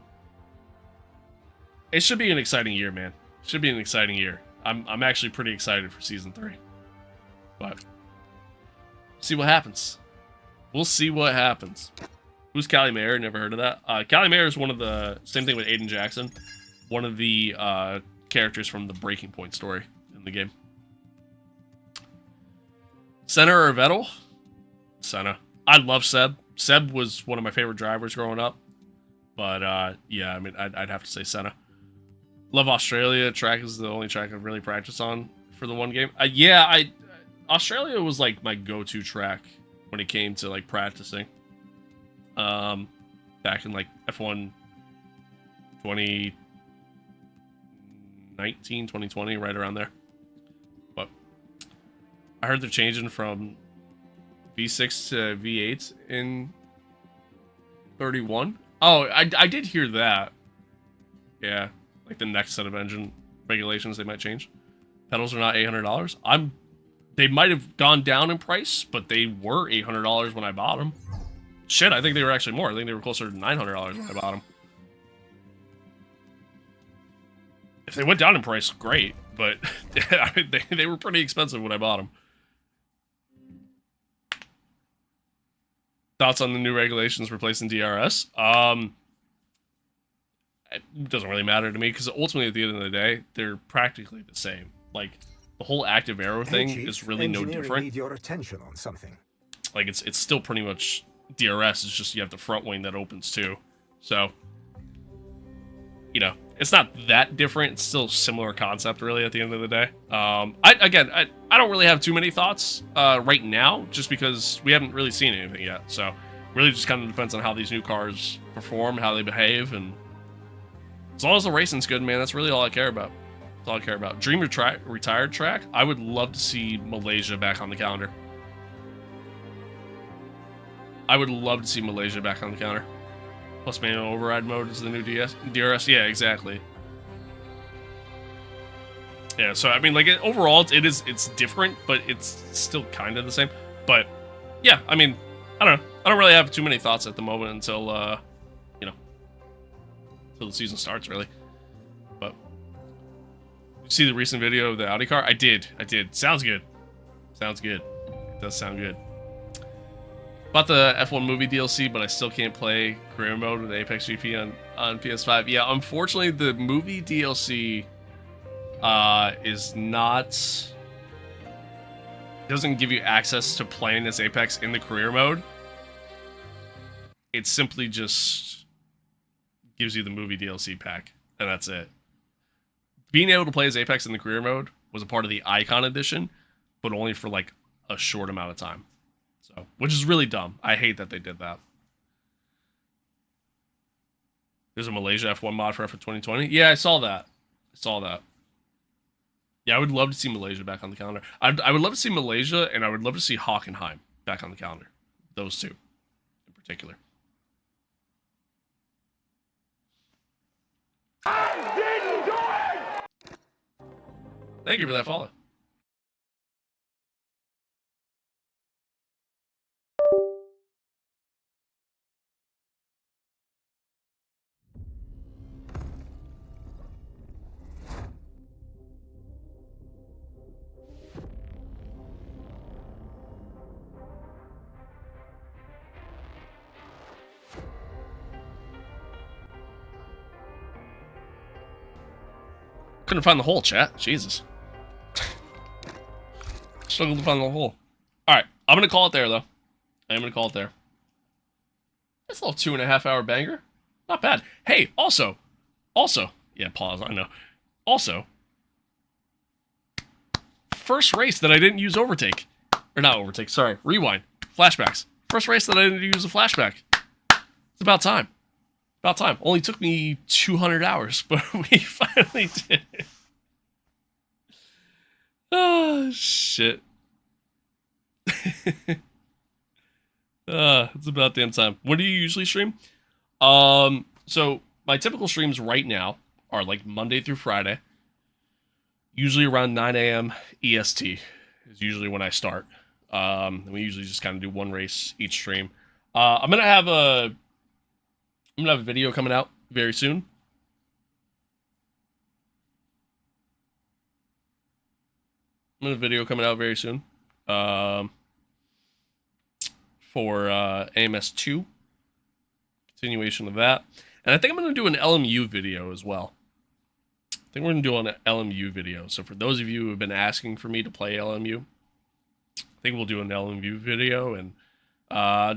It should be an exciting year, man. Should be an exciting year. I'm actually pretty excited for season 3. But see what happens. We'll see what happens. Who's Callie Mayer? Never heard of that. Callie Mayer is one of the, same thing with Aiden Jackson, one of the characters from the Breaking Point story in the game. Senna or Vettel? Senna. I love Seb. Seb was one of my favorite drivers growing up. But yeah, I mean, I'd have to say Senna. Love Australia. Track is the only track I've really practiced on for the one game. Yeah, Australia was like my go-to track when it came to like practicing. Back in like F1 2019, 2020, right around there. But I heard they're changing from V6 to V8 in 31. Oh, I did hear that. Yeah, like the next set of engine regulations they might change. Pedals are not $800. They might have gone down in price, but they were $800 when I bought them. Shit, I think they were actually more. I think they were closer to $900 when I bought them. If they went down in price, great. But they were pretty expensive when I bought them. Thoughts on the new regulations replacing DRS? It doesn't really matter to me because ultimately at the end of the day, they're practically the same. Like the whole active aero thing is really no different. Need your attention on something. Like it's still pretty much DRS. It's just you have the front wing that opens too. So you know, it's not that different. It's still a similar concept really at the end of the day. I don't really have too many thoughts right now just because we haven't really seen anything yet. So really just kind of depends on how these new cars perform, how they behave, and as long as the racing's good, man, that's really all I care about. That's all I care about. Dream retired track. I would love to see Malaysia back on the calendar. I would love to see Malaysia back on the calendar. Plus manual override mode is the new DRS. Yeah, exactly. Yeah, so I mean, like overall, it's different, but it's still kind of the same. But yeah, I mean, I don't know. I don't really have too many thoughts at the moment until you know, until the season starts, really. But you see the recent video of the Audi car? I did. Sounds good. Sounds good. It does sound good. Bought the F1 movie DLC, but I still can't play career mode with Apex GP on PS5. Yeah, unfortunately, the movie DLC is not... doesn't give you access to playing as Apex in the career mode. It simply just gives you the movie DLC pack, and that's it. Being able to play as Apex in the career mode was a part of the Icon Edition, but only for like a short amount of time. So, which is really dumb. I hate that they did that. There's a Malaysia F1 mod for F1 2020. Yeah, I saw that. Yeah, I would love to see Malaysia back on the calendar. I would love to see Malaysia, and I would love to see Hockenheim back on the calendar. Those two, in particular. I didn't do it! Thank you for that follow. Couldn't find the hole, chat. Jesus. Struggled to find the hole. Alright, I'm going to call it there, though. I am going to call it there. That's a little 2.5 hour banger. Not bad. Hey, also. Yeah, pause, I know. Also. First race that I didn't use overtake. Or not overtake, sorry. Rewind. Flashbacks. First race that I didn't use a flashback. It's about time. About time. Only took me 200 hours, but we finally did it. Oh, shit. It's about damn time. When do you usually stream? So my typical streams right now are like Monday through Friday. Usually around 9 a.m. EST is usually when I start. And we usually just kind of do one race each stream. I'm going to have a I'm gonna have a video coming out very soon. I'm gonna have a video coming out very soon. For AMS2. Continuation of that. And I think I'm gonna do an LMU video as well. I think we're gonna do an LMU video. So for those of you who have been asking for me to play LMU, I think we'll do an LMU video, and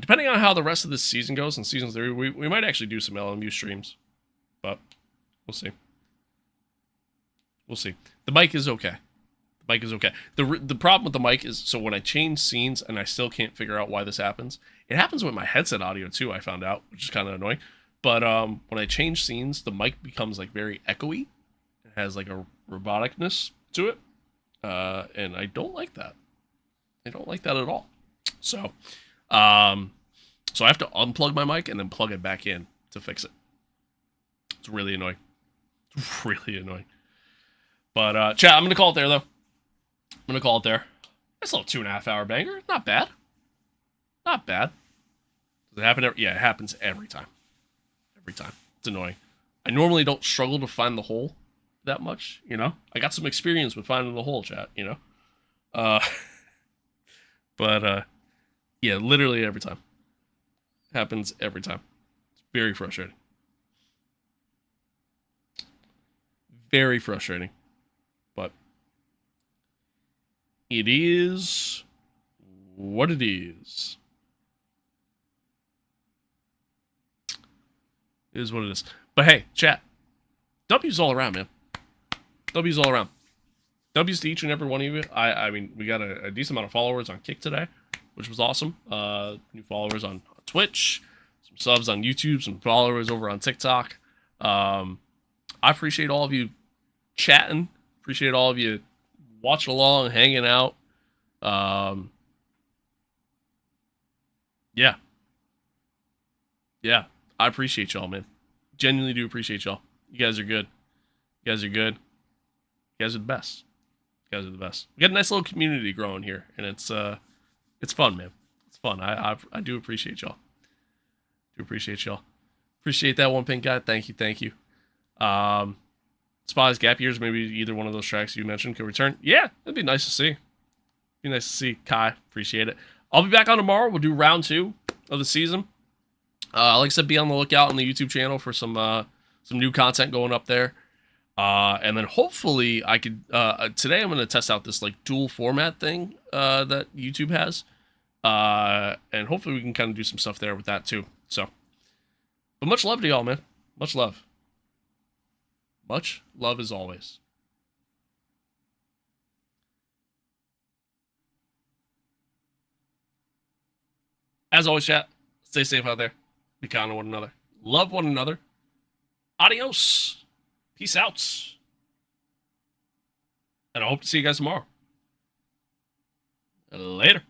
depending on how the rest of this season goes, in Season 3, we might actually do some LMU streams. But we'll see. We'll see. The mic is okay. The mic is okay. The problem with the mic is, so when I change scenes, and I still can't figure out why this happens, it happens with my headset audio too, I found out, which is kind of annoying. But when I change scenes, the mic becomes like very echoey. It has like a roboticness to it. And I don't like that. I don't like that at all. So I have to unplug my mic and then plug it back in to fix it. It's really annoying. It's really annoying. But chat, I'm gonna call it there though. I'm gonna call it there. Nice little 2.5 hour banger. Not bad. Not bad. Does it happen yeah, it happens every time. Every time. It's annoying. I normally don't struggle to find the hole that much, you know? I got some experience with finding the hole, chat, you know? But yeah, literally every time. Happens every time. It's very frustrating. Very frustrating. But it is what it is. It is what it is. But hey, chat. W's all around, man. W's all around. W's to each and every one of you. I mean, we got a decent amount of followers on Kick today, which was awesome. New followers on Twitch, some subs on YouTube, some followers over on TikTok. I appreciate all of you chatting. Appreciate all of you watching along, hanging out. Yeah. Yeah. I appreciate y'all, man. Genuinely do appreciate y'all. You guys are good. You guys are good. You guys are the best. You guys are the best. We got a nice little community growing here, and it's fun, man. It's fun. I do appreciate y'all. Do appreciate y'all. Appreciate that one, Pink Guy. Thank you, thank you. Spies, Gap Years, maybe either one of those tracks you mentioned could return. Yeah, it'd be nice to see. Be nice to see. Kai, appreciate it. I'll be back on tomorrow. We'll do round 2 of the season. Like I said, be on the lookout on the YouTube channel for some new content going up there. And then hopefully I could, today I'm going to test out this like dual format thing, that YouTube has. And hopefully we can kind of do some stuff there with that too. So, but much love to y'all, man. Much love. Much love as always. As always, chat, stay safe out there. Be kind to one another. Love one another. Adios. Peace out. And I hope to see you guys tomorrow. Later.